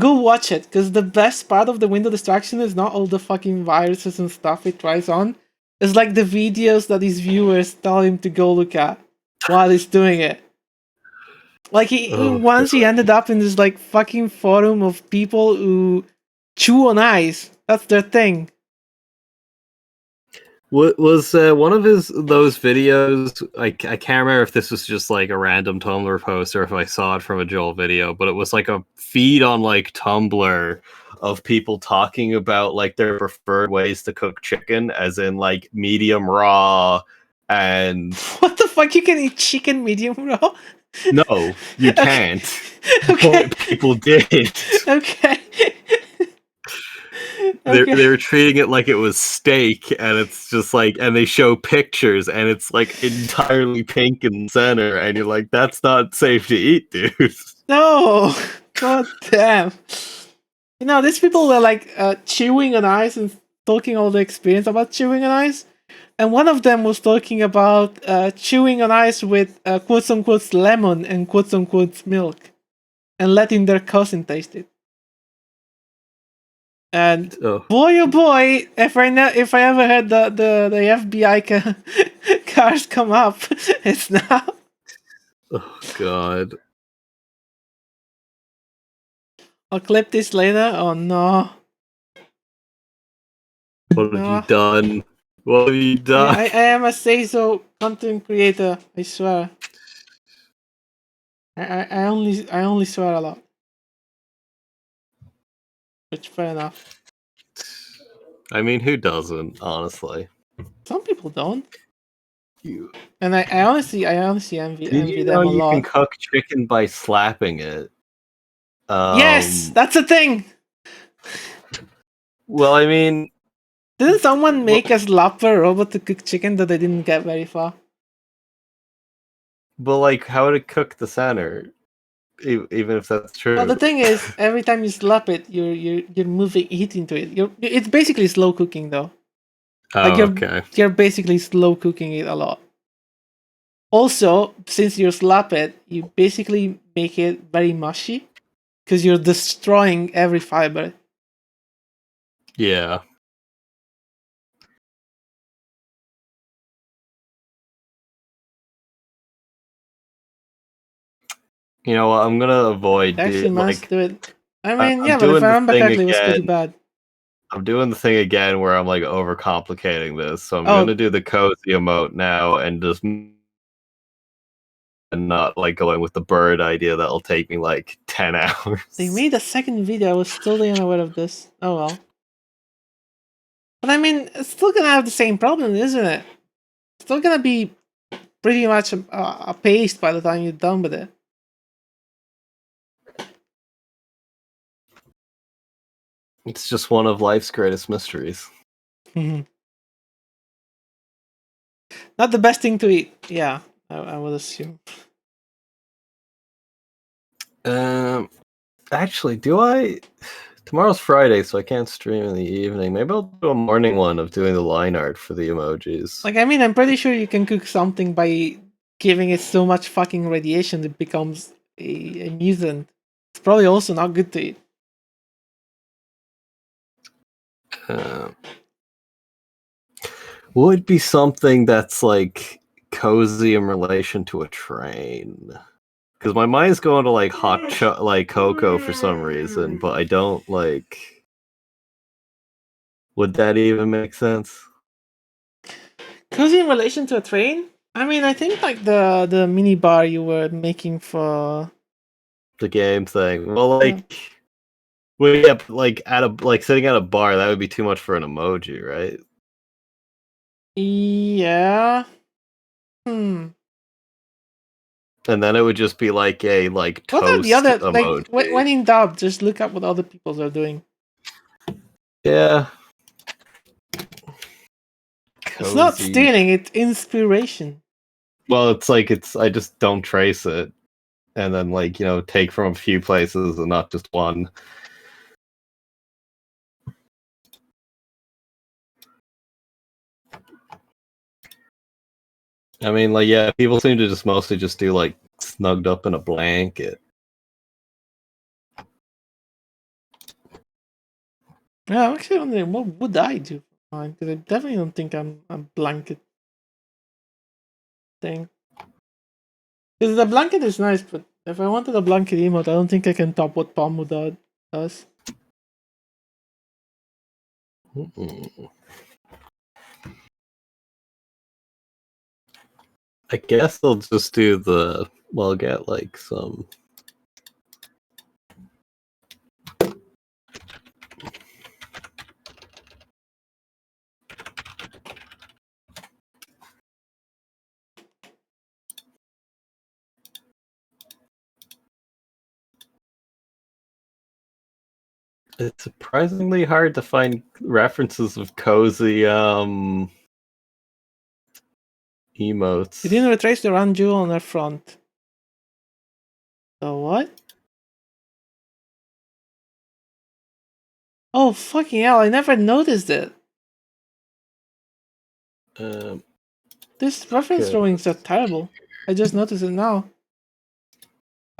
go watch it, because the best part of the window distraction is not all the fucking viruses and stuff it tries on. It's like the videos that his viewers tell him to go look at while he's doing it. Like once he ended up in this like fucking forum of people who chew on ice. That's their thing. What was one of those videos? I can't remember if this was just like a random Tumblr post or if I saw it from a Joel video, but it was like a feed on like Tumblr of people talking about like their preferred ways to cook chicken, as in like medium raw and What the fuck? You can eat chicken medium raw? no, you can't. Okay. But people did. Okay. They were treating it like it was steak, and it's just like, and they show pictures, and it's like entirely pink in the center, and you're like, that's not safe to eat, dude. No. God damn. You know, these people were like chewing on ice and talking all the experience about chewing on ice. And one of them was talking about chewing on ice with quotes unquote lemon and quotes unquote milk, and letting their cousin taste it. And boy, oh boy, if I ever had the FBI cars come up, it's now. Oh god. I'll clip this later. Oh no. What have you done? What have you done? I am a say-so content creator, I swear. I only swear a lot. Which fair enough. I mean, who doesn't, honestly? Some people don't. You. And I honestly envy Did you them know a you lot. can cook chicken by slapping it? Yes, that's a thing. Well, I mean, didn't someone make a slapper robot to cook chicken that they didn't get very far? But like, how would it cook the center? Even if that's true. Well, the thing is, every time you slap it, you're moving heat into it. It's basically slow cooking, though. Okay. You're basically slow cooking it a lot. Also, since you slap it, you basically make it very mushy, because you're destroying every fiber. Yeah. You know what? I'm gonna avoid. Actually, must do it. I mean, yeah, I'm but if I remember doing the correctly, it thing was pretty again. bad. I'm doing the thing again where I'm like overcomplicating this, so I'm gonna do the cozy emote now and just not like going with the bird idea that'll take me like 10 hours. They made a second video. I was totally unaware of this. Oh well. But I mean, it's still gonna have the same problem, isn't it? It's still gonna be pretty much a paste by the time you're done with it. It's just one of life's greatest mysteries. Not the best thing to eat. Yeah, I would assume. Actually, do I? Tomorrow's Friday, so I can't stream in the evening. Maybe I'll do a morning one of doing the line art for the emojis. Like, I mean, I'm pretty sure you can cook something by giving it so much fucking radiation it becomes a mutant. It's probably also not good to eat. Would be something that's like cozy in relation to a train. Because my mind's going to like like cocoa for some reason, but I don't like. Would that even make sense? Cozy in relation to a train? I mean, I think like the mini bar you were making for the game thing. Well, like, well, yeah, like sitting at a bar, that would be too much for an emoji, right? Yeah. And then it would just be like a like toast what are the other emoji. like when in doubt, just look up what other people are doing. Yeah. It's not Cozy. stealing, it's inspiration. Well, it's like I just don't trace it, and then like take from a few places and not just one. I mean, like, yeah, people seem to just mostly just do like snugged up in a blanket. Yeah, I'm actually wondering what would I do for mine, because I definitely don't think I'm a blanket thing. Because the blanket is nice, but if I wanted a blanket emote, I don't think I can top what Palmo does. Mm-mm. I guess they'll just do get like some. It's surprisingly hard to find references of cozy emotes. You didn't retrace the run jewel on her front. The what? Oh, fucking hell, I never noticed it. These reference Okay. drawings are terrible. I just noticed it now.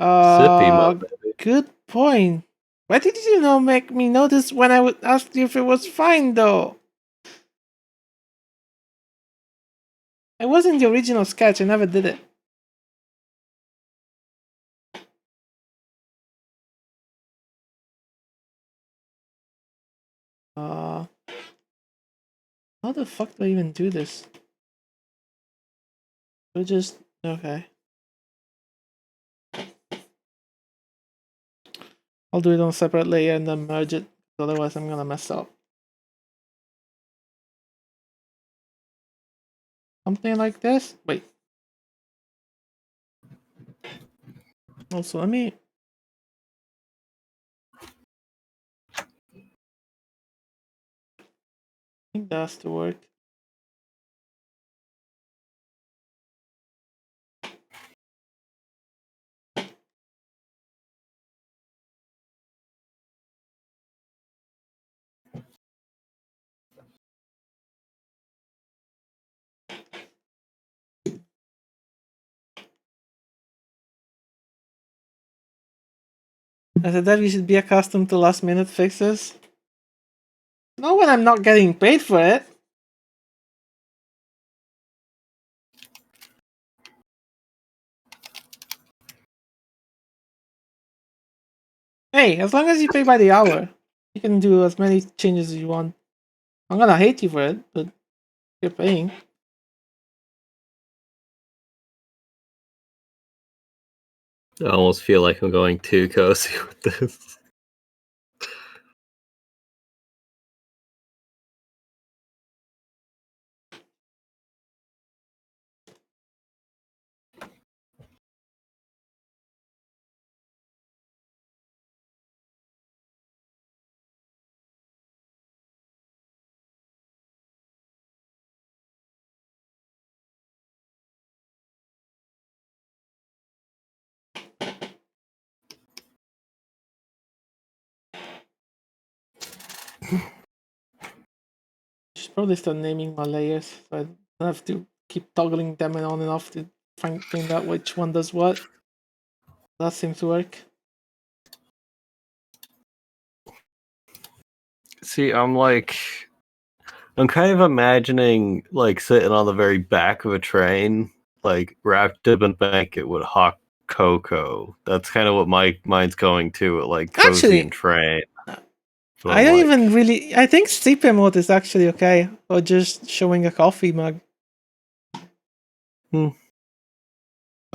Sip emote. Good point. Why did you not make me notice when I would ask you if it was fine, though? It wasn't the original sketch, I never did it. How the fuck do I even do this? We just okay. I'll do it on a separate layer and then merge it, otherwise I'm gonna mess up. Something like this? Wait. Also, let me... I think that has to work. As a dev, you should be accustomed to last minute fixes. Not when I'm not getting paid for it. Hey, as long as you pay by the hour, you can do as many changes as you want. I'm gonna hate you for it, but you're paying. I almost feel like I'm going too cozy with this. I should probably start naming my layers, so I don't have to keep toggling them on and off to find out which one does what. That seems to work. See, I'm kind of imagining like sitting on the very back of a train, like wrapped up in a blanket with hot cocoa. That's kind of what my mind's going to, like cozy Actually, and train. But I I'm don't like, even really... I think sleep mode is actually okay. Or just showing a coffee mug. That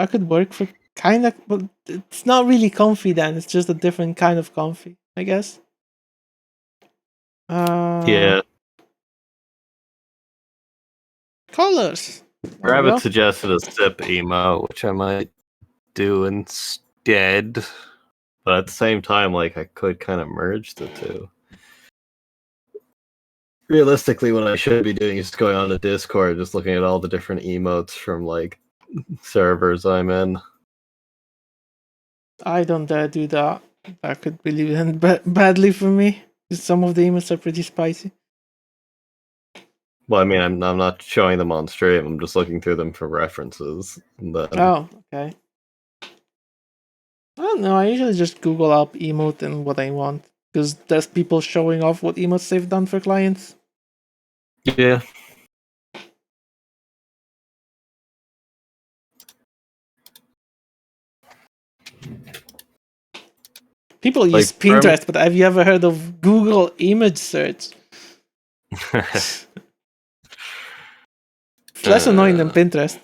could work for kind of... But it's not really comfy then. It's just a different kind of comfy, I guess. yeah. Colors. There we Rabbit go. suggested a sip emote, which I might do instead. But at the same time, like I could kind of merge the two. realistically, what I should be doing is just going on to Discord, just looking at all the different emotes from like servers I'm in. I don't dare do that. That could really end badly for me. 'Cause some of the emotes are pretty spicy. Well, I mean, I'm not showing them on stream. I'm just looking through them for references. And then, Oh, okay. I don't know. I usually just Google up emote and what I want because there's people showing off what emotes they've done for clients. yeah. People use Like, for me- Pinterest, but have you ever heard of Google image search? It's less annoying than Pinterest.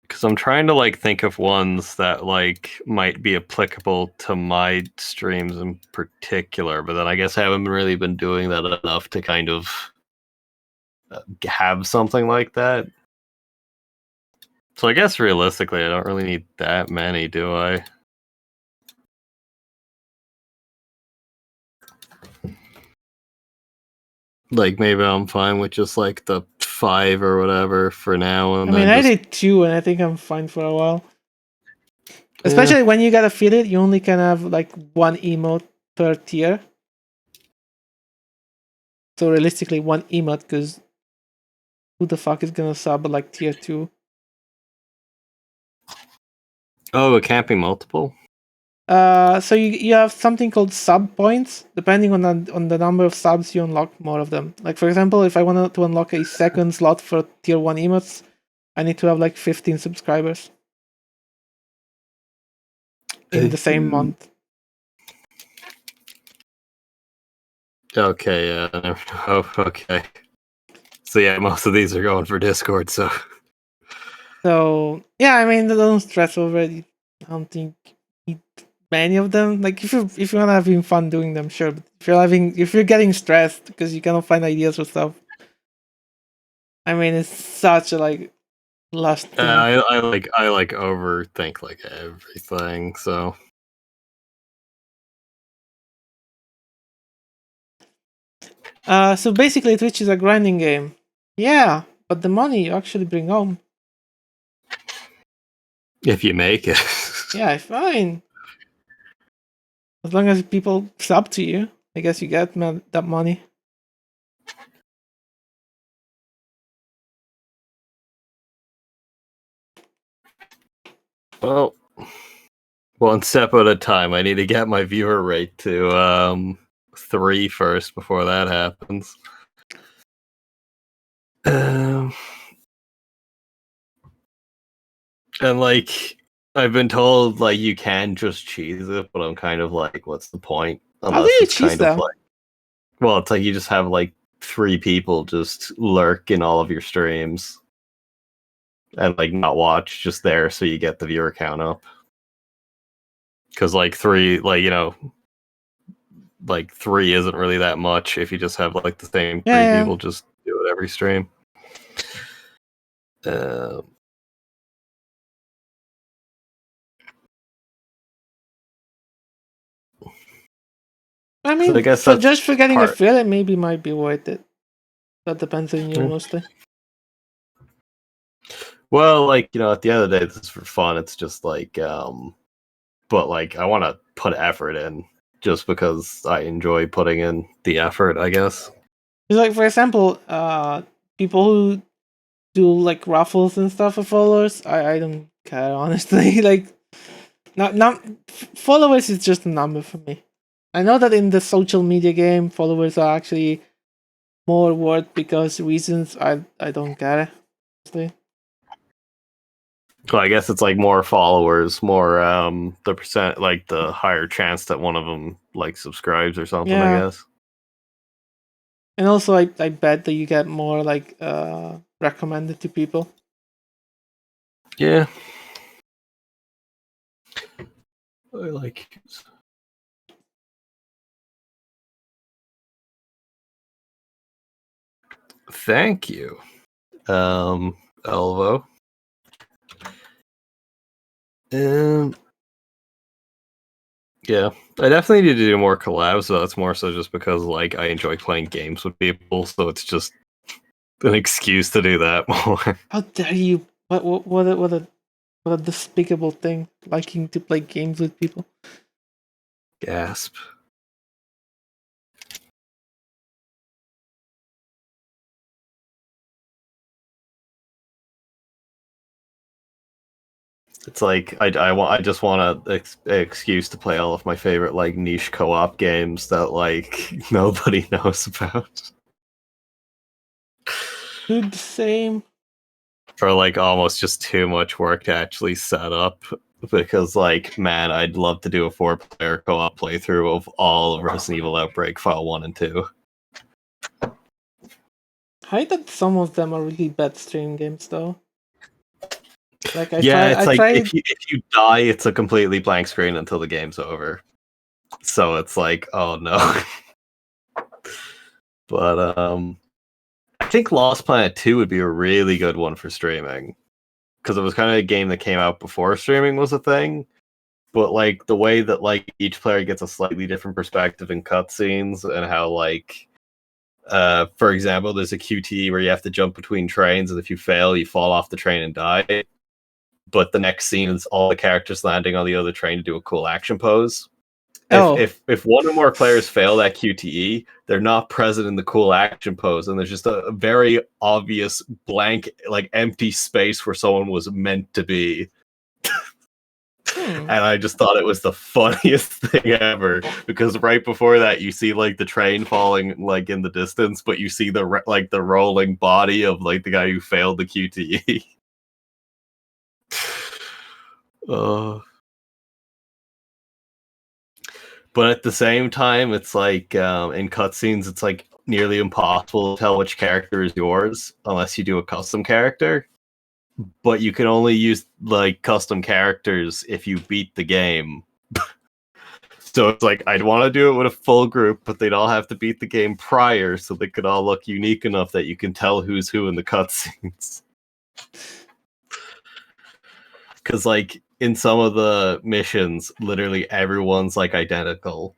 Because I'm trying to like think of ones that like might be applicable to my streams in particular, but then I guess I haven't really been doing that enough to kind of have something like that. So I guess realistically, I don't really need that many, do I? Like maybe I'm fine with just like the 5 or whatever for now. And I mean, then I just, did 2, and I think I'm fine for a while. Especially when you get affiliate, you only can have like 1 emote per tier. So realistically, 1 emote, because who the fuck is gonna sub like tier 2? Oh, it can't be multiple? So you have something called sub points. Depending on the number of subs, you unlock more of them. Like for example, if I wanted to unlock a second slot for tier 1 emotes, I need to have like 15 subscribers in the same month. Okay, yeah. Oh, okay. So yeah, most of these are going for Discord, so So yeah, I mean, don't stress over it. I don't think you need many of them. Like if you wanna having fun doing them, sure. But if you're getting stressed because you cannot find ideas for stuff, I mean, it's such a like last thing. I like overthink like everything, so So basically, Twitch is a grinding game. Yeah, but the money you actually bring home. if you make it. Yeah, fine. As long as people sub to you, I guess you get that money. Well, one step at a time. I need to get my viewer rate to 3 first before that happens. And like I've been told like you can just cheese it, but I'm kind of like, what's the point? How do you cheese them? Well, it's like you just have like 3 people just lurk in all of your streams and like not watch, just there so you get the viewer count up. Because like 3, like, you know, like 3 isn't really that much if you just have like the same 3 people just do it every stream. I mean, so I guess just for getting affiliate, maybe might be worth it. That depends on you mostly. Well, like, you know, at the end of the day, this is for fun. It's just like, but like, I want to put effort in just because I enjoy putting in the effort, I guess. It's like, for example, people who do like raffles and stuff for followers, I don't care, honestly. Like, not followers is just a number for me. I know that in the social media game, followers are actually more worth because reasons I don't get it, honestly. Well, I guess it's like more followers, more the percent, like the higher chance that one of them like subscribes or something. Yeah. I guess. And also, I bet that you get more like recommended to people. Yeah. I like. Thank you, Elvo. Yeah, I definitely need to do more collabs, but that's more so just because like I enjoy playing games with people, so it's just an excuse to do that more. How dare you? What a despicable thing! Liking to play games with people. Gasp. It's like I just want an excuse to play all of my favorite like niche co-op games that like nobody knows about. Do the same. For like almost just too much work to actually set up, because like man, I'd love to do a 4-player co-op playthrough of all of Resident Evil Outbreak File 1 and 2. I hate that some of them are really bad stream games, though. Like It's like if you die, it's a completely blank screen until the game's over. So it's like, oh no. But I think Lost Planet 2 would be a really good one for streaming, because it was kind of a game that came out before streaming was a thing. But like the way that like each player gets a slightly different perspective in cutscenes, and how like for example, there's a QTE where you have to jump between trains, and if you fail, you fall off the train and die. But the next scene is all the characters landing on the other train to do a cool action pose. Oh. If one or more players fail that QTE, they're not present in the cool action pose, and there's just a very obvious blank, like empty space where someone was meant to be. And I just thought it was the funniest thing ever, because right before that you see like the train falling like in the distance, but you see the like the rolling body of like the guy who failed the QTE. But at the same time, it's like in cutscenes, it's like nearly impossible to tell which character is yours unless you do a custom character. But you can only use like custom characters if you beat the game. So it's like I'd want to do it with a full group, but they'd all have to beat the game prior, so they could all look unique enough that you can tell who's who in the cutscenes. Because like in some of the missions, literally everyone's like identical.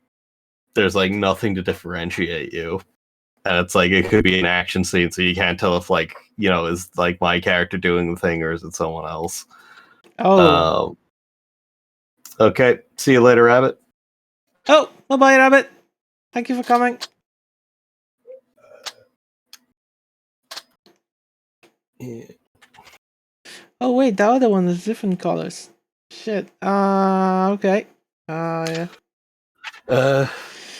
There's like nothing to differentiate you. And it's like it could be an action scene, so you can't tell if like, you know, is like my character doing the thing or is it someone else. Oh. Okay. See you later, Rabbit. Oh, bye-bye, Rabbit. Thank you for coming. Yeah. Oh wait, the other one is different colors. Shit. Okay. Yeah.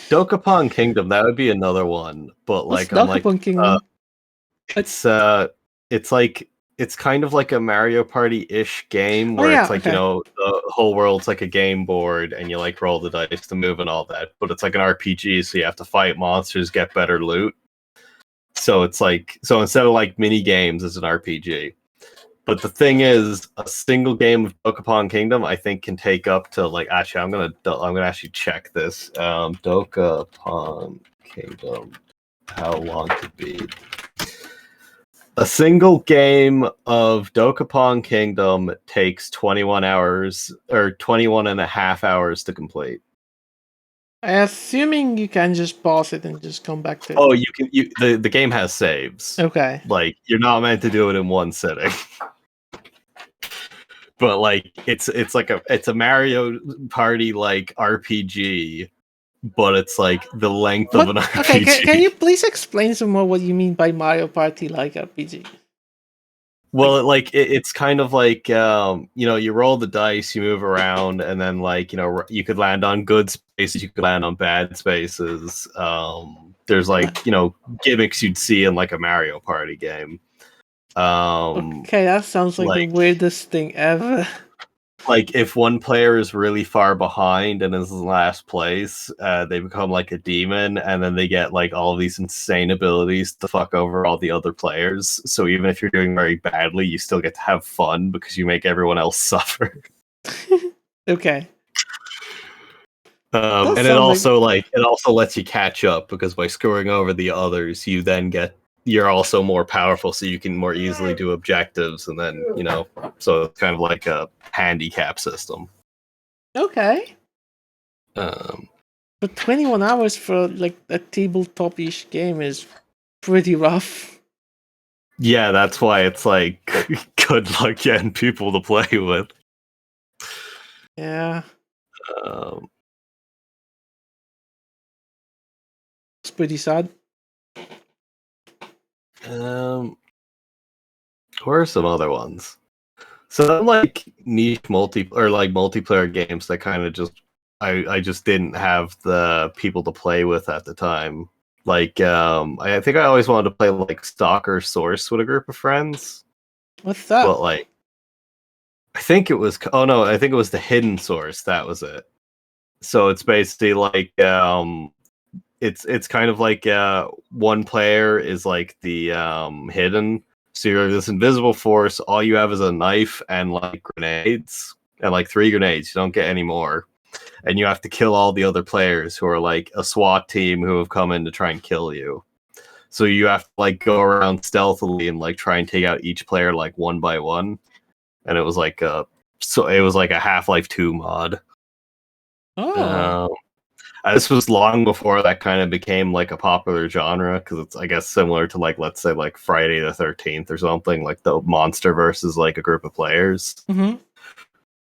Dokapon Kingdom, that would be another one, but What's like I'm like Dokapon Kingdom? it's like it's kind of like a Mario Party-ish game where it's like, okay. you know, the whole world's like a game board and you like roll the dice to move and all that, but it's like an RPG, so you have to fight monsters, get better loot. So it's like, so instead of like mini games, it's an RPG. But the thing is, a single game of Dokapon Kingdom, I think, can take up to like. Actually, I'm gonna actually check this. Dokapon Kingdom, how long to beat? A single game of Dokapon Kingdom takes 21 hours or 21 and a half hours to complete. Assuming you can just pause it and just come back to it. Oh, you can. The game has saves. Okay. Like you're not meant to do it in one sitting. But like it's like it's a Mario Party like RPG, but it's like the length of an RPG. Okay, can you please explain some more what you mean by Mario Party like RPG? Well, it's kind of like you know, you roll the dice, you move around, and then like, you know, you could land on good spaces, you could land on bad spaces. There's like, you know, gimmicks you'd see in like a Mario Party game. Okay, that sounds like the weirdest thing ever. Like if one player is really far behind and is in last place, they become like a demon, and then they get like all of these insane abilities to fuck over all the other players. So even if you're doing very badly, you still get to have fun because you make everyone else suffer. Okay. And it also lets you catch up, because by screwing over the others, you're also more powerful, so you can more easily do objectives, and then, you know, so it's kind of like a handicap system. Okay. But 21 hours for like a tabletop-ish game is pretty rough. Yeah, that's why it's like good luck getting people to play with. Yeah, Um, it's pretty sad. Where are some other ones? Some like niche multiplayer games that kind of just I just didn't have the people to play with at the time. Like I think I always wanted to play like Stalker Source with a group of friends, What's that? but like I think it was I think it was the Hidden Source. That was it. So it's basically like it's kind of like one player is like the hidden, so you're this invisible force. All you have is a knife and like grenades, and like 3 grenades. You don't get any more, and you have to kill all the other players who are like a SWAT team who have come in to try and kill you. So you have to like go around stealthily and like try and take out each player like one by one. And it was like a Half-Life 2 mod. Oh, This was long before that kind of became like a popular genre, because it's, I guess, similar to like, let's say, like Friday the 13th or something, like the monster versus like a group of players. mm-hmm.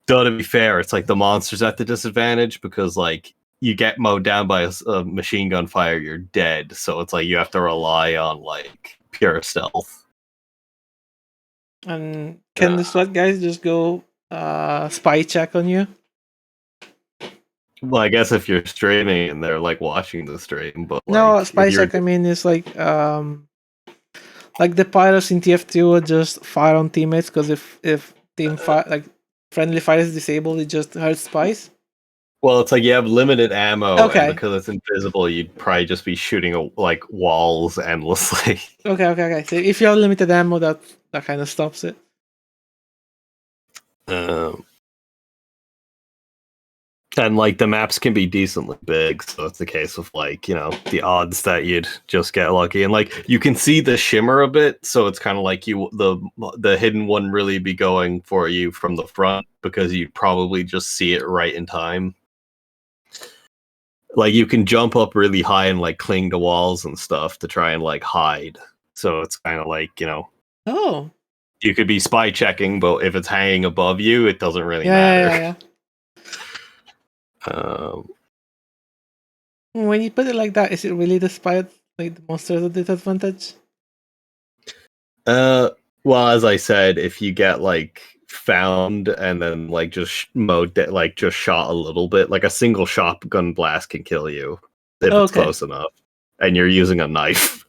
Though to be fair, it's like the monster's at the disadvantage because like you get mowed down by a machine gun fire, you're dead. So it's like you have to rely on like pure stealth. And can the SWAT guys just go spy check on you? Well, I guess if you're streaming and they're like watching the stream, but No, like spy if you're check. I mean, it's like the pirates in TF2 would just fire on teammates because if team fire like friendly fire is disabled, it just hurts spies. Well, it's like you have limited ammo, Okay. and because it's invisible, you'd probably just be shooting like walls endlessly. Okay. So if you have limited ammo, that kind of stops it. And like the maps can be decently big, so it's a case of like, you know, the odds that you'd just get lucky, and like you can see the shimmer a bit, so it's kind of like the hidden one really be going for you from the front because you'd probably just see it right in time. Like you can jump up really high and like cling to walls and stuff to try and like hide. So it's kind of like, you know, Oh, you could be spy checking, but if it's hanging above you, it doesn't really matter. yeah. When you put it like that, is it really the spy, like the monster at a disadvantage? Well, as I said, if you get like found and then like just like just shot a little bit, like a single shotgun blast can kill you if it's Okay. close enough, and you're using a knife.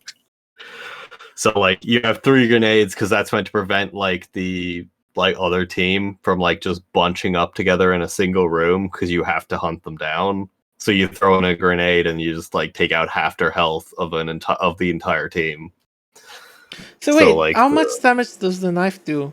So like you have 3 grenades because that's meant to prevent like the like other team from like just bunching up together in a single room because you have to hunt them down. So you throw in a grenade and you just like take out half their health of the entire team. So wait, like, how much damage does the knife do?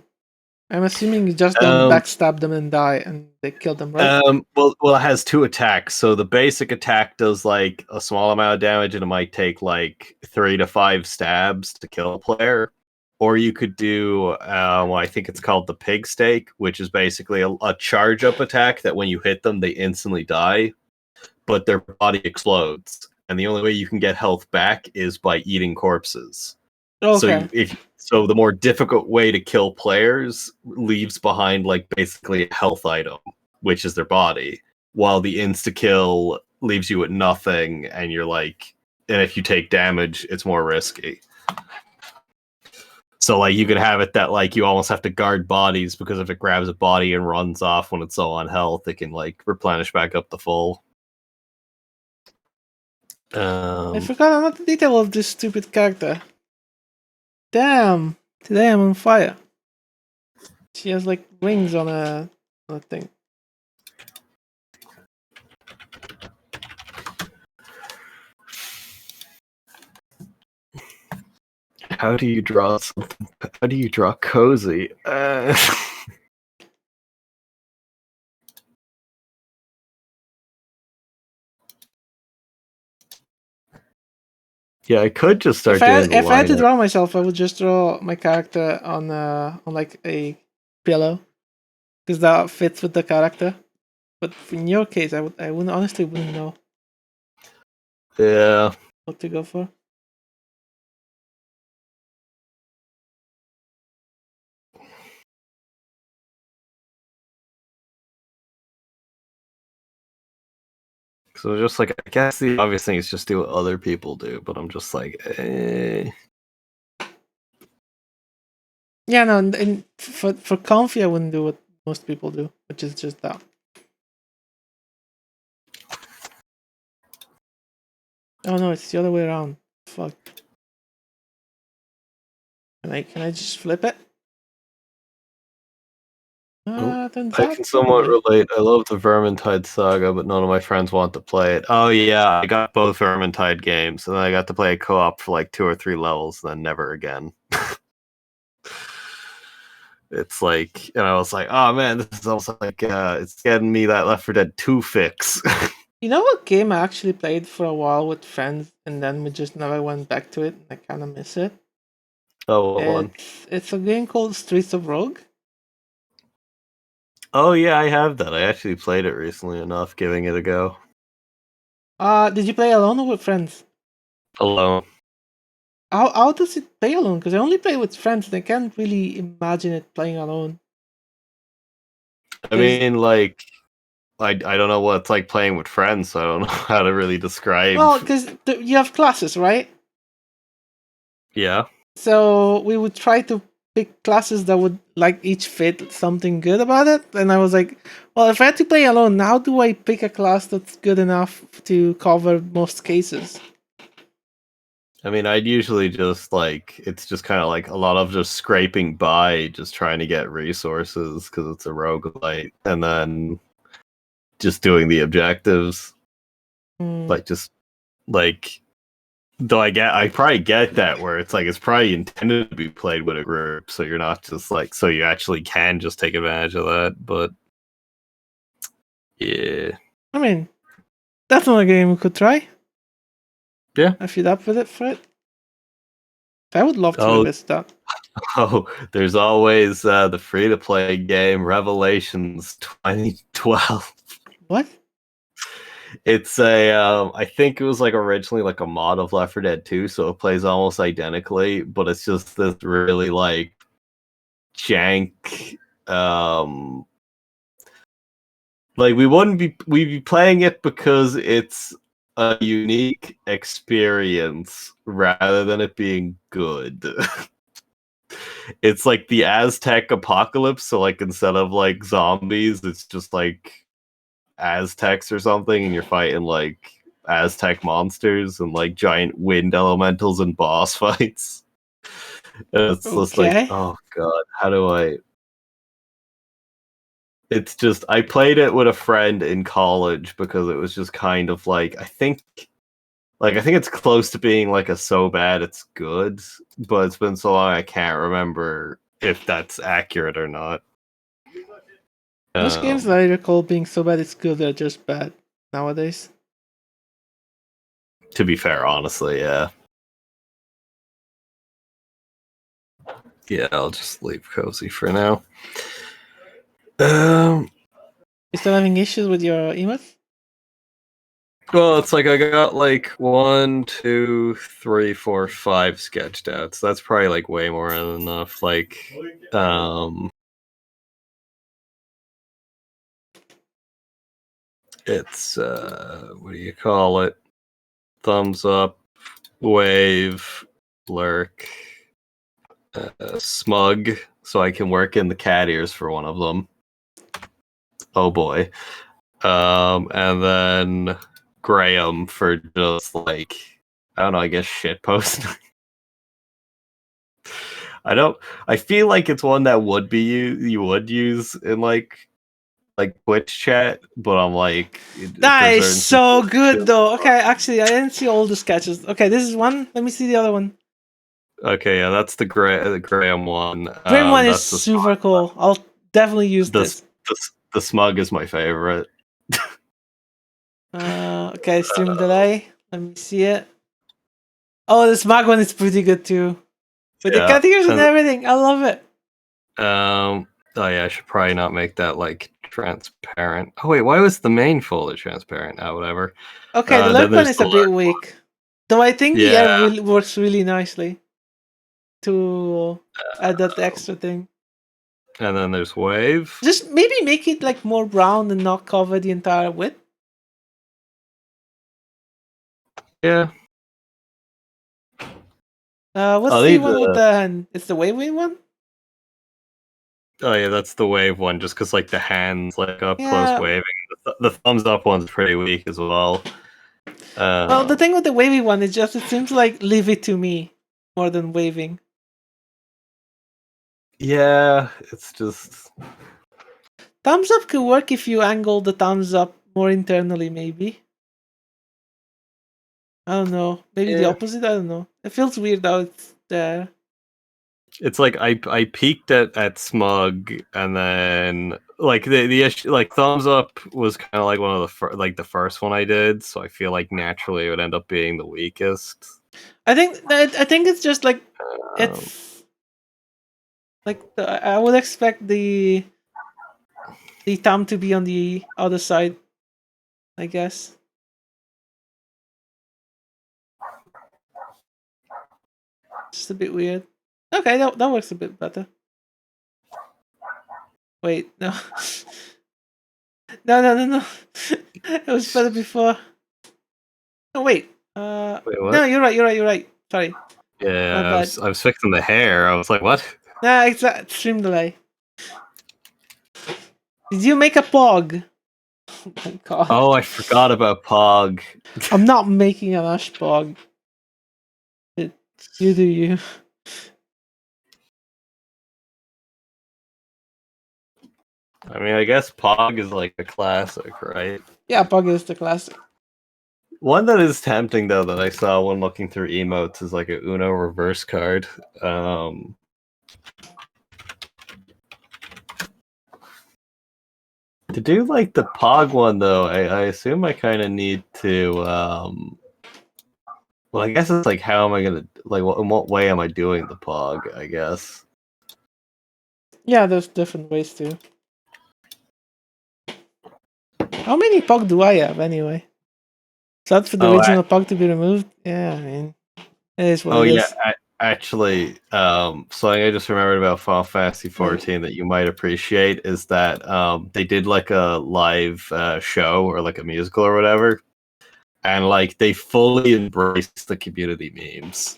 I'm assuming you just don't backstab them and die, and they kill them, right? Well, it has 2 attacks. So the basic attack does like a small amount of damage, and it might take like 3 to 5 stabs to kill a player. Or you could do, I think it's called the pig stake, which is basically a charge up attack that when you hit them, they instantly die, but their body explodes, and the only way you can get health back is by eating corpses. Okay. So the more difficult way to kill players leaves behind like basically a health item, which is their body, while the insta kill leaves you with nothing, and you're like, and if you take damage, it's more risky. So like you could have it that like you almost have to guard bodies, because if it grabs a body and runs off when it's low on health, it can like replenish back up to full. I forgot another detail of this stupid character. Damn! Today I'm on fire. She has like rings on a thing. How do you draw something? How do you draw cozy? Yeah, I could just start doing If I had to draw myself, I would just draw my character on like a pillow, because that fits with the character. But in your case, I wouldn't honestly wouldn't know Yeah. what to go for. So just like, I guess the obvious thing is just do what other people do, but I'm just like, Yeah, no, and for Comfy, I wouldn't do what most people do, which is just that. Oh no, it's the other way around. Fuck. Can I just flip it? Then I can somewhat relate. I love the Vermintide saga, but none of my friends want to play it. Oh yeah, I got both Vermintide games, and then I got to play a co-op for like 2 or 3 levels, and then never again. It's like, and I was like, oh man, this is almost like it's getting me that Left 4 Dead 2 fix. You know what game I actually played for a while with friends, and then we just never went back to it, and I kind of miss it. Oh, what one? It's a game called Streets of Rogue. Oh yeah, I have that. I actually played it recently enough, giving it a go. Did you play alone or with friends? Alone. How does it play alone? Because I only play with friends, and I can't really imagine it playing alone. I mean, like, I don't know what it's like playing with friends, so I don't know how to really describe. Well, because you have classes, right? Yeah. So we would try to pick classes that would like each fit something good about it. And I was like, well, if I had to play alone, how do I pick a class that's good enough to cover most cases? I mean, I'd usually just like, it's just kind of like a lot of just scraping by, just trying to get resources because it's a roguelite, and then just doing the objectives. Like, just like, though I probably get that where it's like, it's probably intended to be played with a group, so you're not just like, so you actually can just take advantage of that, but yeah. I mean, that's not a game we could try. Yeah. If you're up with it for it. I would love to revisit that. Oh, there's always the free-to-play game Revelations 2012. What? It's a, I think it was like originally like a mod of Left 4 Dead 2, so it plays almost identically, but it's just this really like jank, like we'd be playing it because it's a unique experience rather than it being good. It's like the Aztec apocalypse, so like instead of like zombies, it's just like Aztecs or something, and you're fighting like Aztec monsters and like giant wind elementals and boss fights. And it's just like, oh god, how do I? It's just, I played it with a friend in college because it was just kind of like, I think it's close to being like a so bad it's good, but it's been so long I can't remember if that's accurate or not. Most games that I recall being so bad it's good are just bad nowadays. To be fair, honestly, yeah. Yeah, I'll just leave Cozy for now. You still having issues with your emotes? Well, it's like I got like 1, 2, 3, 4, 5 sketched out. So that's probably like way more than enough. Like, it's what do you call it? Thumbs up, wave, lurk, smug, so I can work in the cat ears for one of them. Oh boy. And then Graham for just like, I don't know, I guess shit posting. I feel like it's one that would be you would use in like Twitch chat, but I'm like, that is so good though. Okay, actually I didn't see all the sketches. Okay, this is one. Let me see the other one. Okay, yeah, that's the Graham one. Graham one is super cool. I'll definitely use this. The smug is my favorite. Okay, stream delay. Let me see it. Oh, the smug one is pretty good too. With the cat ears and everything. I love it. Oh yeah, I should probably not make that like transparent. Oh wait, why was the main folder transparent? Oh, whatever. Okay, the Then lurk one there's is the a bit lurk. weak. Though I think the Yeah. air works really nicely to add that extra thing. And then there's wave. Just maybe make it like more brown and not cover the entire width. Yeah. What's I'll the need one with the. the hand? It's the wave one? Oh yeah, that's the wave one. Just because like the hands like up close Yeah. waving. The thumbs up one's pretty weak as well. Well, the thing with the wavy one is just it seems like leave it to me more than waving. Yeah, it's just. Thumbs up could work if you angle the thumbs up more internally, maybe. I don't know. Maybe the Yeah. opposite. I don't know. It feels weird how it's there. It's like I peaked at Smug, and then like the issue, like thumbs up was kind of like one of the first one I did, so I feel like naturally it would end up being the weakest. I think it's just like it's like I would expect the thumb to be on the other side, I guess. Just a bit weird. Okay, that works a bit better. Wait, no. No. It was better before. No, wait. Wait, what? No, you're right. Sorry. Yeah, My bad. I was fixing the hair. I was like, what? Nah, exact stream delay. Did you make a pog? Oh my god. Oh, I forgot about Pog. I'm not making an Ash pog. You do you. I mean, I guess Pog is like a classic, right? Yeah, pog is the classic. One that is tempting though that I saw when looking through emotes is like a Uno reverse card. To do like the Pog one though, I assume I kind of need to. Well, I guess it's like how am I gonna like in what way am I doing the Pog? I guess. Yeah, there's different ways too. How many pog do I have anyway? So that's for the original pog to be removed? Yeah, I mean, it is what it is. Actually, something I just remembered about Final Fantasy 14 that you might appreciate is that they did like a live show or like a musical or whatever, and like they fully embraced the community memes.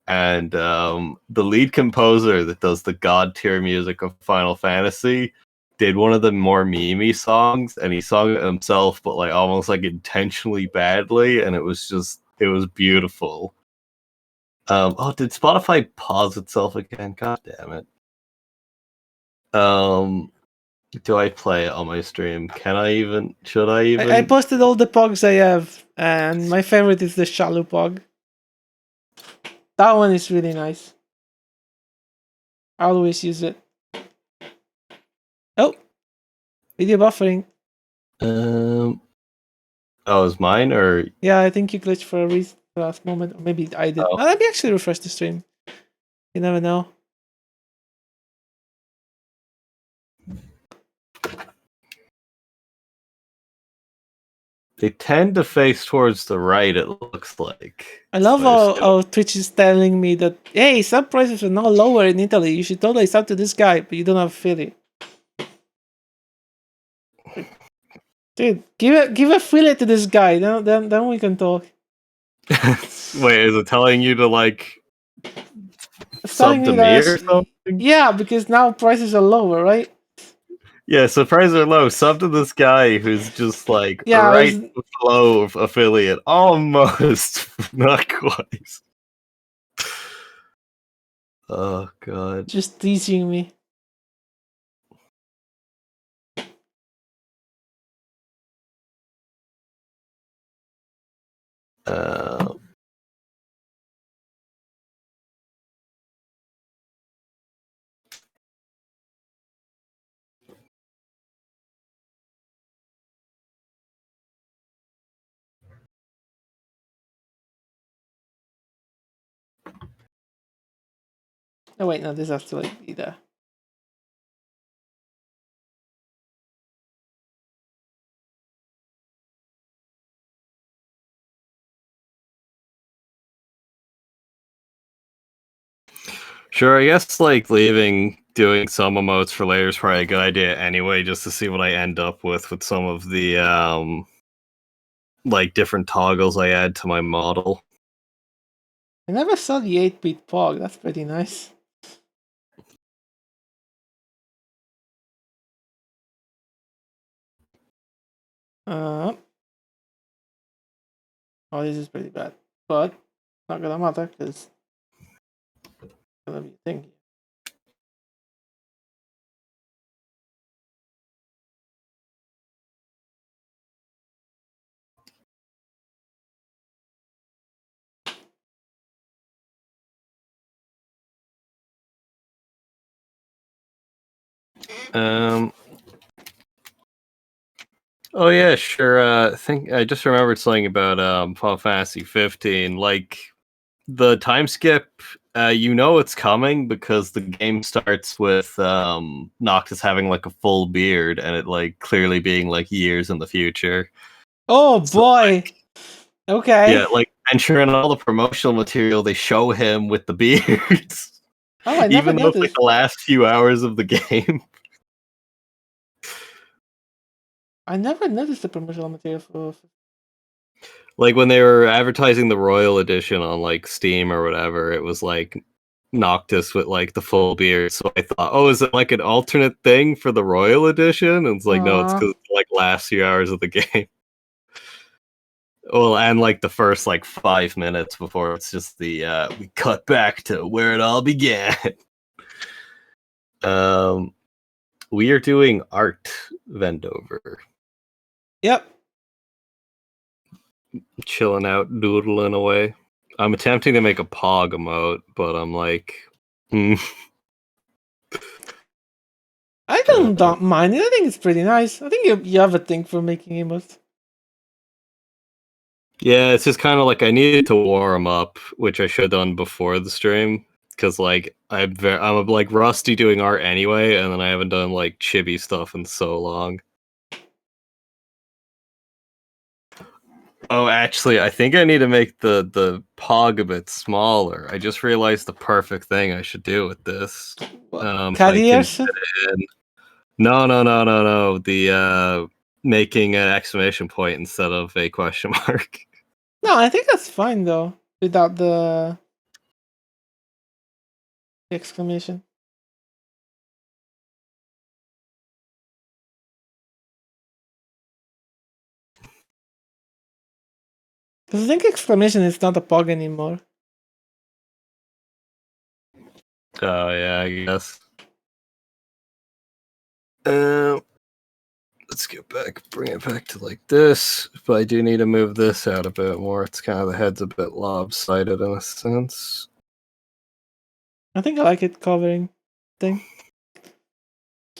And the lead composer that does the god tier music of Final Fantasy did one of the more memey songs, and he sung it himself, but like almost like intentionally badly, and it was beautiful. Oh, did Spotify pause itself again? God damn it. Do I play it on my stream? Can I even? Should I even? I posted all the pogs I have, and my favorite is the shallow pog. That one is really nice. I always use it. Oh, video buffering. Oh, is mine or? Yeah, I think you glitched for a last moment, or maybe I did. Oh. Let me actually refresh the stream. You never know. They tend to face towards the right, it looks like. I love how Twitch is telling me that, hey, sub prices are now lower in Italy. You should totally sub to this guy, but you don't have affiliate. Dude, give affiliate to this guy. Then we can talk. Wait, is it telling you to like sub to me or something? Yeah, because now prices are lower, right? Yeah, so prices are low. Sub to this guy who's just like below affiliate. Almost. Not quite. Oh god. Just teasing me. Oh wait, no, this has to like be there. Sure, I guess like doing some emotes for later is probably a good idea anyway, just to see what I end up with some of the like different toggles I add to my model. I never saw the 8-bit Pog. That's pretty nice. Oh, this is pretty bad, but not gonna matter because it's gonna be a thing. Oh yeah, sure. I just remembered something about Final Fantasy 15. Like the time skip, you know it's coming because the game starts with Noctis having like a full beard and it like clearly being like years in the future. Oh So, boy. Okay. Yeah, like and sure in all the promotional material they show him with the beards. Oh, I never Even though it's like noticed. the last few hours of the game. I never noticed the promotional material for. Like when they were advertising the Royal Edition on like Steam or whatever, it was like Noctis with like the full beard. So I thought, oh, is it like an alternate thing for the Royal Edition? And it's like, no, it's because like last few hours of the game. Well, and like the first like 5 minutes before it's just the we cut back to where it all began. We are doing art Vendover. Yep. Chilling out, doodling away. I'm attempting to make a Pog emote, but I'm like, I don't mind it. I think it's pretty nice. I think you have a thing for making emotes. Yeah, it's just kind of like I needed to warm up, which I should have done before the stream, because like I'm like rusty doing art anyway, and then I haven't done like chibi stuff in so long. Oh, actually, I think I need to make the Pog a bit smaller. I just realized the perfect thing I should do with this. If Cat I can ears? fit it in. No. The making an exclamation point instead of a question mark. No, I think that's fine though. Without the exclamation. Because I think exclamation is not a Pog anymore. Oh yeah, I guess. Let's get back, bring it back to like this. But I do need to move this out a bit more. It's kind of the head's a bit lopsided in a sense. I think I like it covering thing.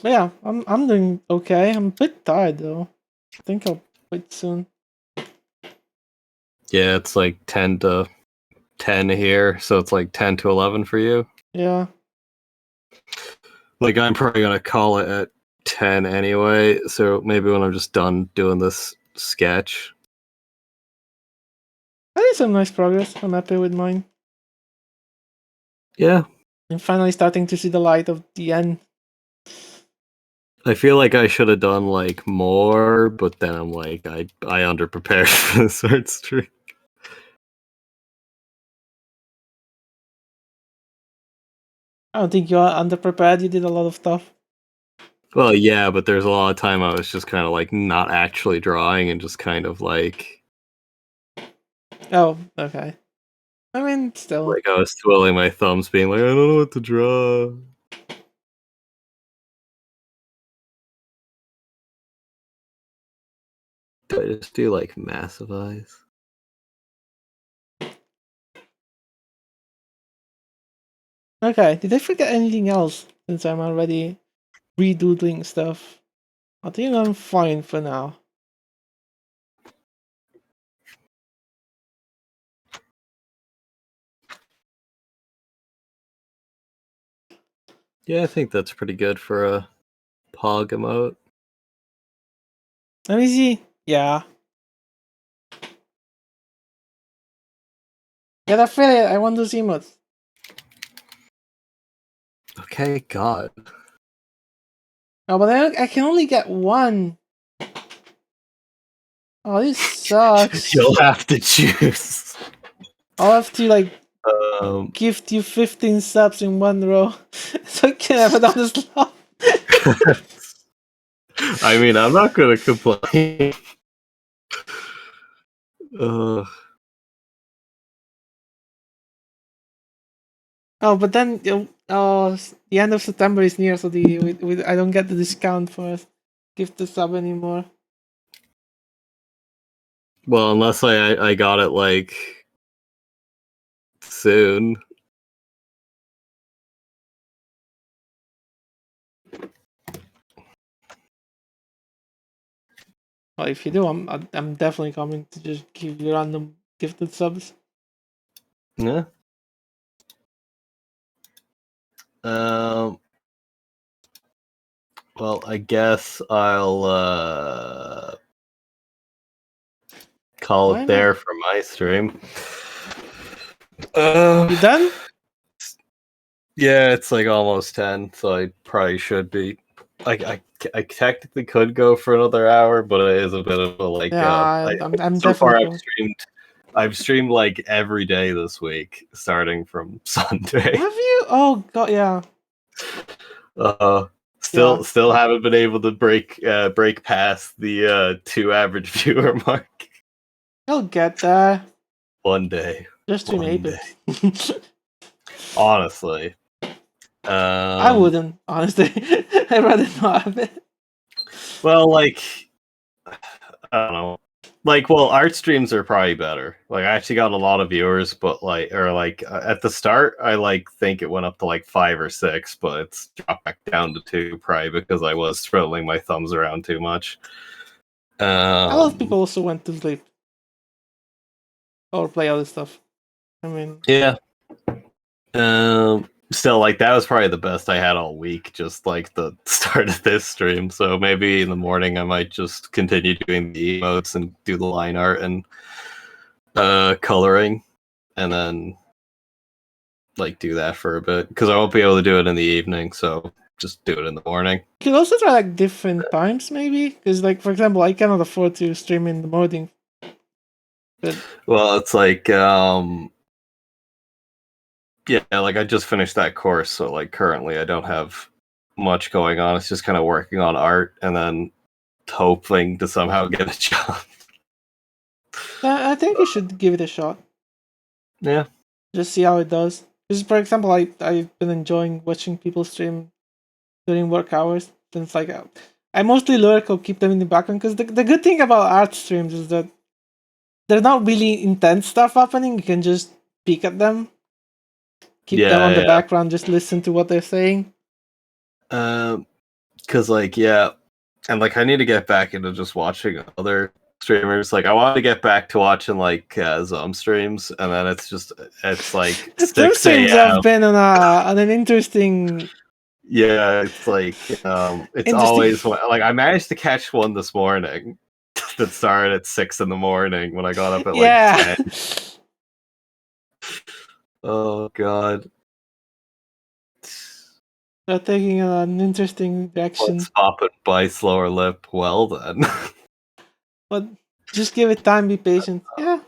But yeah, I'm doing okay. I'm a bit tired though. I think I'll quit soon. Yeah, it's like 10 to 10 here, so it's like 10 to 11 for you. Yeah. Like I'm probably gonna call it at 10 anyway, so maybe when I'm just done doing this sketch. I did some nice progress. I'm happy with mine. Yeah. I'm finally starting to see the light of the end. I feel like I should have done like more, but then I'm like I underprepared for this art stream. I don't think you're underprepared. You did a lot of stuff. Well, yeah, but there's a lot of time I was just kind of like not actually drawing and just kind of like Oh, okay. I mean, still. like I was twiddling my thumbs, being like, I don't know what to draw. Do I just do like massive eyes? Okay, did I forget anything else since I'm already redoodling stuff? I think I'm fine for now. Yeah, I think that's pretty good for a Pog emote. Let me see. Yeah. Get affiliate. I want those emotes. Okay, God. Oh, but I can only get one. Oh, this sucks. You'll have to choose. I'll have to like Um, gift you 15 subs in one row, so I can have it on the slot. I mean, I'm not gonna complain. Oh, but then the end of September is near, so I don't get the discount for gift the sub anymore. Well, unless I got it like soon. Well, if you do, I'm definitely coming to just give you random gifted subs. Yeah. Well, I guess I'll call Why it not? there for my stream. You done? Yeah, it's like almost 10, so I probably should be. I technically could go for another hour, but it is a bit of a like. Yeah, I'm So far, definitely going. I've streamed like every day this week, starting from Sunday. Have you? Oh god, yeah. Still haven't been able to break past the 2 average viewer mark. I'll get there. One day, Just to one enable day. it. Honestly, I wouldn't, honestly. I'd rather not have it. Well, like, I don't know. Like, well, art streams are probably better. Like, I actually got a lot of viewers, but at the start, I like think it went up to like 5 or 6, but it's dropped back down to 2, probably because I was twiddling my thumbs around too much. A lot of people also went to sleep or play other stuff. I mean, yeah. Still, like, that was probably the best I had all week, just like the start of this stream. So maybe in the morning I might just continue doing the emotes and do the line art and coloring, and then like do that for a bit because I won't be able to do it in the evening. So just do it in the morning. you could also try like different times, maybe. Because, like, for example, I cannot afford to stream in the morning. But Well, it's like yeah, like I just finished that course, so like currently I don't have much going on. It's just kind of working on art and then hoping to somehow get a job. I think you should give it a shot. Yeah. Just see how it does. Because, for example, I've been enjoying watching people stream during work hours. Since like I mostly lurk or keep them in the background. Because the good thing about art streams is that they're not really intense stuff happening. You can just peek at them, keep them on the background, just listen to what they're saying. Because like and like I need to get back into just watching other streamers. Like I want to get back to watching like Zum streams, and then it's like The 6 streams a.m. have been on an interesting. Yeah, it's like it's always like I managed to catch one this morning that started at 6 in the morning when I got up at like 10. Oh god. They're taking an interesting direction. Let's pop it by slower lip. Well then. But just give it time, be patient. Yeah.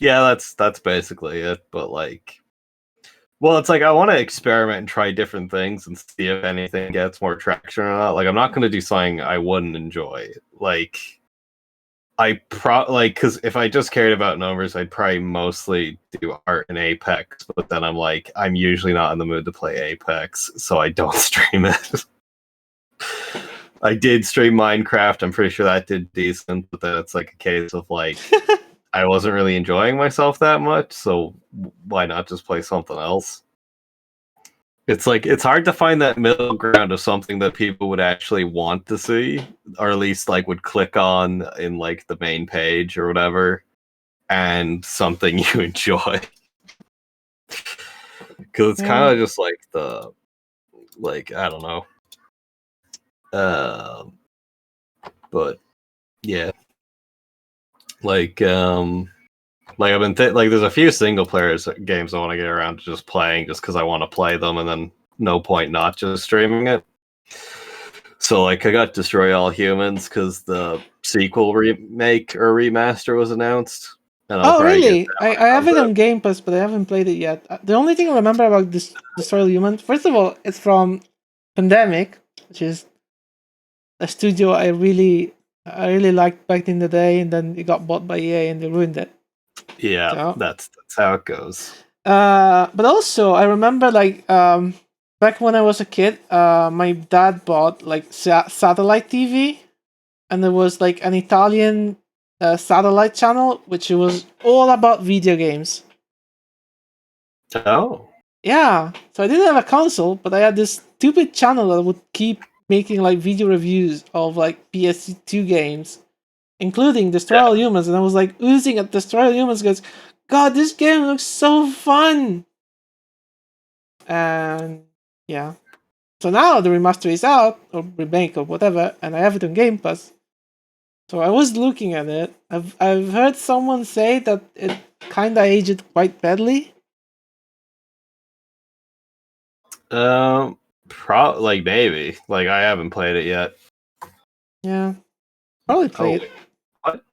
Yeah, that's basically it. But like, well, it's like I want to experiment and try different things and see if anything gets more traction or not. Like, I'm not going to do something I wouldn't enjoy. Like, because if I just cared about numbers, I'd probably mostly do art in Apex. But then I'm like, I'm usually not in the mood to play Apex, so I don't stream it. I did stream Minecraft. I'm pretty sure that did decent, but then it's like a case of like I wasn't really enjoying myself that much, so why not just play something else? It's like it's hard to find that middle ground of something that people would actually want to see, or at least like would click on in like the main page or whatever, and something you enjoy. Because it's kind of just like I don't know. But yeah, like I've been like there's a few single players games I want to get around to just playing just because I want to play them, and then no point not just streaming it. So like I got Destroy All Humans because the sequel remake or remaster was announced. And I'll Oh, probably get really? that I when it have it comes on Game Pass, but I haven't played it yet. The only thing I remember about this Destroy All Humans, first of all, it's from Pandemic, which is a studio I really liked back in the day, and then it got bought by EA and they ruined it. Yeah, So, that's how it goes. but also I remember like back when I was a kid, my dad bought like satellite TV, and there was like an Italian satellite channel which was all about video games. Oh. Yeah, so I didn't have a console, but I had this stupid channel that would keep making like video reviews of like PS2 games, including Destroy All Humans, and I was like oozing at Destroy All Humans because, God, this game looks so fun. And yeah, so now the remaster is out, or remake or whatever, and I have it on Game Pass. So I was looking at it. I've heard someone say that it kinda aged quite badly. Like maybe. Like I haven't played it yet. Yeah, probably play it. What?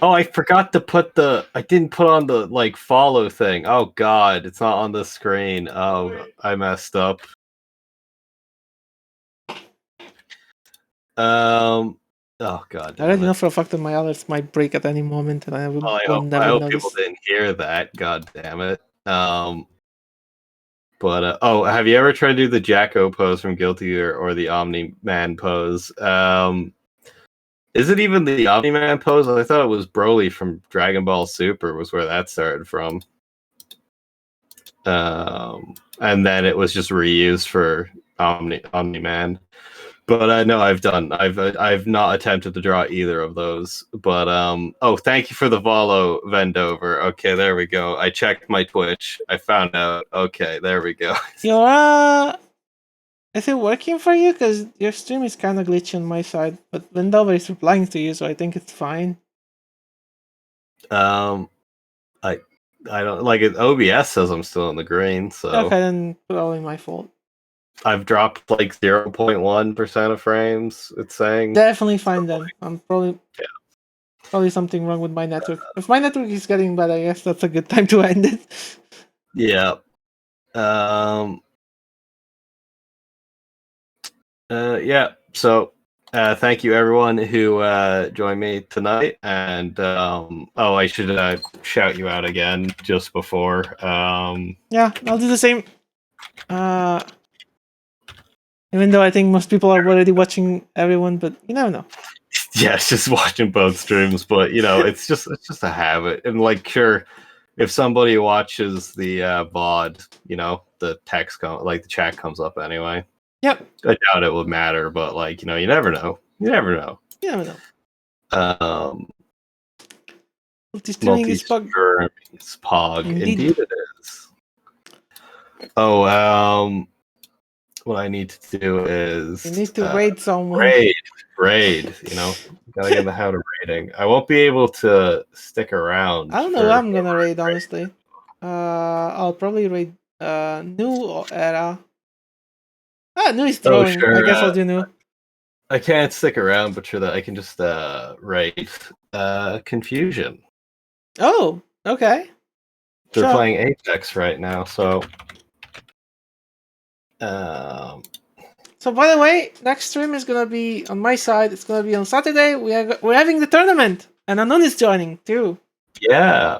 Oh, I forgot to put I didn't put on the like follow thing. Oh God, it's not on the screen. Oh, I messed up. Oh God. I already know for a fact that my alerts might break at any moment, and I will I never hope notice. people didn't hear that. God damn it. But oh, have you ever tried to do the Jacko pose from Guilty Gear or the Omni Man pose? Is it even the Omni Man pose? I thought it was Broly from Dragon Ball Super was where that started from. And then it was just reused for Omni Man. But no, I've not attempted to draw either of those. But oh, thank you for the follow, Vendover. Okay, there we go. I checked my Twitch. I found out. Okay, there we go. Is it working for you? Because your stream is kind of glitchy on my side, but Vendover is replying to you, so I think it's fine. I don't like it. OBS says I'm still in the green, so Okay, then probably my fault. I've dropped like 0.1% of frames. It's saying Definitely fine then. I'm probably something wrong with my network. If my network is getting bad, I guess that's a good time to end it. yeah. Yeah. So thank you everyone who joined me tonight, and oh, I should shout you out again just before. Yeah, I'll do the same. Even though I think most people are already watching everyone, but you never know. Yeah, it's just watching both streams, but you know, it's just a habit. And like, sure, if somebody watches the VOD, you know, the the chat comes up anyway. Yep. I doubt it would matter, but like, you know, you never know. You never know. You never know. Multi-streaming is Pog. Indeed it is. Oh, what I need to do is you need to raid someone. Raid, you know, gotta get in the habit of raiding. I won't be able to stick around. I don't know what I'm gonna raid, honestly. I'll probably raid New Era. New is throwing. Sure, I guess I'll do New. I can't stick around, but sure that I can just raid Confusion. Oh, okay. They're playing Apex right now, so So by the way, next stream is gonna be on my side. It's gonna be on Saturday. We're having the tournament, and Anon is joining too. Yeah.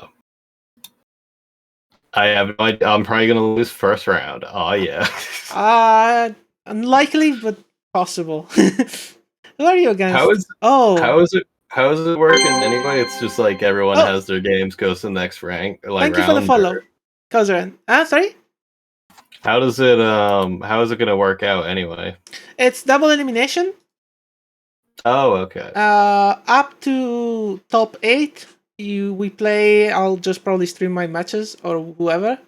I'm probably gonna lose first round. Oh yeah. Unlikely, but possible. Who are you against? How is it working anyway? It's just like everyone has their games, goes to the next rank. Like, thank you for the follow, Kozaran. Sorry. How is it gonna work out anyway? It's double elimination. Oh, okay. Up to top 8, we play. I'll just probably stream my matches or whoever.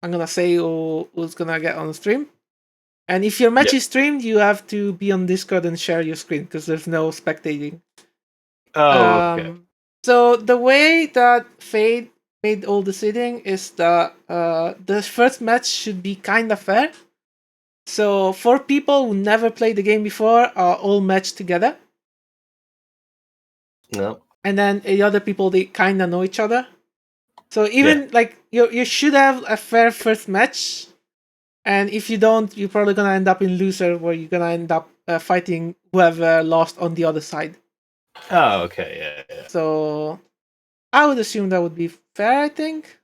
I'm gonna say who's gonna get on the stream. And if your match is streamed, you have to be on Discord and share your screen because there's no spectating. Oh, okay. So the way that Fade made all the seeding is that the first match should be kind of fair. So 4 people who never played the game before are all matched together. No. And then the other people, they kind of know each other. So even like you should have a fair first match. And if you don't, you're probably gonna end up in loser, where you're gonna end up fighting whoever lost on the other side. Oh, okay, yeah. So I would assume that would be fair, I think.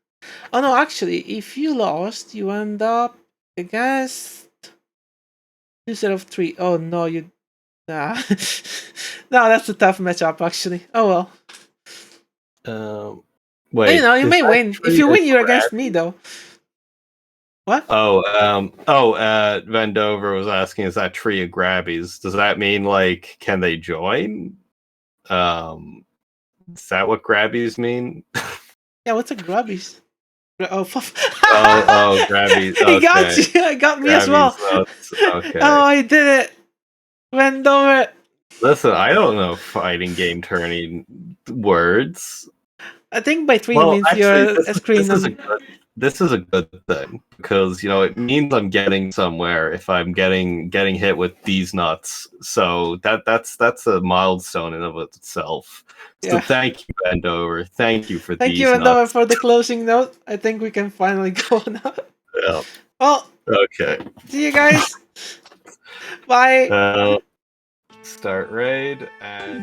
Oh no, actually, if you lost, you end up against 2 set of 3. Oh no, you nah. No, that's a tough matchup actually. Oh well. Wait. You know, you is may that win. If tree you a win, you're against grab? me though. What? Vendover was asking, is that tree of grabbies? Does that mean like can they join? Is that what grabbies mean? Yeah, what's a grubbies? Oh, grabbies. He got Okay. you. Got me as well. Okay. Oh, I did it. Vendover. Listen, I don't know fighting game turning words. I think by 3 Well, means actually, you're a screen. this is a good thing because it means I'm getting somewhere if I'm getting hit with these nuts. So that's a milestone in of itself. So Yeah. thank you, Vendover. Thank you for Thank you, these Vendover, nuts. for the closing note. I think we can finally go now. Yeah. Well, Okay. see you guys. Bye. Start raid and.